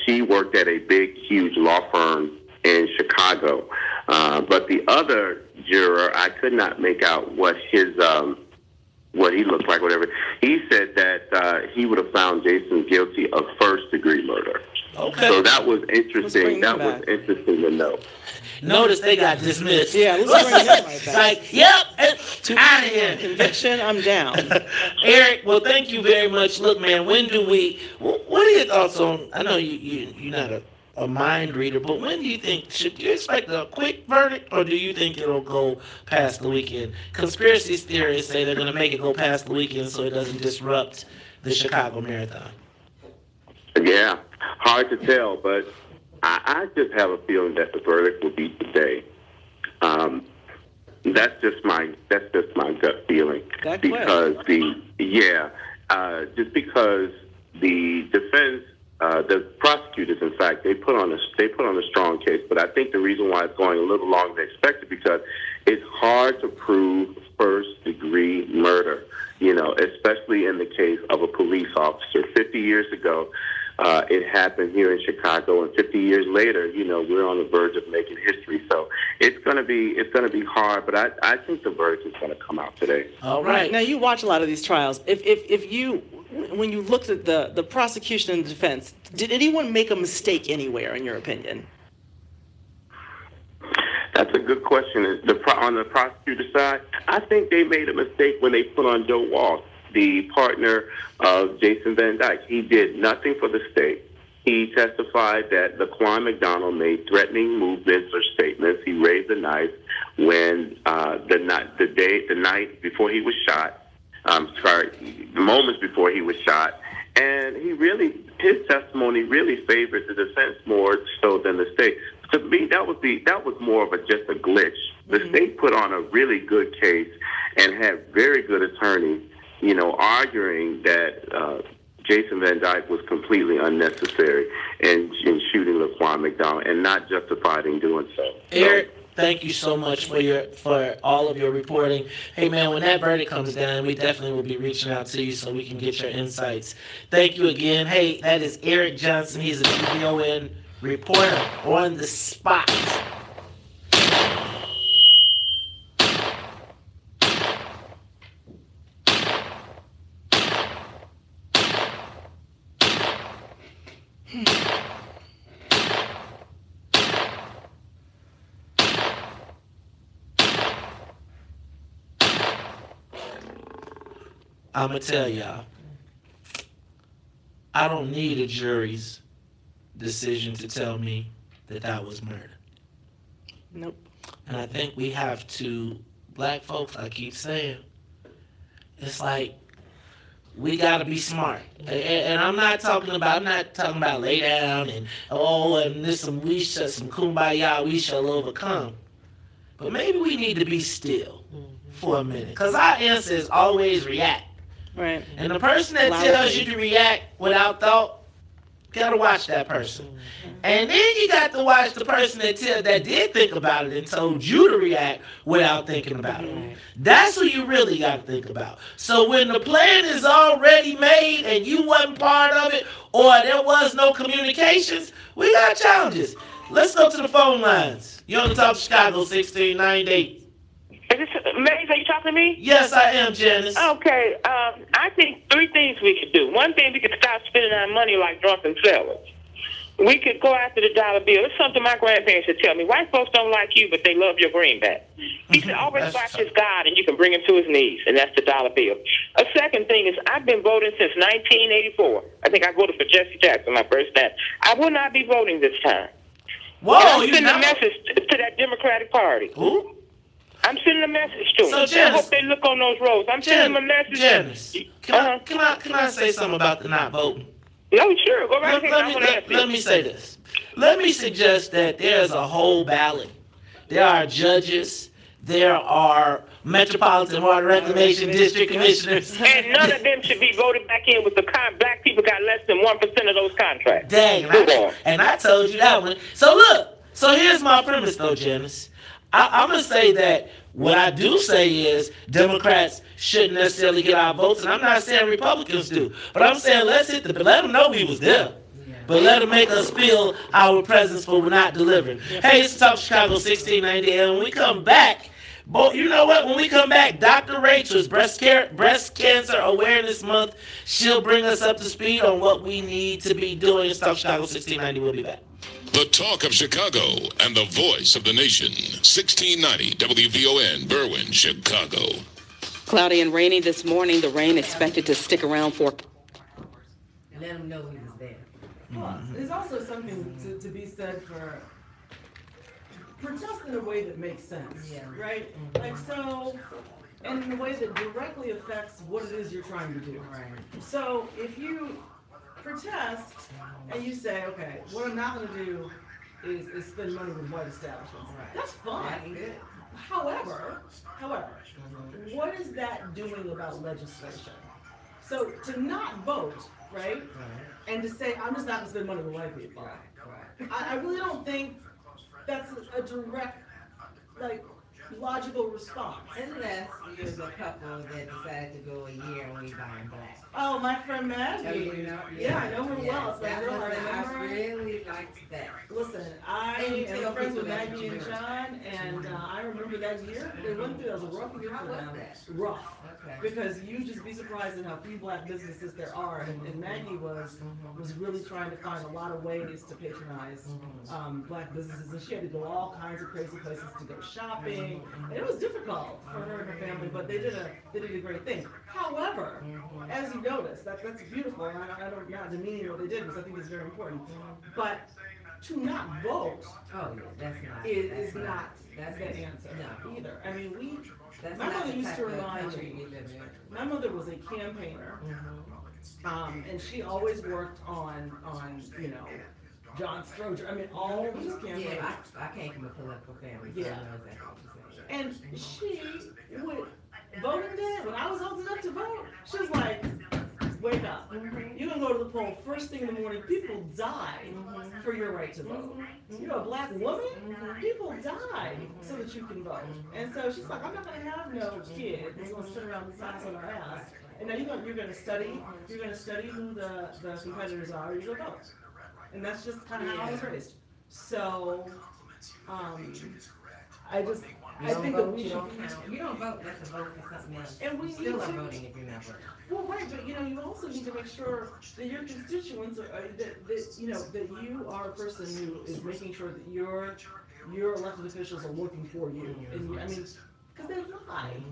[SPEAKER 17] she worked at a big, huge law firm in Chicago. But the other juror, I could not make out what his what he looked like, whatever. He said that he would have found Jason guilty of first-degree murder.
[SPEAKER 6] Okay.
[SPEAKER 17] So that was interesting. That was interesting to know.
[SPEAKER 6] Notice they got dismissed.
[SPEAKER 8] Yeah, let's bring him right back.
[SPEAKER 6] Like, yep, out of here.
[SPEAKER 8] Conviction, I'm down.
[SPEAKER 6] Eric, well, thank you very much. Look, man, what are your thoughts on, I know you're not a mind reader, but when do you think, should you expect a quick verdict, or do you think it'll go past the weekend? Conspiracy theorists say they're going to make it go past the weekend so it doesn't disrupt the Chicago Marathon.
[SPEAKER 17] Yeah, hard to tell, but I just have a feeling that the verdict will be today.
[SPEAKER 7] That's just my gut feeling. Because just because the defense, the prosecutors, in fact, they put on a strong case. But I think the reason why it's going a little longer than expected because it's hard to prove first-degree murder. Especially in the case of a police officer. 50 years ago, it happened here in Chicago, and 50 years later, we're on the verge of making history. So it's gonna be hard, but I think the verdict is gonna come out today.
[SPEAKER 8] All right. Now you watch a lot of these trials. When you looked at the prosecution and defense, did anyone make a mistake anywhere, in your opinion?
[SPEAKER 7] That's a good question. On the prosecutor side, I think they made a mistake when they put on Joe Walsh, the partner of Jason Van Dyke. He did nothing for the state. He testified that Laquan McDonald made threatening movements or statements. He raised a knife when the night before he was shot. The moments before he was shot. And his testimony really favored the defense more so than the state. To me, that was more of just a glitch. The state put on a really good case and had very good attorneys, arguing that Jason Van Dyke was completely unnecessary in shooting Laquan McDonald and not justified in doing so.
[SPEAKER 6] Eric, thank you so much for all of your reporting. Hey, man, when that verdict comes down, we definitely will be reaching out to you so we can get your insights. Thank you again. Hey, that is Eric Johnson. He's a WVON reporter on the spot. I'm going to tell y'all, I don't need a jury's decision to tell me that was murder.
[SPEAKER 8] Nope.
[SPEAKER 6] And I think we have to, black folks, I keep saying, it's like, we got to be smart. And I'm not talking about lay down and, and this some kumbaya, we shall overcome. But maybe we need to be still for a minute. Because our answer is always react.
[SPEAKER 8] Right.
[SPEAKER 6] And the person that tells you to react without thought, you gotta watch that person. And then you got to watch the person that did think about it and told you to react without thinking about it. That's who you really got to think about. So when the plan is already made and you wasn't part of it, or there was no communications, we got challenges. Let's go to the phone lines. You're on the Talk Chicago 1698.
[SPEAKER 18] Maze, are you talking to me?
[SPEAKER 6] Yes, I am, Janice.
[SPEAKER 18] Okay, I think three things we could do. One thing, we could stop spending our money like drunken sailors. We could go after the dollar bill. It's something my grandparents would tell me. White folks don't like you, but they love your greenback. He said, always watch his God, and you can bring him to his knees, and that's the dollar bill. A second thing is, I've been voting since 1984. I think I voted for Jesse Jackson, my first time. I will not be voting this time.
[SPEAKER 6] Whoa,
[SPEAKER 18] I'm sending a message to that Democratic Party.
[SPEAKER 6] Who?
[SPEAKER 18] I'm sending a message to them.
[SPEAKER 6] So, Janice,
[SPEAKER 18] I hope they look on those roads. I'm sending them a message.
[SPEAKER 6] Janice, can I say something about the not voting?
[SPEAKER 18] No, sure. Go right ahead.
[SPEAKER 6] Let me say this. Let me suggest that there's a whole ballot. There are judges. There are Metropolitan Water Reclamation District Commissioners.
[SPEAKER 18] And none of them should be voted back in with the black people got less than 1% of those contracts.
[SPEAKER 6] Dang. And I told you that one. So look. So here's my premise, though, Janice. I'm going to say that what I do say is Democrats shouldn't necessarily get our votes, and I'm not saying Republicans do. But I'm saying let them know we was there. But let them make us feel our presence for we're not delivering. Hey, it's Talk Chicago 1690, and when we come back, you know what? When we come back, Dr. Rachel's Breast Cancer Awareness Month, she'll bring us up to speed on what we need to be doing. It's Talk Chicago 1690. We'll be back.
[SPEAKER 19] The talk of Chicago and the voice of the nation. 1690 WVON, Berwyn, Chicago.
[SPEAKER 16] Cloudy and rainy this morning. The rain expected to stick around for...
[SPEAKER 10] Let them know he was there.
[SPEAKER 1] Well, there's also something to be said for protest in a way that makes sense, right? Like so, and in a way that directly affects what it is you're trying to do. Right. So if you protest and you say, okay, what I'm not going to do is spend money with white establishments. Right. That's fine. However, what is that doing about legislation? So to not vote, right, and to say, I'm just not going to spend money with white people, I really don't think that's a direct, like, logical response.
[SPEAKER 10] Unless you're the couple that decided to go a year and we buying black.
[SPEAKER 1] Oh, my friend Maggie.
[SPEAKER 10] Oh, you know?
[SPEAKER 1] Yeah, I know her well. It's my
[SPEAKER 10] that
[SPEAKER 1] girl.
[SPEAKER 10] was,
[SPEAKER 1] I
[SPEAKER 10] I really liked that.
[SPEAKER 1] Listen, I am friends with Maggie and John, and I remember that year. They went through, that was a rough year for them. Rough.
[SPEAKER 10] Okay.
[SPEAKER 1] Because you just be surprised at how few black businesses there are, and Maggie was really trying to find a lot of ways to patronize black businesses, and she had to go all kinds of crazy places to go shopping, and it was difficult for her and her family, but they did a great thing. However, as you notice, that's beautiful, and I don't not demeaning what they did, because I think it's very important, but to not vote is not the answer either. I mean, my mother used to remind me, my mother was a campaigner, and she always worked on you know, John Stroger. I mean, all these campaigns.
[SPEAKER 10] Yeah, I came from a political family, so I know exactly what you're saying.
[SPEAKER 1] And she would, voting day, when I was old enough to vote, she was like, wake up. You're going to go to the poll first thing in the morning. People die for your right to vote. You're a black woman? People die so that you can vote. And so she's like, I'm not going to have no kid that's going to sit around the sides on her ass. And now you're going to study who the competitors are, you're going to vote. And that's just kind of how I was raised. So, I think that we should.
[SPEAKER 10] You don't vote, that's a vote for something else.
[SPEAKER 1] And we
[SPEAKER 10] still
[SPEAKER 1] need
[SPEAKER 10] are
[SPEAKER 1] to,
[SPEAKER 10] voting if you're not voting.
[SPEAKER 1] Well, right, but you know, you also need to make sure that your constituents are, that you know, that you are a person who is making sure that your elected officials are working for you. And I mean, because they lie.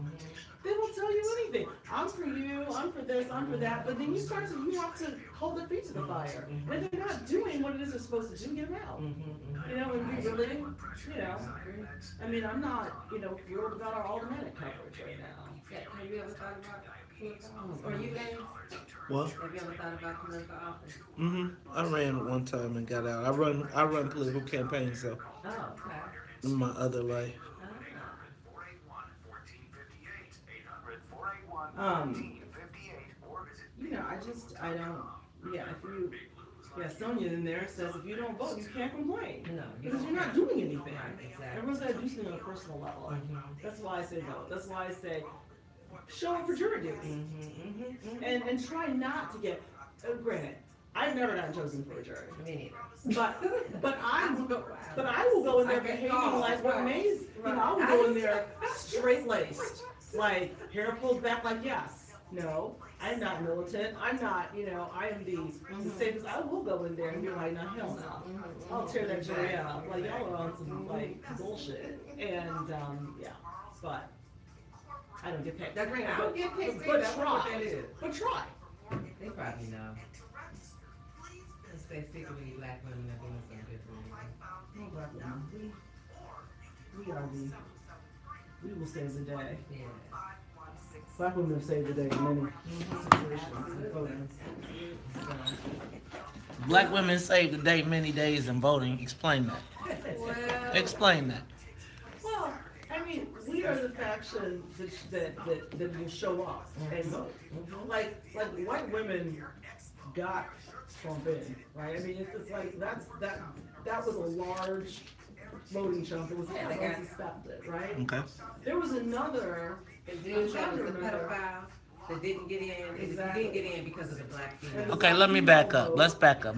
[SPEAKER 1] They won't tell you anything. I'm for you, I'm for this, I'm for that, but then you have to hold their feet to the fire. And if they're not doing what it is they're supposed to do, get them out. You know, and we really, you know, I mean, I'm not, you know, thrilled about our aldermanic coverage right now.
[SPEAKER 10] Have you ever thought about political office? Or you guys?
[SPEAKER 6] What?
[SPEAKER 10] Have you ever thought about political office?
[SPEAKER 6] I ran at one time and got out. I run political campaigns though.
[SPEAKER 10] Oh, okay.
[SPEAKER 6] In my other life.
[SPEAKER 1] You know, Sonia in there says if you don't vote, you can't complain. No, because you're not doing anything. Exactly. Everyone's got to do something on a personal level. That's why I say vote. That's why I say show up for jury duty. And try not to get, granted, I've never gotten chosen for a jury. Me neither. But I will go in there behaving like what Maze, you know, I will go in there straight-laced. Like, hair pulled back like, yes, no, I'm not militant, I'm not, you know, I am the safest. I will go in there and be like, no, hell no. I'll tear that jury out. Like, y'all are on some, like, bullshit. And, yeah, but I don't get paid.
[SPEAKER 10] That's right, I don't get paid.
[SPEAKER 1] But try. But try.
[SPEAKER 10] They probably know. They secretly black women are doing some good for you.
[SPEAKER 1] Black women. We will save the day. Yeah. Black women have saved the day in many situations.
[SPEAKER 6] Black women saved the day many days in voting. Explain that.
[SPEAKER 1] Well,
[SPEAKER 6] explain that.
[SPEAKER 1] Well, I mean, we are the faction that will show up and vote. Like white women got Trump in, right? I mean, it's like that was a large voting chunk. It was unsuspected, right?
[SPEAKER 6] Okay.
[SPEAKER 1] There was another.
[SPEAKER 10] Dude, that was the pedophile that didn't get in. Exactly. Didn't get in because of the black female.
[SPEAKER 6] Okay, let me back up. Let's back up.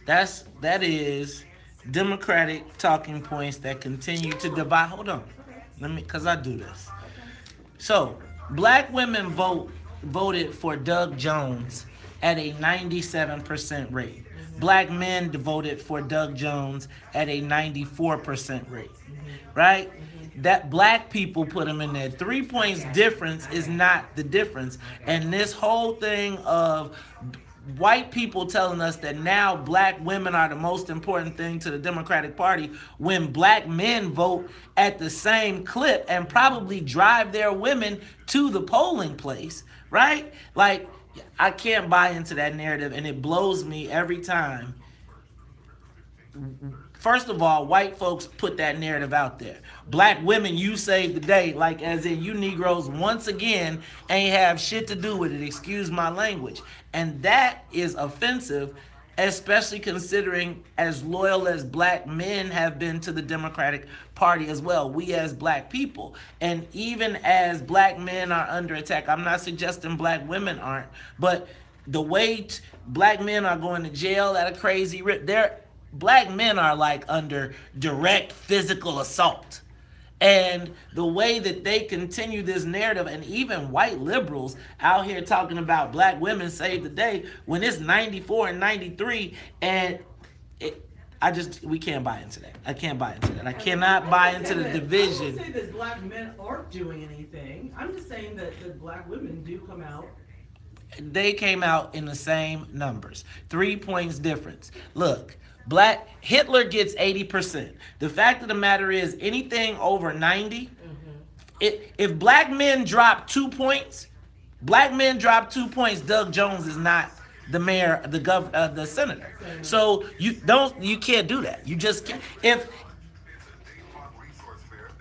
[SPEAKER 6] That is Democratic talking points that continue to divide. Hold on, because I do this. So, black women voted for Doug Jones at a 97% rate. Black men voted for Doug Jones at a 94% rate, right? That black people put him in there. 3 points difference is not the difference. And this whole thing of white people telling us that now black women are the most important thing to the Democratic Party when black men vote at the same clip and probably drive their women to the polling place, right? Like, I can't buy into that narrative, and it blows me every time first of all, white folks put that narrative out there. Black women, you saved the day, like as in you Negroes once again ain't have shit to do with it, excuse my language. And that is offensive, especially considering as loyal as black men have been to the Democratic Party as well, we as black people. And even as black men are under attack, I'm not suggesting black women aren't, but the way black men are going to jail at a crazy rate, black men are like under direct physical assault. And the way that they continue this narrative, and even white liberals out here talking about black women save the day when it's 94 and 93, and we can't buy into that. I can't buy into that. I cannot buy into the division.
[SPEAKER 1] I don't say that black men aren't doing anything. I'm just saying that the black women do come out.
[SPEAKER 6] They came out in the same numbers. 3 points difference. Look. Hitler gets 80%. The fact of the matter is, anything over 90, if black men drop 2 points, Doug Jones is not the mayor, the governor, the senator. So you can't do that. You just can't. If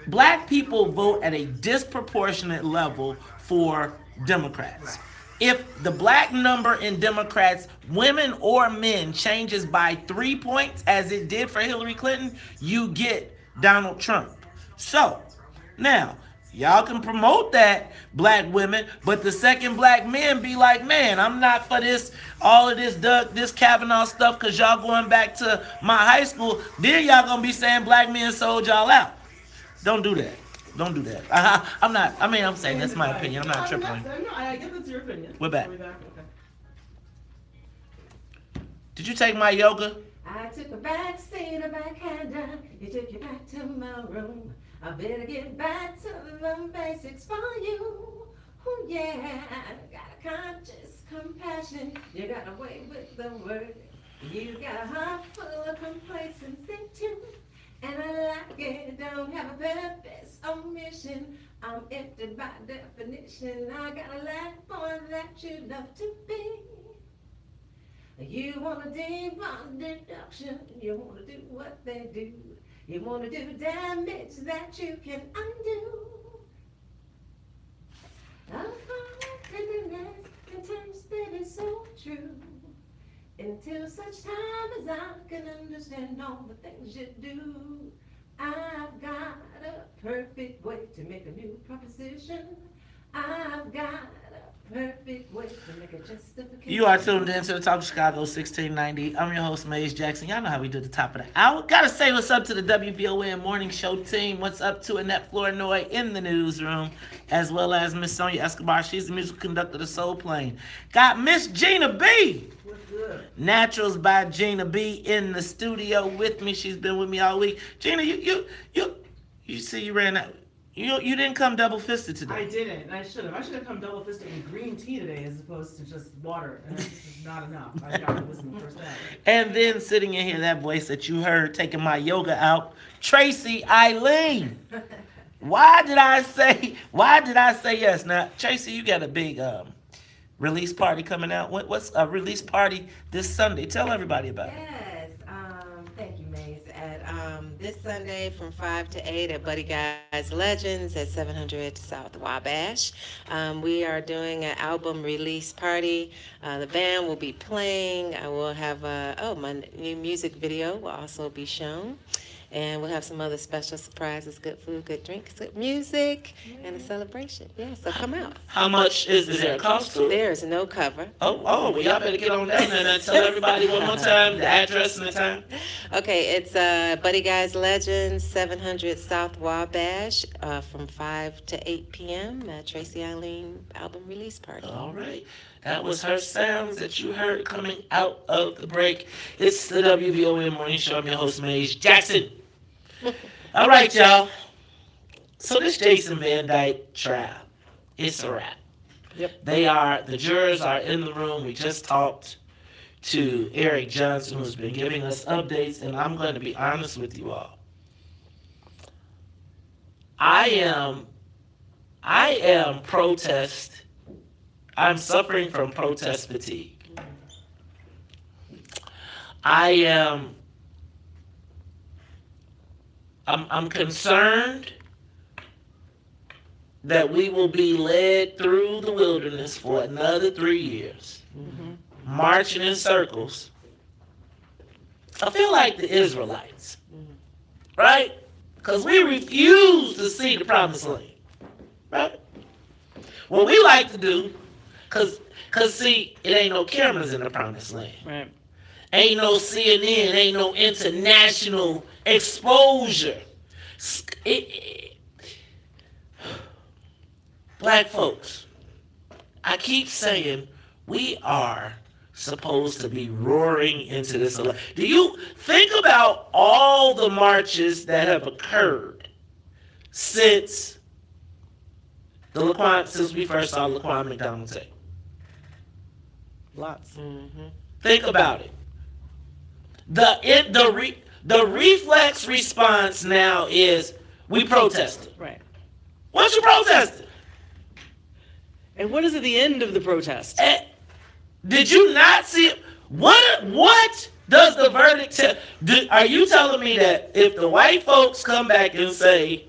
[SPEAKER 6] black people vote at a disproportionate level for Democrats. If the black number in Democrats, women or men, changes by 3 points, as it did for Hillary Clinton, you get Donald Trump. So, now, y'all can promote that, black women, but the second black men be like, man, I'm not for all of this Kavanaugh stuff, because y'all going back to my high school. Then y'all going to be saying black men sold y'all out. Don't do that. Don't do that. I'm saying that's my opinion. I'm not tripping.
[SPEAKER 1] No, I get that's your opinion.
[SPEAKER 6] We're back. Okay. Did you take my yoga?
[SPEAKER 10] I took a back seat, a backhander. You took you back to my room. I better get back to the basics for you. Oh yeah, got a conscious compassion. You got away with the word. You got a heart full of complacency too. And I like it, don't have a purpose or mission. I'm empty by definition. I got a lack boy that you love to be. You want to debunk deduction. You want to do what they do. You want to do damage that you can undo. Unfortunate in terms that is so true. Until such time as I can understand all the things you do, I've got a perfect way to make a new proposition. I've got a perfect way to make a justification.
[SPEAKER 6] You are tuned in to the Talk of Chicago 1690. I'm your host, Maze Jackson. Y'all know how we do at the top of the hour. Gotta say what's up to the WVON Morning Show team. What's up to Annette Flournoy in the newsroom, as well as Miss Sonia Escobar. She's the musical conductor of the Soul Plane. Got Miss Gina B. Naturals by Gina B in the studio with me. She's been with me all week. Gina, you see you ran out. You didn't come double fisted today.
[SPEAKER 1] I didn't. I should have. I should have come double fisted with green tea today as opposed to just water. And it's just not enough. I got to listen first hour.
[SPEAKER 6] And then sitting in here, that voice that you heard taking my yoga out, Tracy Eileen. Why did I say yes? Now, Tracy, you got a big release party coming out. What's a release party this Sunday? Tell everybody about it.
[SPEAKER 10] Yes, thank you, Maze. This Sunday from 5 to 8 at Buddy Guys Legends at 700 South Wabash. We are doing an album release party. The band will be playing. I will have my new music video will also be shown. And we'll have some other special surprises, good food, good drinks, good music, and a celebration. Yeah, so come out.
[SPEAKER 6] How much is there a cost to it?
[SPEAKER 10] There's no cover.
[SPEAKER 6] Oh, well, y'all better get on down there and tell everybody one more time the address and the time.
[SPEAKER 10] Okay, it's Buddy Guys Legends, 700 South Wabash, from 5 to 8 p.m. Tracy Eileen album release party.
[SPEAKER 6] All right. That was her sounds that you heard coming out of the break. It's the WVON Morning Show. I'm your host, Maze Jackson. All right, y'all. So this Jason Van Dyke trial, it's a wrap.
[SPEAKER 8] Yep.
[SPEAKER 6] The jurors are in the room. We just talked to Eric Johnson, who's been giving us updates, and I'm going to be honest with you all. I am protest. I'm suffering from protest fatigue. I am I'm concerned that we will be led through the wilderness for another 3 years, marching in circles. I feel like the Israelites, right? Because we refuse to see the promised land, right? What we like to do, because see, it ain't no cameras in the promised land.
[SPEAKER 8] Right.
[SPEAKER 6] Ain't no CNN, ain't no international exposure. Black folks, I keep saying we are supposed to be roaring into this. Do you think about all the marches that have occurred since we first saw Laquan McDonald tape?
[SPEAKER 8] Lots.
[SPEAKER 6] Think about it. The reflex response now is we protested.
[SPEAKER 8] Right.
[SPEAKER 6] What you protested?
[SPEAKER 8] And what is at the end of the protest?
[SPEAKER 6] Did you not see it? What does the verdict tell? Are you telling me that if the white folks come back and say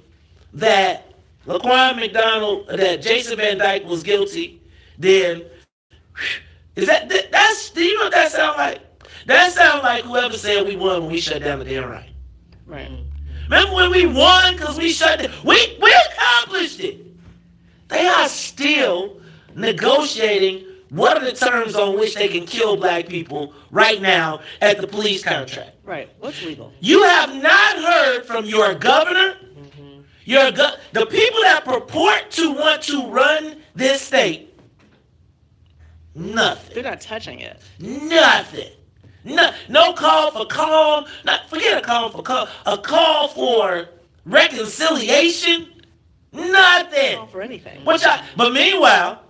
[SPEAKER 6] that Laquan McDonald, that Jason Van Dyke was guilty, then do you know what that sound like? That sound like whoever said we won when we shut down the damn right.
[SPEAKER 8] Right.
[SPEAKER 6] Remember when we won because we shut down? We accomplished it. They are still negotiating what are the terms on which they can kill black people right now at the police contract.
[SPEAKER 8] Right. What's legal?
[SPEAKER 6] You have not heard from your governor, the people that purport to want to run this state. Nothing.
[SPEAKER 8] They're not touching it.
[SPEAKER 6] Nothing. No call for calm. Forget a call for calm. A call for reconciliation. Nothing.
[SPEAKER 8] Call for anything.
[SPEAKER 6] But meanwhile,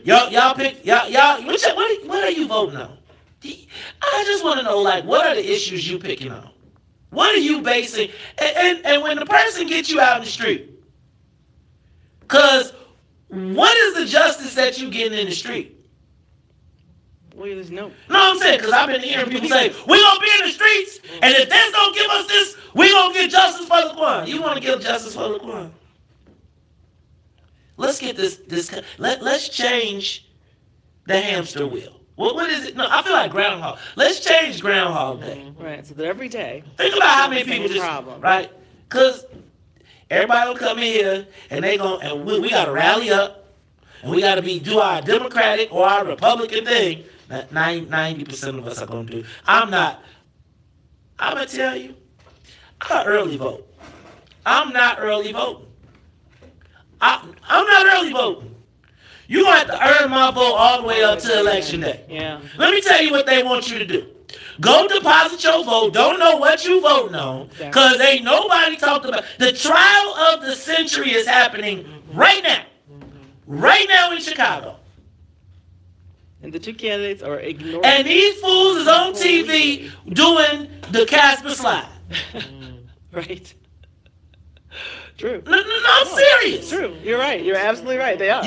[SPEAKER 6] y'all pick y'all. What are you voting on? I just want to know, like, what are the issues you picking on? What are you basing? And when the person gets you out in the street, because what is the justice that you getting in the street?
[SPEAKER 8] Well, there's no.
[SPEAKER 6] No, I'm saying, because I've been hearing people say, we're going to be in the streets, and if this don't give us this, we're going to get justice for Laquan. You want to get justice for Laquan? Let's get let's change the hamster wheel. What is it? No, I feel like Groundhog. Let's change Groundhog Day.
[SPEAKER 8] Right, so that every day.
[SPEAKER 6] Think about how many people right? Because everybody will come in here, and we got to rally up, and we got to do our Democratic or our Republican thing. 90% of us are going to do. I'm going to tell you, I early vote. I'm not early voting. I'm not early voting. You're going to have to earn my vote all the way up to election day.
[SPEAKER 8] Yeah.
[SPEAKER 6] Let me tell you what they want you to do. Go deposit your vote. Don't know what you voting on, because ain't nobody talked about. The trial of the century is happening right now. Right now in Chicago.
[SPEAKER 8] And the two candidates are ignoring.
[SPEAKER 6] And these fools is on TV doing the Casper slide.
[SPEAKER 8] Right. True.
[SPEAKER 6] No, I'm serious.
[SPEAKER 8] True. You're right. You're absolutely right. They are.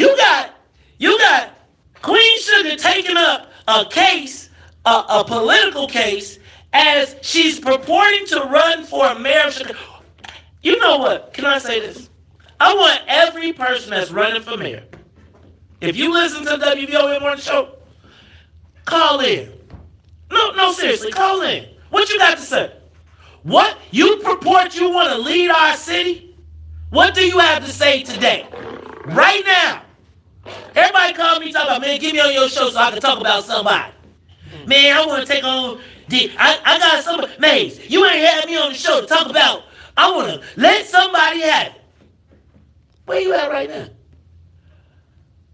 [SPEAKER 6] You got Queen Sugar taking up a case, a political case, as she's purporting to run for mayor of Chicago. You know what? Can I say this? I want every person that's running for mayor. If you listen to the WVON Morning Show, call in. No, seriously, call in. What you got to say? What? You purport you want to lead our city? What do you have to say today? Right now. Everybody call me talking about, man, get me on your show so I can talk about somebody. Man, I want to take on I got somebody. Maze, you ain't had me on the show to talk about. I want to let somebody have it. Where you at right now?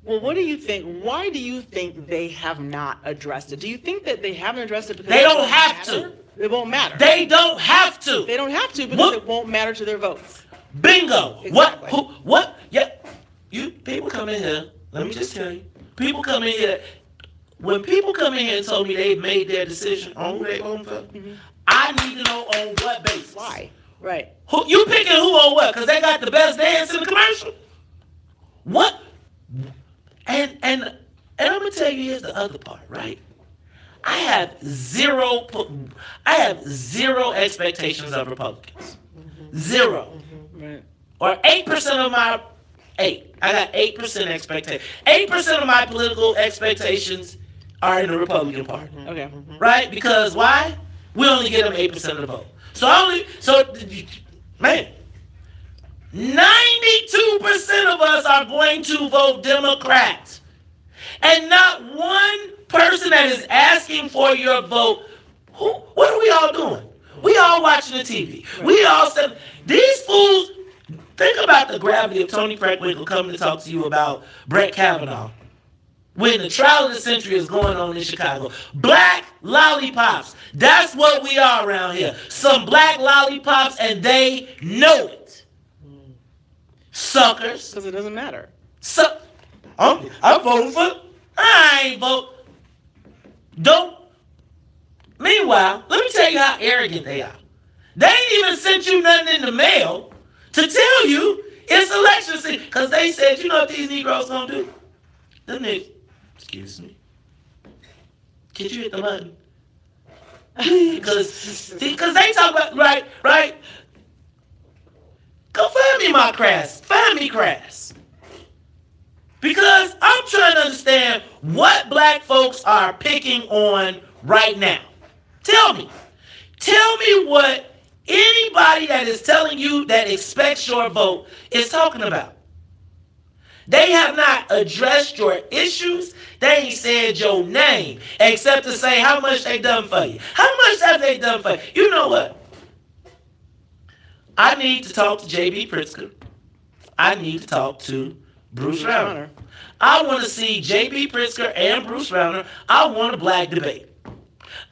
[SPEAKER 8] Well, what do you think? Why do you think they have not addressed it? Do you think that they haven't addressed it because
[SPEAKER 6] they don't have to?
[SPEAKER 8] It won't matter.
[SPEAKER 6] They don't have to.
[SPEAKER 8] They don't have to because it won't matter to their votes.
[SPEAKER 6] Bingo. Exactly. What? Yeah. You people come in here. Let me just tell you. People come in here. When people come in here and told me they made their decision on who they voting for, I need to know on what basis.
[SPEAKER 8] Why? Right.
[SPEAKER 6] Who you picking who on what? Because they got the best dance in the commercial. What? And I'm gonna tell you, here's the other part, right? I have zero expectations of Republicans. Zero.
[SPEAKER 8] Right.
[SPEAKER 6] Or 8% of my 8. I got 8% expectation. 8% of my political expectations are in the Republican Party.
[SPEAKER 8] Okay.
[SPEAKER 6] Right? Because why? We only get them 8% of the vote. Man, 92% of us are going to vote Democrat. And not one person that is asking for your vote, what are we all doing? We all watching the TV. We all said, these fools, think about the gravity of Tony Preckwinkle coming to talk to you about Brett Kavanaugh when the trial of the century is going on in Chicago. Black lollipops. That's what we are around here. Some black lollipops, and they know it. Suckers.
[SPEAKER 8] Because it doesn't matter.
[SPEAKER 6] I'm voting for. I ain't vote. Don't. Meanwhile, let me tell you how arrogant they are. They ain't even sent you nothing in the mail to tell you it's election season. Because they said, you know what these Negroes gonna do? Them niggas. Excuse me. Could you hit the button? Because they talk about, right? Go find me my Crass. Find me Crass. Because I'm trying to understand what black folks are picking on right now. Tell me what anybody that is telling you that expects your vote is talking about. They have not addressed your issues. They ain't said your name except to say how much they done for you. How much have they done for you? You know what? I need to talk to J.B. Pritzker. I need to talk to Bruce Rauner. I want to see J.B. Pritzker and Bruce Rauner. I want a black debate.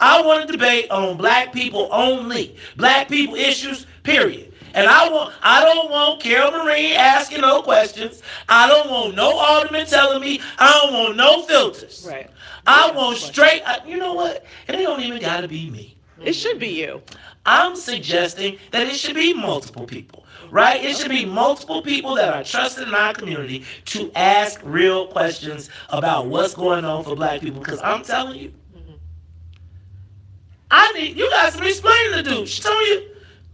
[SPEAKER 6] I want a debate on black people only. Black people issues, period. And I don't want Carol Marie asking no questions. I don't want no alderman telling me. I don't want no filters.
[SPEAKER 8] Right.
[SPEAKER 6] I want straight. You know what? And it don't even got to be me.
[SPEAKER 8] It should be you.
[SPEAKER 6] I'm suggesting that it should be multiple people. Right? It should be multiple people that are trusted in our community to ask real questions about what's going on for black people. Because I'm telling you, you got some explaining to do. She told you.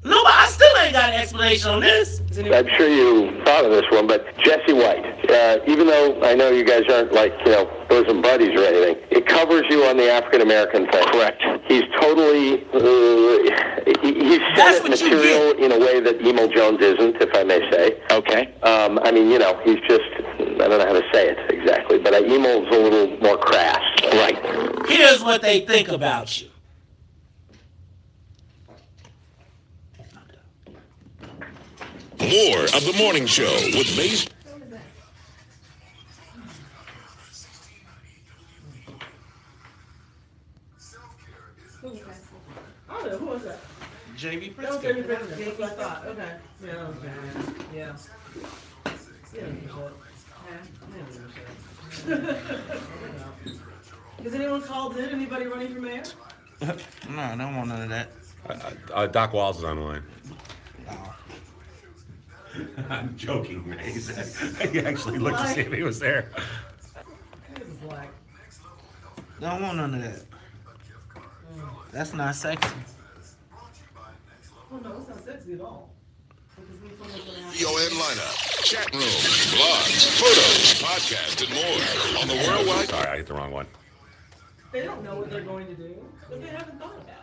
[SPEAKER 6] Nobody, I still ain't got an explanation on this.
[SPEAKER 20] I'm sure you thought of this one, but Jesse White, even though I know you guys aren't bosom buddies or anything, it covers you on the African-American thing. Correct. He's totally, he's said it material in a way that Emil Jones isn't, if I may say. Okay. He's just, I don't know how to say it exactly, but Emil's a little more crass. Right.
[SPEAKER 6] Here's what they think about you.
[SPEAKER 19] More of the morning show with Mace.
[SPEAKER 1] Who was that?
[SPEAKER 6] J.B. Pritzker.
[SPEAKER 1] That was J.B. Pritzker. That's what I thought. Okay. Yeah, yeah. Has anyone called in? Anybody running for mayor?
[SPEAKER 6] No, I don't want none of that.
[SPEAKER 2] Doc Walls is on the line. I'm joking, man. He actually looked to see if he was there.
[SPEAKER 6] Don't want none of that. That's not sexy.
[SPEAKER 1] Oh, no, it's not sexy at all.
[SPEAKER 19] WVON lineup, chat rooms, blogs, photos, podcasts, and more on the worldwide.
[SPEAKER 2] Sorry, I hit the wrong one.
[SPEAKER 1] They don't know what they're going to do because they haven't thought about it.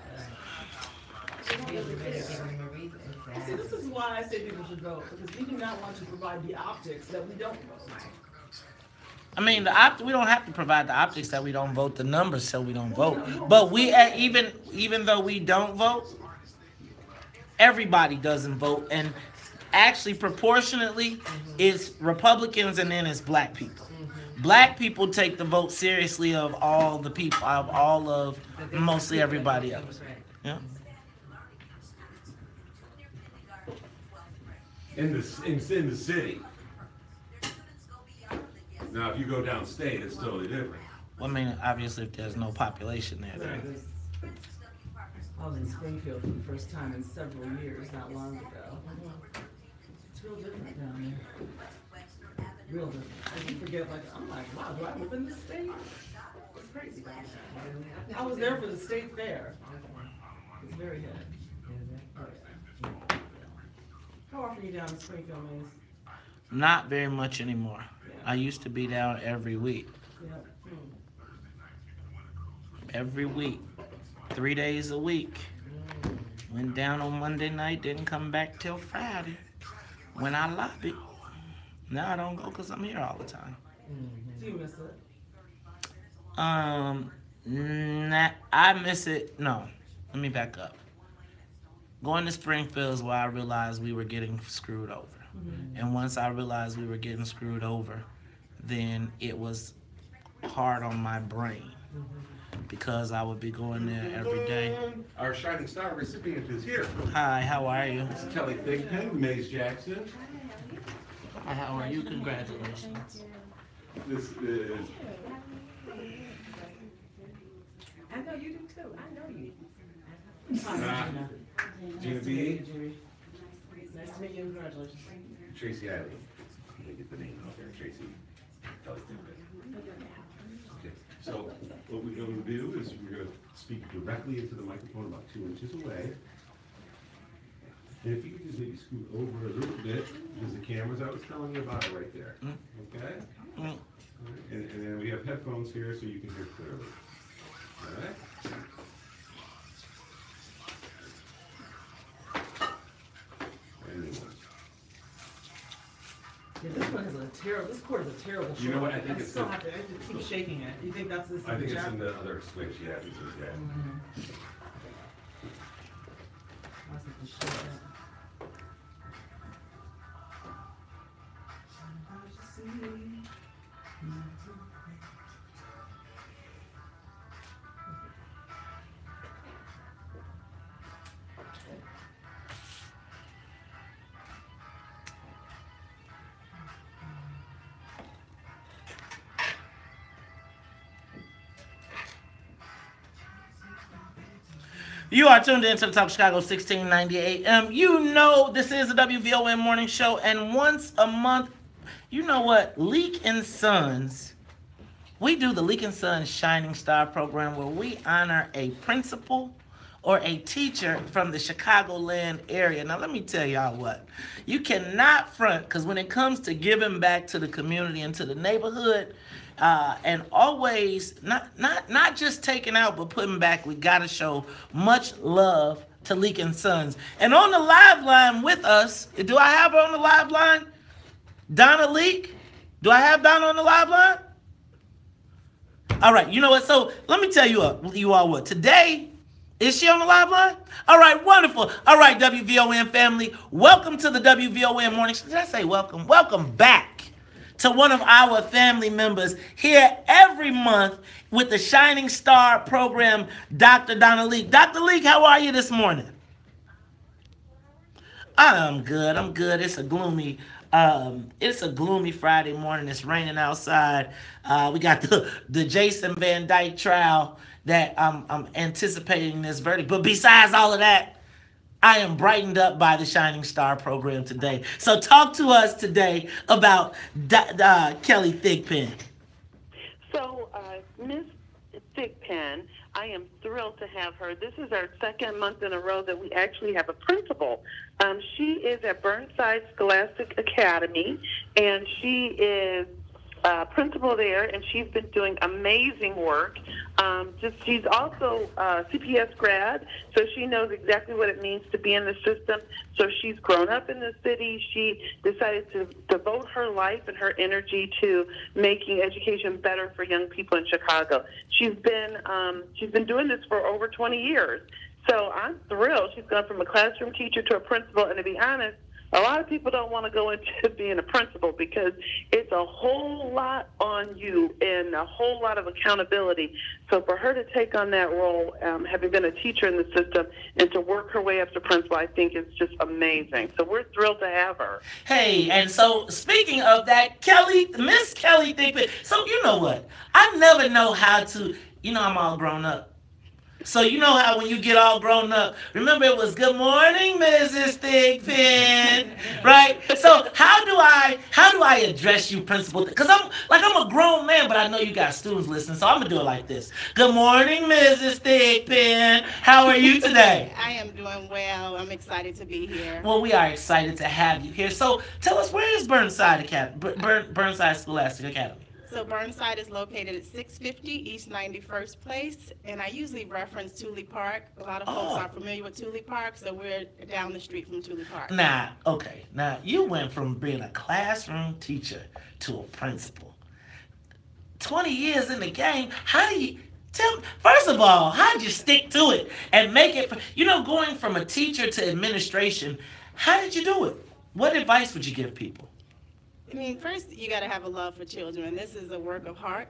[SPEAKER 1] See, this is why I say people should vote, because we do not want to provide the optics that we don't vote.
[SPEAKER 6] I mean, we don't have to provide the optics that we don't vote, the numbers so we don't vote. But we, even though we don't vote, everybody doesn't vote, and actually proportionately, it's Republicans and then it's black people. Black people take the vote seriously of all the people, of mostly everybody else. Yeah.
[SPEAKER 2] In the city. Now, if you go downstate, it's totally different.
[SPEAKER 6] Well, I mean, obviously, if there's no population there, then.
[SPEAKER 1] I was in Springfield for the first time in several years, not long ago. It's real different down there. Real different. I can forget, I'm like, wow, do I live in this state? crazy. I was there for the state fair. It's very good. How often are you down in Springfield, Maze?
[SPEAKER 6] Not very much anymore. I used to be down every week.
[SPEAKER 1] Yep.
[SPEAKER 6] Every week. 3 days a week. Went down on Monday night, didn't come back till Friday when I lobbied. Now I don't go because I'm here all the time.
[SPEAKER 1] Do you miss it?
[SPEAKER 6] I miss it. No, let me back up. Going to Springfield is where I realized we were getting screwed over. And once I realized we were getting screwed over, then it was hard on my brain because I would be going there every day.
[SPEAKER 2] Our Shining Star recipient is here.
[SPEAKER 6] Hi, how are you?
[SPEAKER 2] This is Kelly Thigpen, Maze Jackson.
[SPEAKER 6] Hi, how are you? Congratulations.
[SPEAKER 2] This is...
[SPEAKER 10] I know you do too. I know you.
[SPEAKER 2] Gina B.
[SPEAKER 1] Nice to meet you. Congratulations.
[SPEAKER 2] Tracy Eiley. Let me get the name out there. Tracy. Kelly Thigpen. Okay. So what we're going to do is we're going to speak directly into the microphone about 2 inches away. And if you could just maybe scoot over a little bit, because the cameras I was telling you about are right there. Okay? And then we have headphones here so you can hear clearly. All right?
[SPEAKER 1] Yeah, this one is a terrible. This cord is a terrible.
[SPEAKER 2] You know what? I think it's
[SPEAKER 1] still have to keep shaking it. You think that's this?
[SPEAKER 2] I think it's in the other switch. Yeah, it's in that.
[SPEAKER 1] I'll have to shake it.
[SPEAKER 6] You are tuned in to the Talk Chicago 1690 AM. You know this is the WVON morning show, and once a month, you know what? Leak and Sons. We do the Leak and Sons Shining Star program where we honor a principal or a teacher from the Chicagoland area. Now, let me tell y'all what. You cannot front, because when it comes to giving back to the community and to the neighborhood, and always not just taking out but putting back, we gotta show much love to Leak and Sons. And on the live line with us, do I have her on the live line? Donna Leak? Do I have Donna on the live line? All right, you know what? So let me tell you all what. Today, is she on the live line? All right, wonderful. All right, WVON family, welcome to the WVON morning show. Did I say welcome? Welcome back to one of our family members here every month with the Shining Star program, Dr. Donna Leak. Dr. Leak, how are you this morning? I'm good. I'm good. It's a gloomy Friday morning. It's raining outside. We got the Jason Van Dyke trial that I'm anticipating this verdict. But besides all of that, I am brightened up by the Shining Star program today. So talk to us today about Kelly Thigpen.
[SPEAKER 21] So, Ms. Thigpen, I am thrilled to have her. This is our second month in a row that we actually have a principal. She is at Burnside Scholastic Academy, and she is principal there, and she's been doing amazing work. She's also a CPS grad, so she knows exactly what it means to be in the system. So she's grown up in the city. She decided to devote her life and her energy to making education better for young people in Chicago. She's been doing this for over 20 years. So I'm thrilled. She's gone from a classroom teacher to a principal, and to be honest, a lot of people don't want to go into being a principal because it's a whole lot on you and a whole lot of accountability. So for her to take on that role, having been a teacher in the system, and to work her way up to principal, I think is just amazing. So we're thrilled to have her.
[SPEAKER 6] Hey, and so speaking of that, Miss Kelly Thigpen. So you know what? I never know how to, I'm all grown up. So you know how when you get all grown up, remember it was good morning, Mrs. Thigpen, right? So how do I address you, Principal? Because I'm a grown man, but I know you got students listening, so I'm gonna do it like this. Good morning, Mrs. Thigpen. How are you today?
[SPEAKER 3] I am doing well. I'm excited to be here.
[SPEAKER 6] Well, we are excited to have you here. So tell us, where is Burnside Scholastic Academy?
[SPEAKER 3] So Burnside is located at 650 East 91st Place, and I usually reference Thule Park. A lot of folks are familiar with Thule Park, so we're down the street from Thule Park.
[SPEAKER 6] Now, you went from being a classroom teacher to a principal. 20 years in the game, first of all, how did you stick to it and make it, going from a teacher to administration, how did you do it? What advice would you give people?
[SPEAKER 3] I mean, first, you got to have a love for children. This is a work of heart,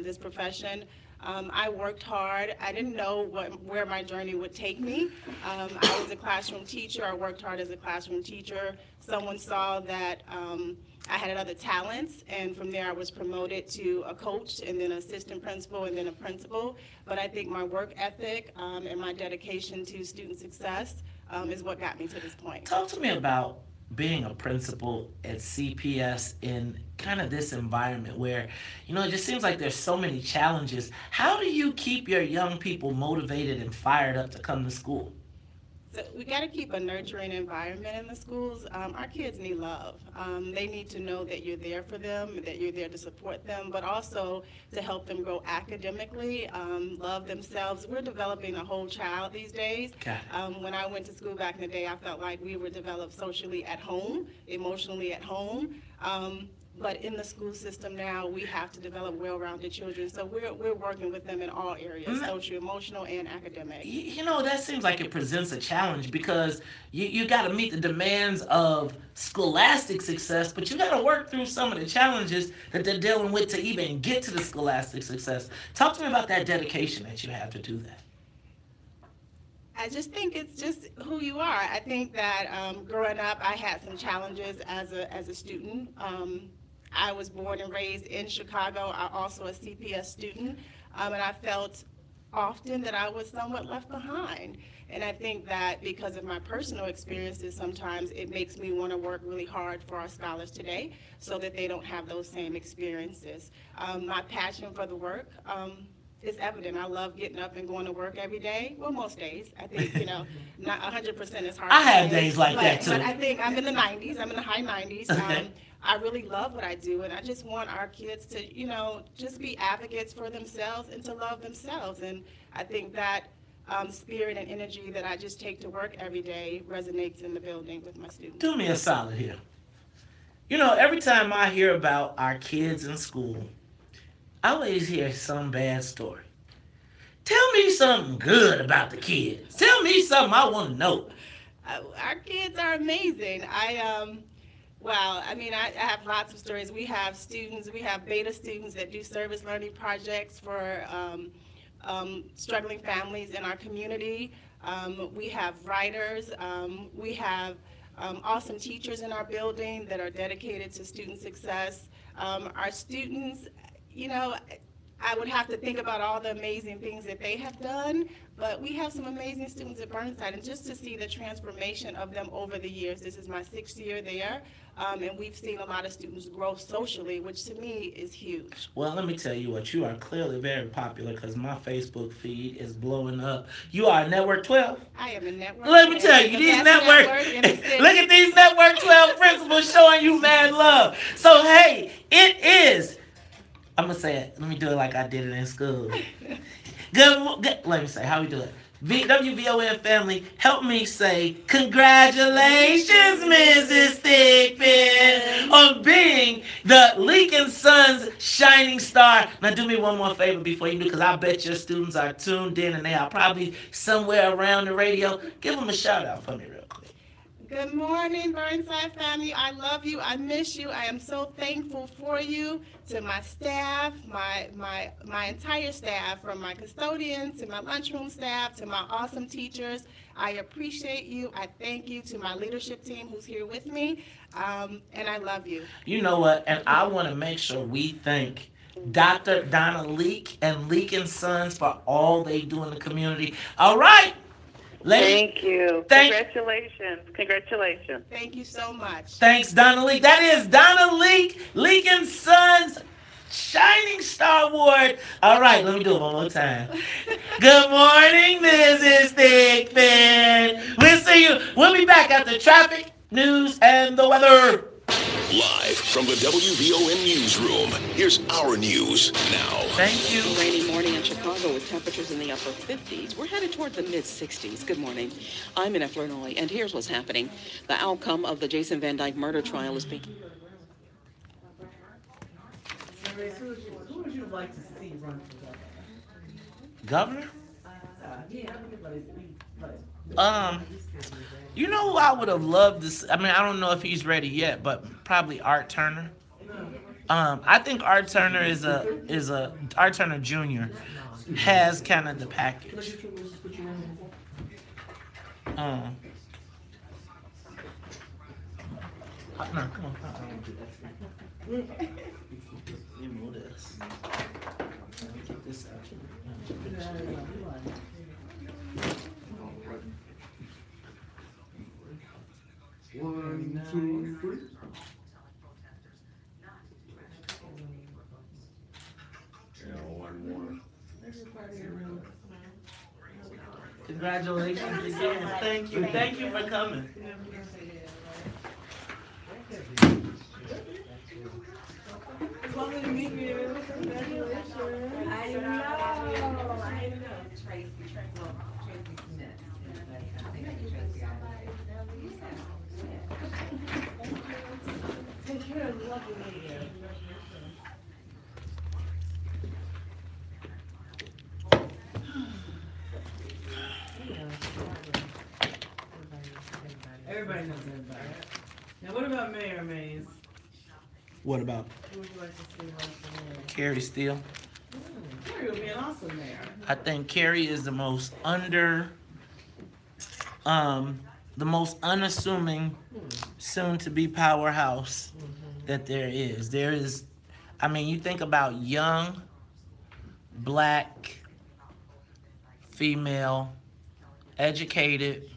[SPEAKER 3] this profession. I worked hard. I didn't know where my journey would take me. I was a classroom teacher. I worked hard as a classroom teacher. Someone saw that I had other talents, and from there I was promoted to a coach, and then assistant principal, and then a principal. But I think my work ethic and my dedication to student success is what got me to this point.
[SPEAKER 6] Talk to me about being a principal at CPS in kind of this environment where, it just seems like there's so many challenges. How do you keep your young people motivated and fired up to come to school?
[SPEAKER 3] So we got to keep a nurturing environment in the schools. Our kids need love. They need to know that you're there for them, that you're there to support them, but also to help them grow academically, love themselves. We're developing a whole child these days. When I went to school back in the day, I felt like we were developed socially at home, emotionally at home. But in the school system now, we have to develop well-rounded children. So we're working with them in all areas, social, emotional, and academic.
[SPEAKER 6] That seems like it presents a challenge because you got to meet the demands of scholastic success, but you got to work through some of the challenges that they're dealing with to even get to the scholastic success. Talk to me about that dedication that you have to do that.
[SPEAKER 3] I just think it's just who you are. I think that growing up, I had some challenges as a student. I was born and raised in Chicago. I'm also a CPS student, and I felt often that I was somewhat left behind. And I think that because of my personal experiences, sometimes it makes me want to work really hard for our scholars today so that they don't have those same experiences. My passion for the work is evident. I love getting up and going to work every day. Well, most days. I think, not 100% is hard.
[SPEAKER 6] I have days like that too.
[SPEAKER 3] But I think I'm in the 90s. I'm in the high 90s.
[SPEAKER 6] Okay.
[SPEAKER 3] I really love what I do, and I just want our kids to, just be advocates for themselves and to love themselves. And I think that spirit and energy that I just take to work every day resonates in the building with my students.
[SPEAKER 6] Do me a solid here. Every time I hear about our kids in school, I always hear some bad story. Tell me something good about the kids. Tell me something I want to know.
[SPEAKER 3] Our kids are amazing. Wow, I have lots of stories. We have beta students that do service learning projects for struggling families in our community. We have writers. We have awesome teachers in our building that are dedicated to student success. Our students, I would have to think about all the amazing things that they have done, but we have some amazing students at Burnside, and just to see the transformation of them over the years. This is my 6th year there, and we've seen a lot of students grow socially, which to me is huge.
[SPEAKER 6] Well, let me tell you what, you are clearly very popular because my Facebook feed is blowing up. You are Network 12?
[SPEAKER 3] I am a network.
[SPEAKER 6] Let me tell you, these network look at these Network 12 principals showing you mad love. So, hey, it is, I'm going to say it. Let me do it like I did it in school. Good. Let me say, how we do it? WVON family, help me say, congratulations, Mrs. Thigpen, on being the Lincoln Sun's shining star. Now, do me one more favor before you do, because I bet your students are tuned in and they are probably somewhere around the radio. Give them a shout out for me real quick.
[SPEAKER 3] Good morning, Burnside family. I love you. I miss you. I am so thankful for you. To my staff, my entire staff, from my custodians to my lunchroom staff to my awesome teachers. I appreciate you. I thank you. To my leadership team who's here with me, and I love you.
[SPEAKER 6] You know what? And I want to make sure we thank Dr. Donna Leak and Leak and Sons for all they do in the community. All right.
[SPEAKER 21] Thank you. Congratulations. Congratulations.
[SPEAKER 3] Thank you so much.
[SPEAKER 6] Thanks, Donna Leak. That is Donna Leak, Leak and Sons Shining Star Award. All right, let me do it one more time. Good morning, Mrs. Thigpen. We'll see you. We'll be back after traffic, news, and the weather.
[SPEAKER 19] Live from the WVON newsroom, here's our news now.
[SPEAKER 6] Thank you.
[SPEAKER 16] A rainy morning in Chicago with temperatures in the upper 50s. We're headed toward the mid-60s. Good morning. I'm Ina Flournoy, and here's what's happening. The outcome of the Jason Van Dyke murder trial is being...
[SPEAKER 1] Who would you like to see run for
[SPEAKER 6] Governor?
[SPEAKER 1] governor?
[SPEAKER 6] You know who I would have loved to see? I mean, I don't know if he's ready yet, but probably Art Turner. I think Art Turner Art Turner Jr. has kind of the package. No, come on. You move this. Get this out.
[SPEAKER 2] One, two, three. Yeah, one more.
[SPEAKER 6] Congratulations again. Thank you. Thank you for coming.
[SPEAKER 1] It's lovely to meet you. Congratulations.
[SPEAKER 10] I know. Tracy Smith.
[SPEAKER 1] Take care. Lovely meeting you. Everybody knows everybody. Now, what about Mayor Mays?
[SPEAKER 6] What about
[SPEAKER 1] Who would you like to see run for mayor?
[SPEAKER 6] Carrie Steele?
[SPEAKER 1] Carrie would be an awesome mayor.
[SPEAKER 6] I think Carrie is the most unassuming, soon-to-be powerhouse that there is. There is, I mean, you think about young, black, female, educated.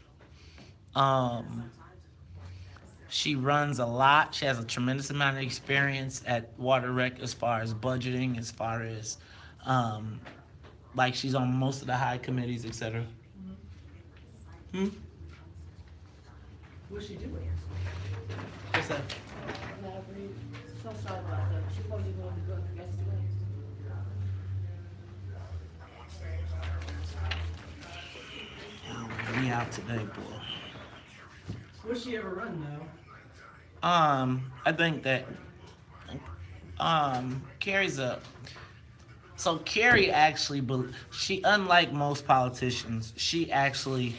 [SPEAKER 6] She runs a lot. She has a tremendous amount of experience at Water Rec as far as budgeting, as far as like she's on most of the high committees, etc.
[SPEAKER 1] What's she doing?
[SPEAKER 6] What's that?
[SPEAKER 1] So sorry about that. She's probably going to go yesterday.
[SPEAKER 6] We out today, boy.
[SPEAKER 1] Will she ever run though?
[SPEAKER 6] I think that Carrie's so Carrie actually, she, unlike most politicians, she actually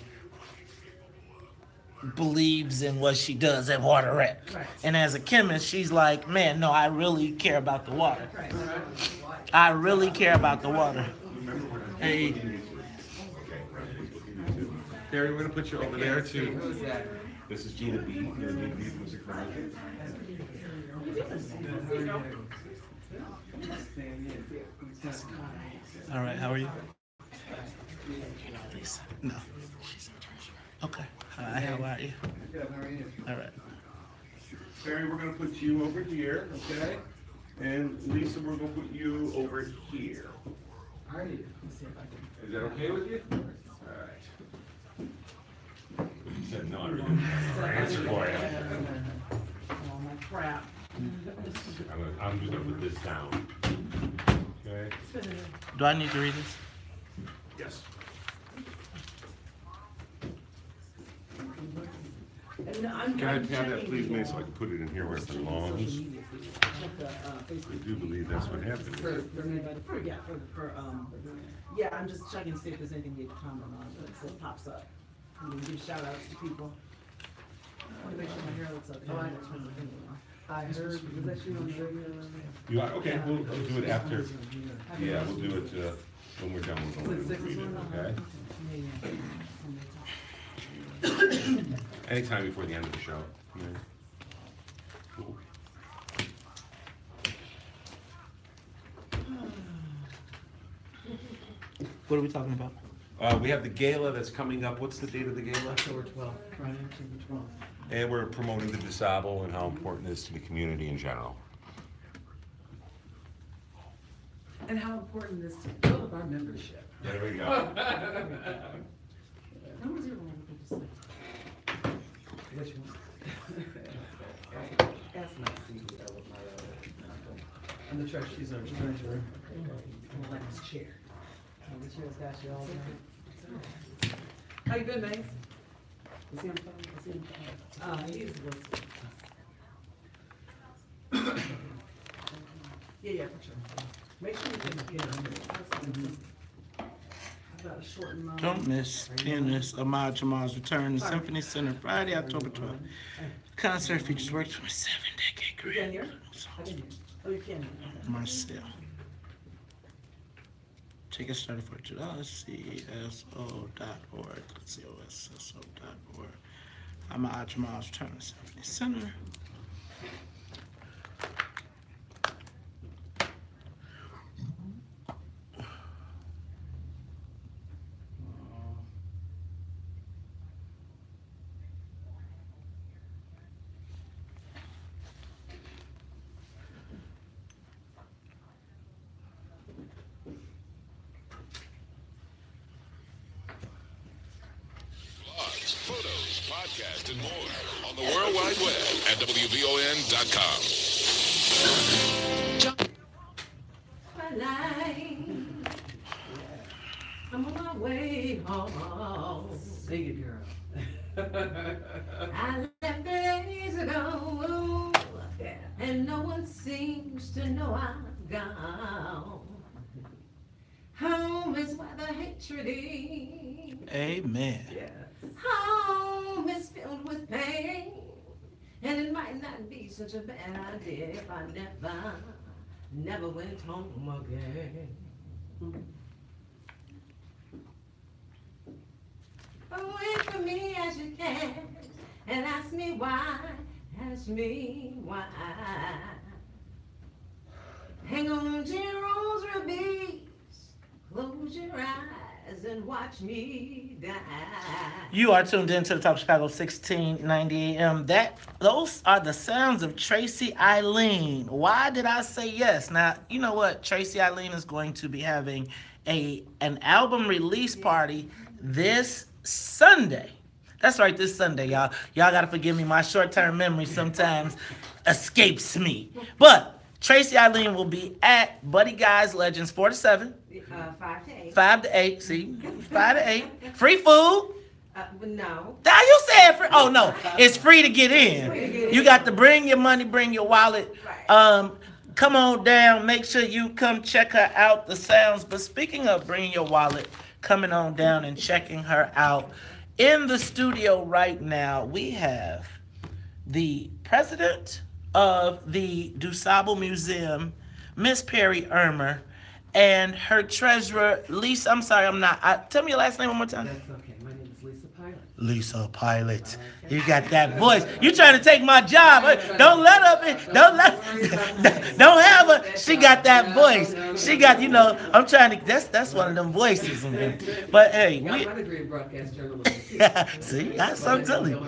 [SPEAKER 6] believes in what she does at Water Rec.
[SPEAKER 1] Right.
[SPEAKER 6] And as a chemist, she's like, man, no, I really care about the water.
[SPEAKER 1] Right.
[SPEAKER 6] I really care about the water. Hey.
[SPEAKER 2] Barry, we're gonna put you over there too.
[SPEAKER 1] Who's that?
[SPEAKER 2] This is Gina B. Gina B. Music
[SPEAKER 6] All right, how are you? No. Okay. Hi, how are you?
[SPEAKER 2] Good, how are you?
[SPEAKER 6] All right.
[SPEAKER 2] Barry, we're gonna put you over here, okay? And Lisa, we're gonna put you over here.
[SPEAKER 1] All right. Let's see if I can.
[SPEAKER 2] Is that okay with you? All right. You said no, I really didn't have an answer for you.
[SPEAKER 1] Oh, my crap.
[SPEAKER 2] I'm just gonna put this down. Okay?
[SPEAKER 6] Do I need to read this?
[SPEAKER 2] Yes. Can I have that please, man, so I can put it in here where it belongs? I do believe that's what happened.
[SPEAKER 1] Yeah, I'm just checking to see if there's anything you can comment on, but so it pops up. I'm gonna give shout outs to people. I want to make sure my hair looks okay. I heard, was that you on the radio?
[SPEAKER 2] You are, okay, we'll do it after. Yeah, we'll do it when we're done with the okay? Anytime before the end of the show. Yeah. Cool.
[SPEAKER 6] What are we talking about?
[SPEAKER 2] We have the gala that's coming up. What's the date of the gala?
[SPEAKER 1] October 12th. Friday, October 12th.
[SPEAKER 2] And we're promoting the DuSable and how important it is to the community in general.
[SPEAKER 1] And how important it is to build up our membership.
[SPEAKER 2] There we go.
[SPEAKER 1] Who was your one? Which one? That's my CEO of my I'm the treasurer. She's our treasurer. I'm like his chair. The chair's got you all day. How you been, Mace? Is he on the phone? Is he on the phone? He's listening. Yeah, for sure. Make sure you get him. About a short and
[SPEAKER 6] Don't miss pianist Ahmad Jamal's return to Symphony Center Friday, October 12th. Concert features works from a 7-decade career.
[SPEAKER 1] You can hear? I can hear. Oh, you can.
[SPEAKER 6] Marcel. Tickets started for CSO.org. COSSO.org. Ahmad Jamal's return to Symphony Center.
[SPEAKER 19] Photos, podcast, and more on the World Wide Web at WVON.com.
[SPEAKER 10] I'm on my way home.
[SPEAKER 1] Sing it, girl.
[SPEAKER 10] I left days ago, and no one seems to know I've gone. Home is where the hatred is.
[SPEAKER 6] Amen.
[SPEAKER 10] Home is filled with pain, and it might not be such a bad idea if I never went home again. Wait for me as you can, and ask me why, ask me why. Hang on to your rosary beads, close your eyes and watch me die.
[SPEAKER 6] You are tuned in to the Talk Chicago 1690 AM. Those are the sounds of Tracy Eileen. Why did I say yes? Now, you know what? Tracy Eileen is going to be having an album release party this Sunday. That's right, this Sunday, y'all. Y'all gotta forgive me. My short-term memory sometimes escapes me. But Tracy Eileen will be at Buddy Guy's Legends 4 to 7.
[SPEAKER 10] 5 to 8.
[SPEAKER 6] 5 to 8. See, 5 to 8. Free food.
[SPEAKER 10] No.
[SPEAKER 6] Now you said free. Oh no, it's free to get in. You got to bring your money, bring your wallet. Come on down. Make sure you come check her out. The sounds. But speaking of bringing your wallet, coming on down and checking her out. In the studio right now, we have the president of the DuSable Museum, Miss Perry Ermer, and her treasurer, Lisa. I'm sorry, I'm not. Tell me your last name one more time.
[SPEAKER 1] That's okay. My name is Lisa Pilot.
[SPEAKER 6] Lisa Pilot. You got that voice. You trying to take my job. Don't let her. Don't have her. She got that voice. She got, I'm trying to, that's one of them voices. But hey.
[SPEAKER 1] My degree in broadcast journalism.
[SPEAKER 6] See, that's what I'm telling you.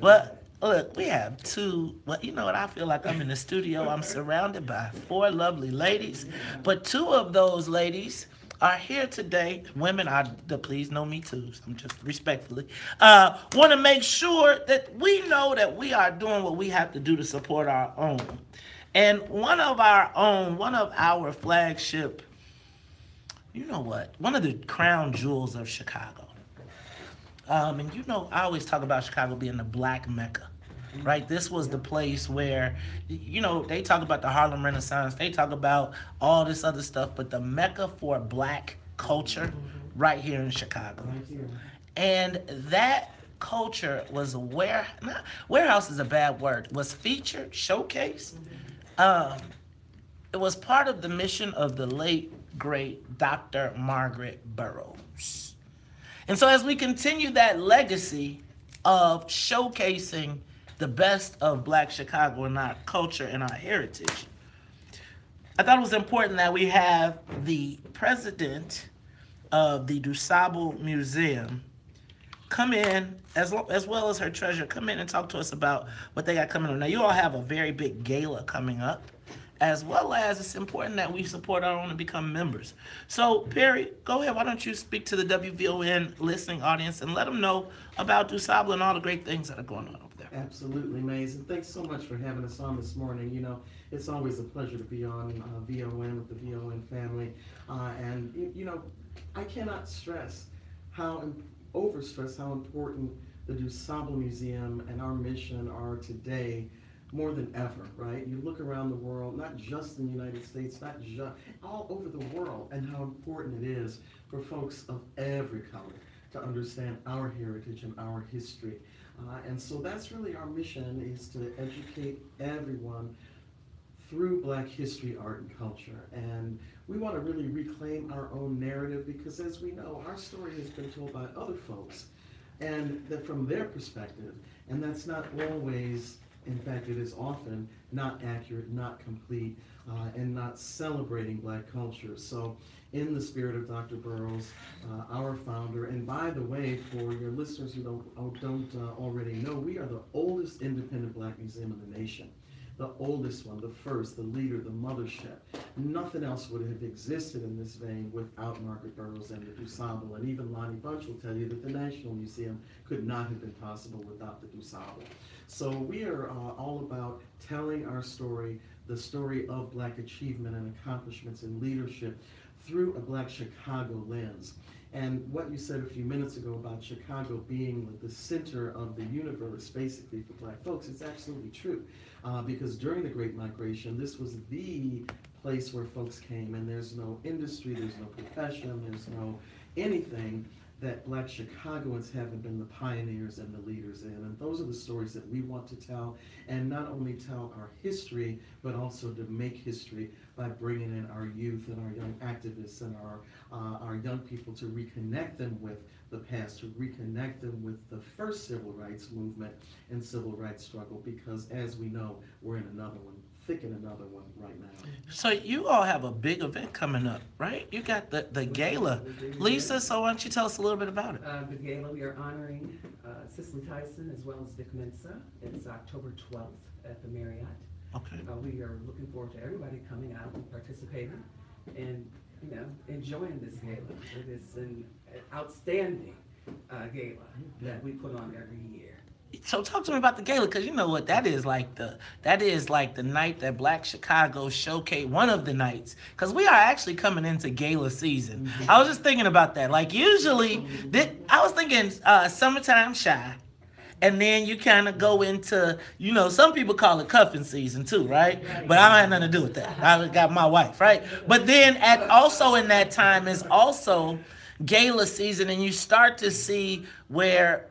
[SPEAKER 6] But look, we have two, you know what, I feel like I'm in the studio. I'm surrounded by 4 lovely ladies. But 2 of those ladies are here today. Women are, please know me too, so I'm just respectfully, want to make sure that we know that we are doing what we have to do to support our own. And one of our flagship, one of the crown jewels of Chicago. And I always talk about Chicago being the Black Mecca, right? This was the place where, they talk about the Harlem Renaissance, they talk about all this other stuff, but the Mecca for Black culture right here in Chicago. And that culture was warehouse is a bad word, was featured, showcased. It was part of the mission of the late, great Dr. Margaret Burroughs. And so as we continue that legacy of showcasing the best of Black Chicago and our culture and our heritage, I thought it was important that we have the president of the DuSable Museum come in, as well as her treasurer, come in and talk to us about what they got coming on. Now, you all have a very big gala coming up, as well as it's important that we support our own and become members. So, Perry, go ahead. Why don't you speak to the WVON listening audience and let them know about DuSable and all the great things that are going on over there.
[SPEAKER 1] Absolutely, Maze, and thanks so much for having us on this morning. You know, it's always a pleasure to be on VON with the VON family. And, you know, I cannot overstress how important the DuSable Museum and our mission are today more than ever, right? You look around the world, not just in the United States, not just all over the world, and how important it is for folks of every color to understand our heritage and our history. And so that's really our mission, is to educate everyone through Black history, art, and culture. And we want to really reclaim our own narrative, because as we know, our story has been told by other folks, and that from their perspective, and that's not always, in fact, it is often not accurate, not complete, and not celebrating Black culture. So in the spirit of Dr. Burroughs, our founder, and by the way, for your listeners who don't already know, we are the oldest independent Black museum in the nation. The oldest one, the first, the leader, the mothership. Nothing else would have existed in this vein without Margaret Burroughs and the DuSable. And even Lonnie Bunch will tell you that the National Museum could not have been possible without the DuSable. So we are all about telling our story, the story of Black achievement and accomplishments and leadership through a Black Chicago lens. And what you said a few minutes ago about Chicago being the center of the universe, basically, for Black folks, it's absolutely true. Because during the Great Migration, this was the place where folks came, and there's no industry, there's no profession, there's no anything that Black Chicagoans haven't been the pioneers and the leaders in. And those are the stories that we want to tell, and not only tell our history, but also to make history by bringing in our youth and our young activists and our young people, to reconnect them with the past, to reconnect them with the first civil rights movement and civil rights struggle, because as we know, we're in another one, thick in another one right now.
[SPEAKER 6] So you all have a big event coming up, right? You got the gala. Lisa, so why don't you tell us a little bit about it?
[SPEAKER 4] The gala, we are honoring Cicely Tyson as well as Vic Mensa. It's October 12th at the Marriott.
[SPEAKER 6] Okay.
[SPEAKER 4] We are looking forward to everybody coming out and participating and, you know, enjoying this gala. It is an outstanding gala that we put on every year.
[SPEAKER 6] So talk to me about the gala, because you know what, that is like the night that Black Chicago showcase, one of the nights, because we are actually coming into gala season. I was just thinking about that. Like usually, I was thinking summertime shy, and then you kind of go into, you know, some people call it cuffing season too, right? But I don't have nothing to do with that. I got my wife, right? But then also in that time is also gala season, and you start to see where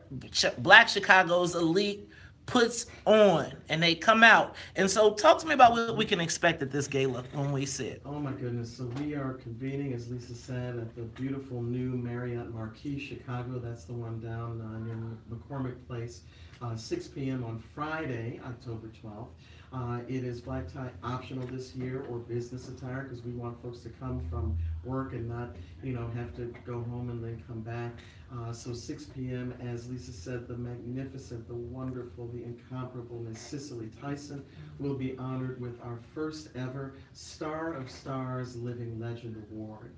[SPEAKER 6] Black Chicago's elite puts on, and they come out. And so talk to me about what we can expect at this gala when we see it.
[SPEAKER 1] Oh my goodness, so we are convening, as Lisa said, at the beautiful new Marriott Marquis Chicago. That's the one down near McCormick Place, 6 p.m. on Friday, October 12th. It is black tie optional this year, or business attire, because we want folks to come from work and not, you know, have to go home and then come back. So 6 p.m., as Lisa said, the magnificent, the wonderful, the incomparable Miss Cicely Tyson will be honored with our first ever Star of Stars Living Legend Award.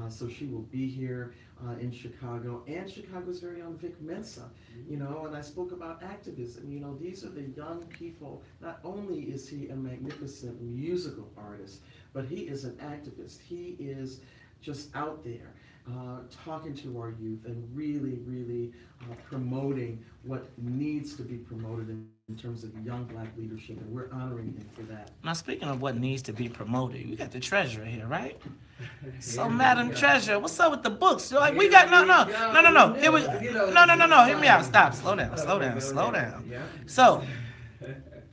[SPEAKER 1] So she will be here in Chicago, and Chicago's very own Vic Mensa, you know, and I spoke about activism. You know, these are the young people. Not only is he a magnificent musical artist, but he is an activist. He is just out there talking to our youth and really, really promoting what needs to be promoted in terms of young Black leadership, and we're honoring him for that.
[SPEAKER 6] Now, speaking of what needs to be promoted, we got the treasurer here, right? So, Madam Treasurer, what's up with the books? You're like, we got no. Here we no. Hear me out. Stop. Slow down. So,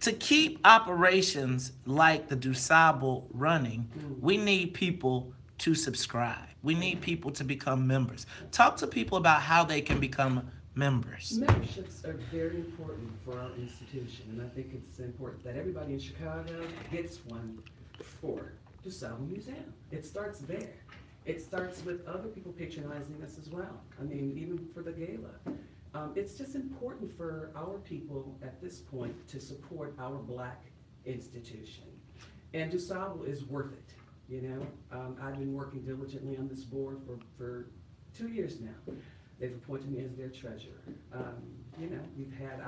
[SPEAKER 6] to keep operations like the DuSable running, we need people to subscribe. We need people to become members. Talk to people about how they can become members.
[SPEAKER 4] Memberships are very important for our institution, and I think it's important that everybody in Chicago gets one for DuSable Museum. It starts there. it starts with other people patronizing us as well. I mean, even for the gala. It's just important for our people at this point to support our Black institution. And DuSable is worth it, you know. I've been working diligently on this board for 2 years now. They've appointed me as their treasurer. You know, we've had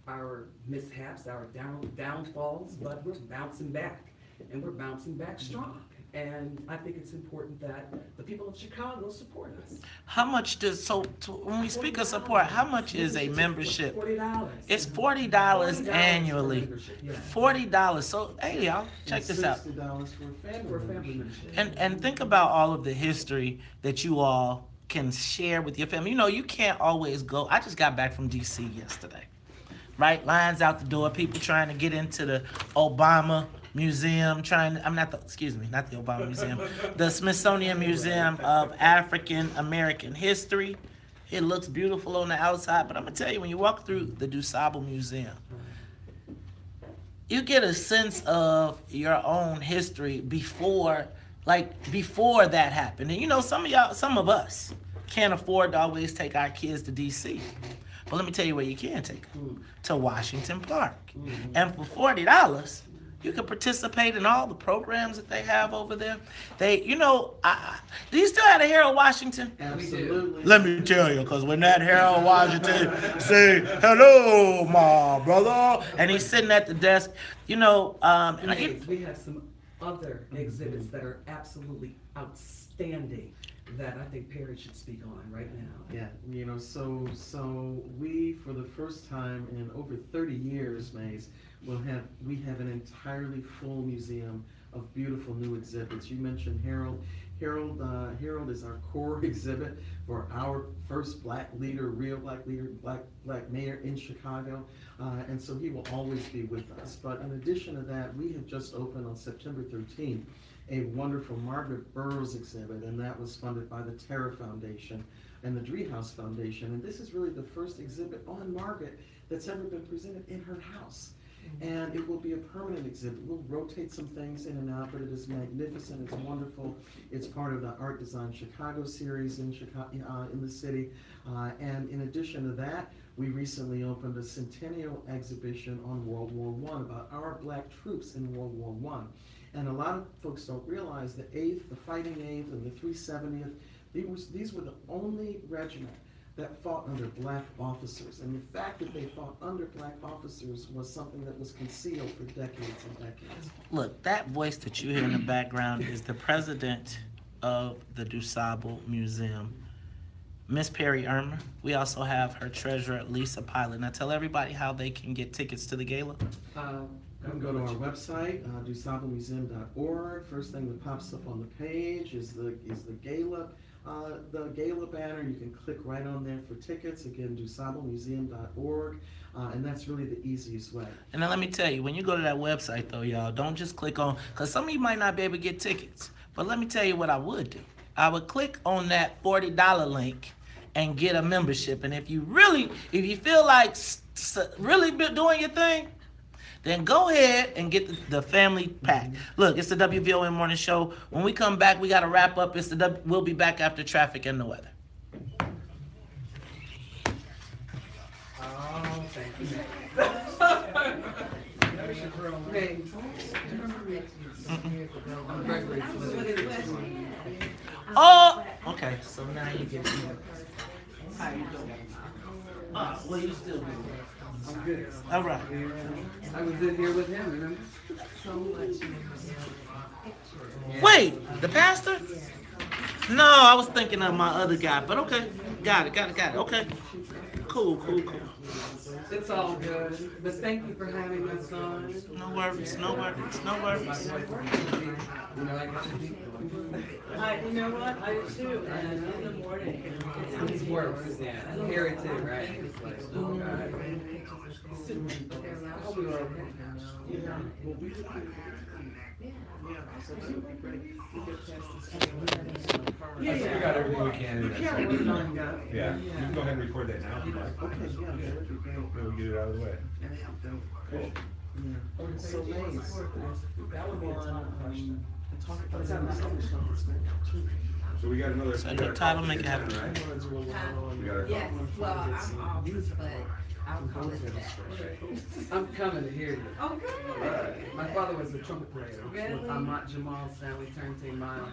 [SPEAKER 4] our mishaps, our downfalls, but we're bouncing back, and we're bouncing back strong. And I think it's important that the people of Chicago support us.
[SPEAKER 6] How much does, when we speak of support, how much is a membership?
[SPEAKER 4] $40.
[SPEAKER 6] It's $40 annually. $40. So, hey, y'all, check this out.
[SPEAKER 5] $60 for a family membership.
[SPEAKER 6] And think about all of the history that you all can share with your family. You know, you can't always go. I just got back from D.C. yesterday, right? Lines out the door, people trying to get into the Obama Museum, not the Obama Museum, the Smithsonian Museum of African American History. It looks beautiful on the outside, but I'm gonna tell you, when you walk through the DuSable Museum, you get a sense of your own history before that happened. And you know, some of us can't afford to always take our kids to DC. But let me tell you where you can take them, to Washington Park. And for $40, you can participate in all the programs that they have over there. Do you still have a Harold Washington?
[SPEAKER 5] Absolutely.
[SPEAKER 6] Let me tell you, because when that Harold Washington say, "Hello, my brother," and he's sitting at the desk, you know.
[SPEAKER 4] We have some other exhibits that are absolutely outstanding that I think Perry should speak on right now.
[SPEAKER 5] Yeah, you know, so we, for the first time in over 30 years, Maze, we have an entirely full museum of beautiful new exhibits. You mentioned Harold. Harold is our core exhibit for our first Black leader, real Black leader, Black mayor in Chicago, and so he will always be with us. But in addition to that, we have just opened on September 13th a wonderful Margaret Burroughs exhibit, and that was funded by the Terra Foundation and the Driehaus Foundation. And this is really the first exhibit on Margaret that's ever been presented in her house. And it will be a permanent exhibit. We'll rotate some things in and out, but it is magnificent. It's wonderful. It's part of the Art Design Chicago series in the city. And in addition to that, we recently opened a centennial exhibition on World War I, about our Black troops in World War I. And a lot of folks don't realize the 8th, the Fighting 8th, and the 370th, these were the only regiment that fought under Black officers. And the fact that they fought under Black officers was something that was concealed for decades and decades.
[SPEAKER 6] Look, that voice that you hear in the background is the president of the DuSable Museum, Miss Perry Irmer. We also have her treasurer, Lisa Pilot. Now tell everybody how they can get tickets to the gala.
[SPEAKER 5] You can go to our website, DuSableMuseum.org. First thing that pops up on the page is the gala. The gala banner. You can click right on there for tickets. Again, DuSableMuseum.org, and that's really the easiest way.
[SPEAKER 6] And now let me tell you, when you go to that website though, y'all, don't just click on, because some of you might not be able to get tickets. But let me tell you what I would do. I would click on that $40 link and get a membership. And if you feel like really doing your thing, then go ahead and get the family pack. Look, it's the WVON Morning Show. When we come back, we got to wrap up. We'll be back after traffic and the weather.
[SPEAKER 4] Oh, thank you.
[SPEAKER 6] Oh, okay. So now you get to how you doing? Well, you still do.
[SPEAKER 4] I'm good.
[SPEAKER 6] All right.
[SPEAKER 4] I was in here with him, remember? So much.
[SPEAKER 6] Wait, the pastor? No, I was thinking of my other guy, but okay. Got it. Okay. Cool.
[SPEAKER 4] It's all good. But thank you for having us on.
[SPEAKER 6] No worries.
[SPEAKER 4] You know, I
[SPEAKER 1] You know what? I do, and in the morning.
[SPEAKER 4] It's worse, yeah. Harry too, right? It's like, oh God. I hope we were okay.
[SPEAKER 5] Yeah. Well, we did.
[SPEAKER 2] Yeah, we got everything we can.
[SPEAKER 4] You can't wait on God.
[SPEAKER 2] Yeah, you can go ahead and record that now if you like.
[SPEAKER 5] Okay, yeah, that'd be great.
[SPEAKER 2] We'll get it out of the way.
[SPEAKER 5] Cool. Yeah. So Maze, that would be a tough question.
[SPEAKER 2] So we got another.
[SPEAKER 6] So the title make it happen.
[SPEAKER 10] Yes, well, I'm off, but I'll call it that.
[SPEAKER 4] I'm coming to hear you.
[SPEAKER 10] Oh, good.
[SPEAKER 4] My father was a trumpet player.
[SPEAKER 10] Really?
[SPEAKER 4] With Jamal's family, Turntine Miles.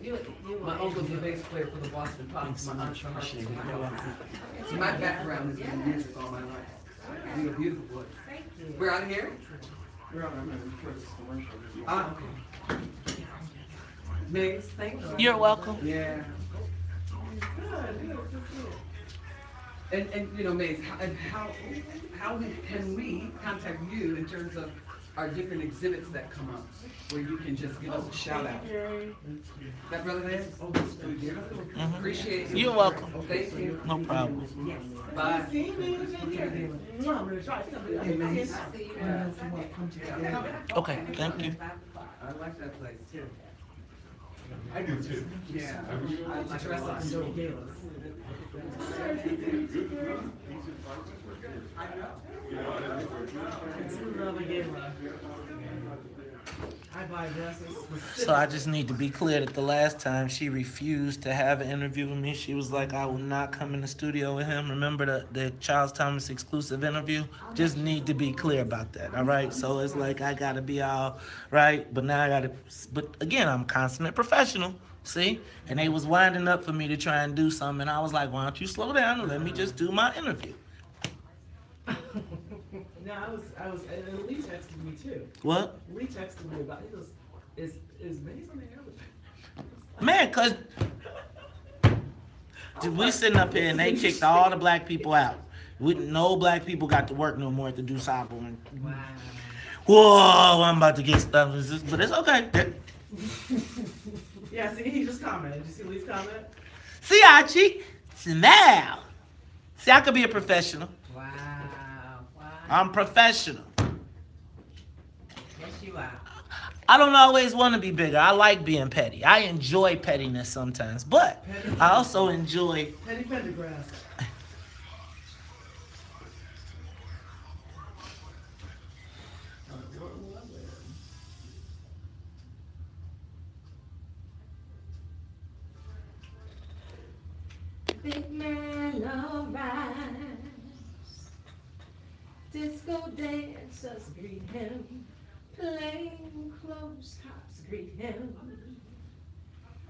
[SPEAKER 10] Yeah,
[SPEAKER 4] My uncle's the bass player for the Boston Pops. My aunt's from So my background is in music all my life. You have a beautiful voice.
[SPEAKER 10] Thank you.
[SPEAKER 4] We're out of here?
[SPEAKER 5] We're on the first commercial.
[SPEAKER 4] Ah, okay. Migs, thank you.
[SPEAKER 6] You're welcome.
[SPEAKER 4] Yeah. And you know, Maze, how can we contact you in terms of our different exhibits that come up, where you can just give us a shout out? That brother there? Oh, that's good.
[SPEAKER 6] Mm-hmm.
[SPEAKER 4] Appreciate you.
[SPEAKER 6] You're welcome.
[SPEAKER 4] Oh, thank you.
[SPEAKER 6] No problem.
[SPEAKER 4] Yes. Bye. Hey, Maze.
[SPEAKER 6] Okay, thank you.
[SPEAKER 4] I like that place too.
[SPEAKER 2] I do too.
[SPEAKER 4] Yeah. I like dress up in little galas.
[SPEAKER 1] I buy dresses.
[SPEAKER 6] So I just need to be clear that the last time she refused to have an interview with me, she was like, I will not come in the studio with him. Remember the Charles Thomas exclusive interview? Just need to be clear about that, all right? So it's like I got to be all right, but now I got to, but again, I'm a consummate professional, see? And they was winding up for me to try and do something, and I was like, why don't you slow down and let me just do my interview?
[SPEAKER 1] No, I was, and Lee texted me too.
[SPEAKER 6] What?
[SPEAKER 1] Lee texted me about, he goes, is Maze on the air with me?
[SPEAKER 6] Man, cause we sitting up here and they kicked all the black people out. No black people got to work no more at the Deuce Opera.
[SPEAKER 10] Wow.
[SPEAKER 6] Whoa, I'm about to get stuff, but it's okay.
[SPEAKER 1] Yeah, see, he just commented. Did you see Lee's comment?
[SPEAKER 6] See, Archie, smile. See, I could be a professional.
[SPEAKER 10] Wow.
[SPEAKER 6] I'm professional.
[SPEAKER 10] Yes, you are.
[SPEAKER 6] I don't always want to be bigger. I like being petty. I enjoy pettiness sometimes, but I also enjoy
[SPEAKER 1] Petty Pendergrass.
[SPEAKER 10] Big man, alright. Disco dancers greet him. Plain clothes cops greet him.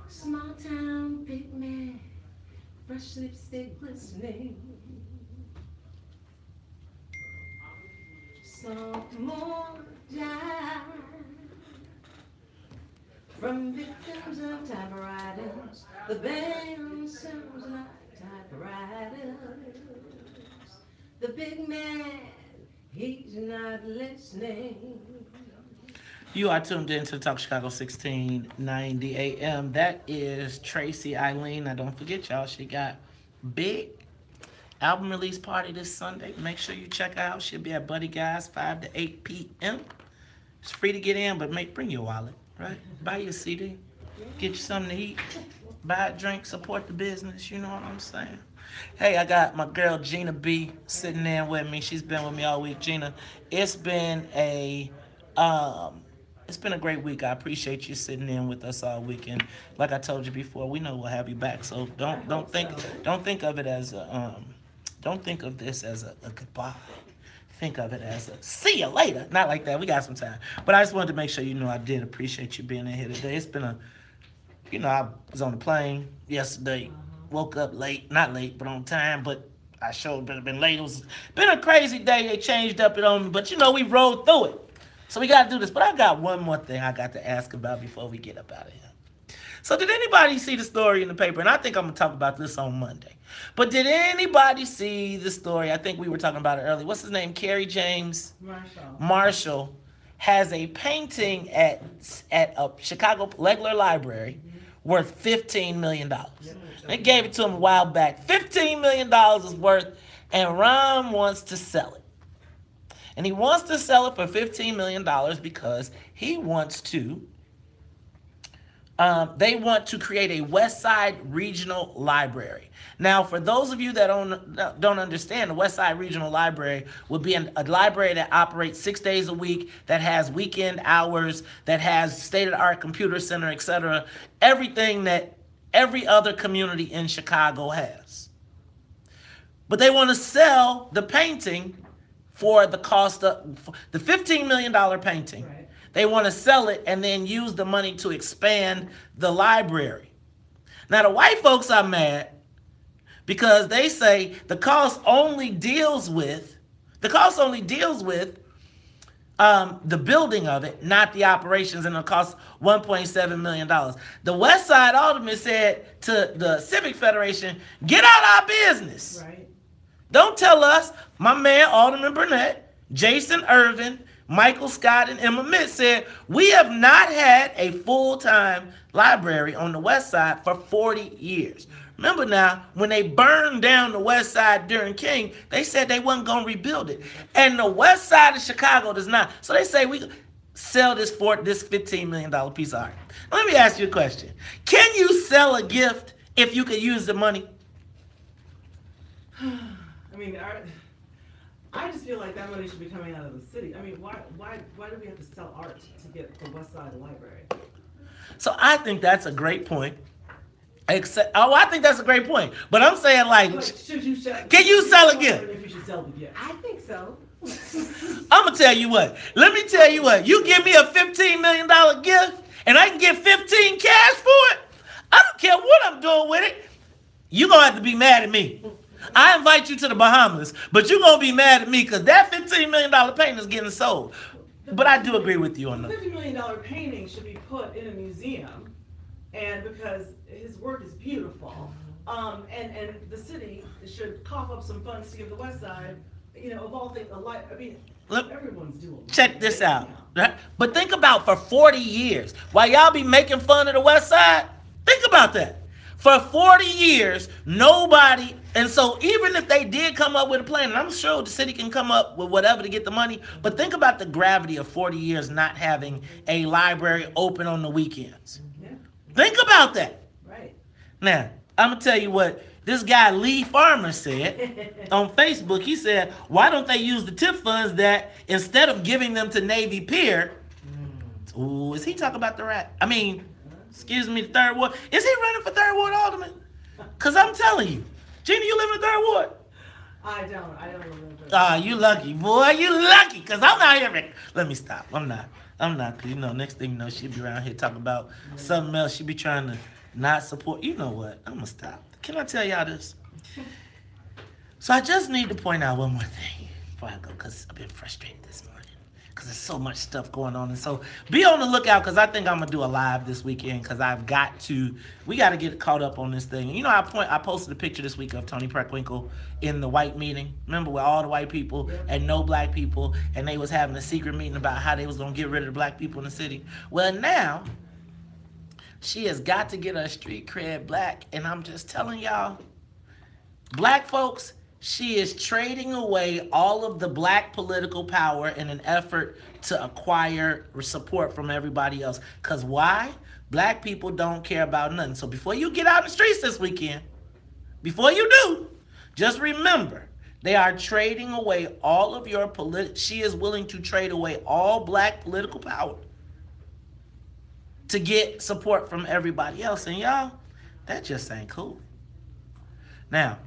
[SPEAKER 10] Small town big man, fresh lipstick glistening. Sophomore died from victims of typewriters. The band sounds like typewriters. The big man, he's not listening.
[SPEAKER 6] You are tuned in to Talk Chicago 1690 AM. That is Tracy Eileen. Now don't forget, y'all, she got big album release party this Sunday. Make sure you check her out. She'll be at Buddy Guy's 5 to 8 p.m. It's free to get in, but bring your wallet, right? Buy your CD. Get you something to eat. Buy a drink. Support the business. You know what I'm saying? Hey, I got my girl Gina B sitting there with me. She's been with me all week. Gina, it's been a great week. I appreciate you sitting in with us all weekend. Like I told you before, we know we'll have you back. So don't think of it as a don't think of this as a goodbye. Think of it as a see you later. Not like that. We got some time. But I just wanted to make sure you know I did appreciate you being in here today. It's been I was on the plane yesterday. Woke up late, not late, but on time. But I sure been late. It was been a crazy day. They changed up it on me, but we rolled through it. So we got to do this. But I got one more thing I got to ask about before we get up out of here. So did anybody see the story in the paper? And I think I'm going to talk about this on Monday. But did anybody see the story? I think we were talking about it earlier. What's his name? Kerry James Marshall has a painting at a Chicago Legler Library worth $15 million. They gave it to him a while back. $15 million is worth, and Ron wants to sell it. And he wants to sell it for $15 million because he wants to They want to create a West Side Regional Library. Now, for those of you that don't understand, the West Side Regional Library would be a library that operates 6 days a week, that has weekend hours, that has state-of-the-art computer center, etc. Everything that every other community in Chicago has. But they want to sell the painting for the cost of the $15 million painting. Right. They want to sell it and then use the money to expand the library. Now, the white folks are mad because they say the cost only deals with the building of it, not the operations, and it costs $1.7 million. The West Side Alderman said to the Civic Federation, get out our business. Right. Don't tell us. My man, Alderman Burnett, Jason Irvin, Michael Scott, and Emma Mitt said, we have not had a full-time library on the West Side for 40 years. Remember now, when they burned down the West Side during King, they said they wasn't going to rebuild it. And the West Side of Chicago does not. So they say we sell this for this $15 million piece of art. Now, let me ask you a question. Can you sell a gift if you could use the money?
[SPEAKER 1] I mean, I just feel like that money should be coming out of the city. I mean, why do we have to sell art to get the West Side Library?
[SPEAKER 6] So I think that's a great point. I think that's a great point. But I'm saying, like, can you sell a gift?
[SPEAKER 1] If you should sell the gift. I think so.
[SPEAKER 6] I'm going to tell you what. Let me tell you what. You give me a $15 million gift and I can get 15 cash for it. I don't care what I'm doing with it. You're going to have to be mad at me. I invite you to the Bahamas, but you're going to be mad at me because that $15 million painting is getting sold. But I do agree with you on that.
[SPEAKER 1] The $50 million painting should be put in a museum, and because his work is beautiful, and the city should cough up some funds to give the West Side, of all things, everyone's doing.
[SPEAKER 6] Check this out. But think about for 40 years, while y'all be making fun of the West Side, think about that. For 40 years, nobody, and so even if they did come up with a plan, and I'm sure the city can come up with whatever to get the money, but think about the gravity of 40 years not having a library open on the weekends. Yeah. Think about that.
[SPEAKER 1] Right.
[SPEAKER 6] Now, I'm going to tell you what this guy Lee Farmer said on Facebook. He said, why don't they use the TIP funds that instead of giving them to Navy Pier, ooh, is he talking about the rat? I mean, excuse me, the Third Ward. Is he running for Third Ward Alderman? Because I'm telling you. Gina, you live in the Third Ward?
[SPEAKER 1] I don't live in the Third Ward.
[SPEAKER 6] Ah, you lucky, boy. You lucky. Because I'm out here. Let me stop. I'm not. Because, next thing you know, she'll be around here talking about something else. She'll be trying to not support. You know what? I'm going to stop. Can I tell y'all this? So I just need to point out one more thing before I go, because I've been frustrated this morning. Because there's so much stuff going on. And so be on the lookout, because I think I'm going to do a live this weekend, because we got to get caught up on this thing. I posted a picture this week of Tony Preckwinkle in the white meeting. Remember, with all the white people and no black people, and they was having a secret meeting about how they was going to get rid of the black people in the city. Well, now, she has got to get her street cred black, and I'm just telling y'all, black folks, she is trading away all of the black political power in an effort to acquire support from everybody else. Because why? Black people don't care about nothing. So before you get out in the streets this weekend, before you do, just remember, they are trading away all of your she is willing to trade away all black political power to get support from everybody else. And y'all, that just ain't cool. Now,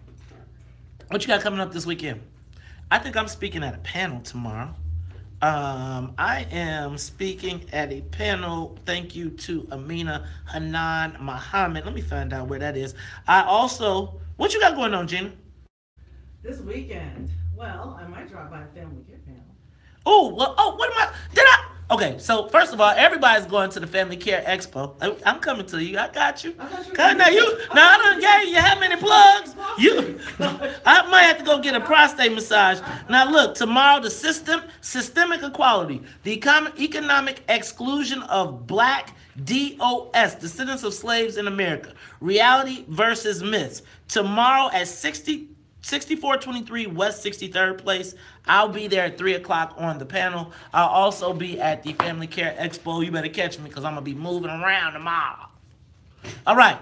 [SPEAKER 6] what you got coming up this weekend? I think I'm speaking at a panel tomorrow. I am speaking at a panel, thank you to Amina Hanan Muhammad. Let me find out where that is. What you got going on, Gina?
[SPEAKER 1] This weekend, well, I might drop by a family care panel. Okay, so first of all, everybody's going to the Family Care Expo. I'm coming to you. I got you. I done gave you how many plugs? I might have to go get a prostate massage. Now look, tomorrow the systemic equality, the economic exclusion of black DOS, descendants of slaves in America, reality versus myths. Tomorrow at 6423 West 63rd Place. I'll be there at 3 o'clock on the panel. I'll also be at the Family Care Expo. You better catch me because I'm going to be moving around tomorrow.
[SPEAKER 6] All right.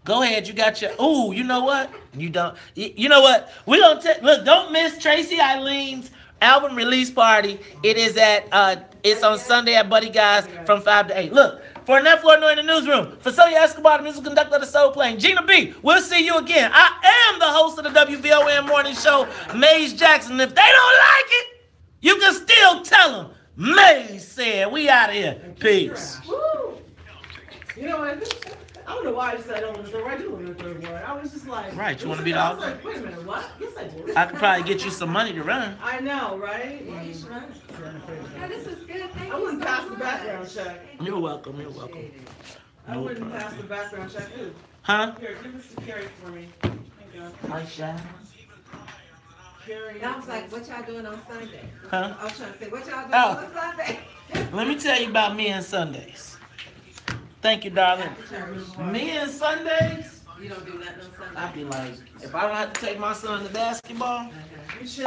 [SPEAKER 6] Go ahead. You got your. Ooh, you know what? You don't. You know what? We gonna look. Don't miss Tracy Eileen's album release party. It is at. It's on Sunday at Buddy Guys from 5 to 8. Look. For Annette Flournoy in the newsroom, for Sonia Escobar, the musical conductor of the Soul Plane, Gina B, we'll see you again. I am the host of the WVON morning show, Maze Jackson. If they don't like it, you can still tell them, Maze said, we out of here. Peace.
[SPEAKER 1] Woo. You know what? I don't know why I just said I don't live in the third ward. I do live in the third ward. I was just like,
[SPEAKER 6] right, you want to be the
[SPEAKER 1] I was like, wait a minute, what? Yes, I do.
[SPEAKER 6] I could probably get you some money to run.
[SPEAKER 1] I know, right?
[SPEAKER 10] Yeah, you should run it. Yeah, this was good. Thank
[SPEAKER 1] I
[SPEAKER 10] you
[SPEAKER 1] wouldn't
[SPEAKER 10] so
[SPEAKER 1] pass the
[SPEAKER 10] much.
[SPEAKER 1] background check.
[SPEAKER 6] You're welcome. You're welcome.
[SPEAKER 1] I wouldn't pass the background check either.
[SPEAKER 6] Huh?
[SPEAKER 1] Here, give this to Carrie for me. Thank you.
[SPEAKER 6] My shot.
[SPEAKER 1] Carrie.
[SPEAKER 10] I was like, what y'all doing on Sunday?
[SPEAKER 6] Huh?
[SPEAKER 10] I was trying to say, what y'all doing
[SPEAKER 6] Oh.
[SPEAKER 10] on Sunday?
[SPEAKER 6] Let me tell you about me and Sundays. Thank you, darling. Me and Sundays,
[SPEAKER 10] You don't do nothing on Sunday?
[SPEAKER 6] I'd be like, if I don't have to take my son to basketball,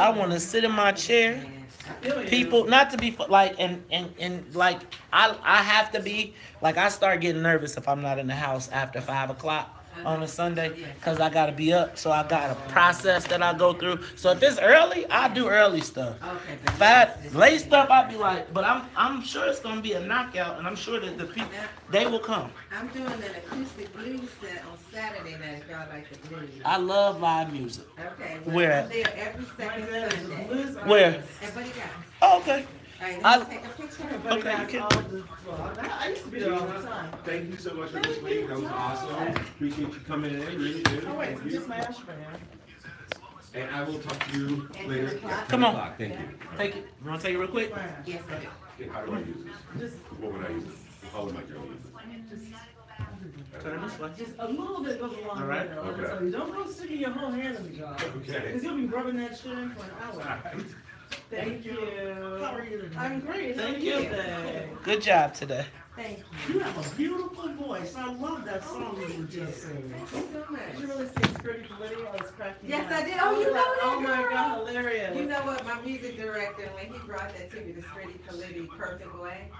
[SPEAKER 6] I want to sit in my chair. People, not to be like, and like, I have to be, like, I start getting nervous if I'm not in the house after 5 o'clock on a Sunday, because I got to be up, so I got a process that I go through. So if it's early, I do early stuff. Late stuff, I'll be like, but I'm sure it's going to be a knockout, and I'm sure that the people, they will come.
[SPEAKER 10] I'm doing an acoustic blues set on Saturday night if y'all like the blues.
[SPEAKER 6] I love live music.
[SPEAKER 10] Okay.
[SPEAKER 6] Where?
[SPEAKER 10] I'm there every second Sunday.
[SPEAKER 6] Where?
[SPEAKER 10] At Buddy Guys.
[SPEAKER 6] Oh, okay.
[SPEAKER 10] All right, let me take a picture.
[SPEAKER 6] Okay, you can.
[SPEAKER 1] I used to be there all the time.
[SPEAKER 2] Thank you so much for this week. That was awesome. Appreciate you coming in. Really do.
[SPEAKER 1] Oh, wait,
[SPEAKER 2] Thank
[SPEAKER 1] so
[SPEAKER 2] you.
[SPEAKER 1] just my ashtray.
[SPEAKER 2] And I will talk to you later. Yeah,
[SPEAKER 6] Come
[SPEAKER 2] 10
[SPEAKER 6] on.
[SPEAKER 2] o'clock. Thank you.
[SPEAKER 6] Take it. You want to take it real quick?
[SPEAKER 10] Yes, I do.
[SPEAKER 2] Okay, how do I use this? What would I use? How would my girl use it?
[SPEAKER 6] Turn this way.
[SPEAKER 1] Just a little bit goes a long
[SPEAKER 6] All right.
[SPEAKER 1] way. though.
[SPEAKER 2] Okay.
[SPEAKER 1] So you don't go sticking your whole hand in the job.
[SPEAKER 2] Okay.
[SPEAKER 1] Because you'll be rubbing that shit in for an hour. Thank you. How are you today? I'm great.
[SPEAKER 6] Thank
[SPEAKER 1] How are
[SPEAKER 6] you.
[SPEAKER 1] today?
[SPEAKER 6] Good job today.
[SPEAKER 10] Thank you.
[SPEAKER 1] You have a beautiful voice. I love that song you were just singing.
[SPEAKER 10] Thank you so much.
[SPEAKER 1] Did you really sing Pretty Pretty? I was cracking
[SPEAKER 10] Yes,
[SPEAKER 1] up.
[SPEAKER 10] I did. Oh, you know that,
[SPEAKER 1] Oh my
[SPEAKER 10] girl.
[SPEAKER 1] God, hilarious.
[SPEAKER 10] You know what? My music director, when he brought that to me, the Spready Politi perfect way,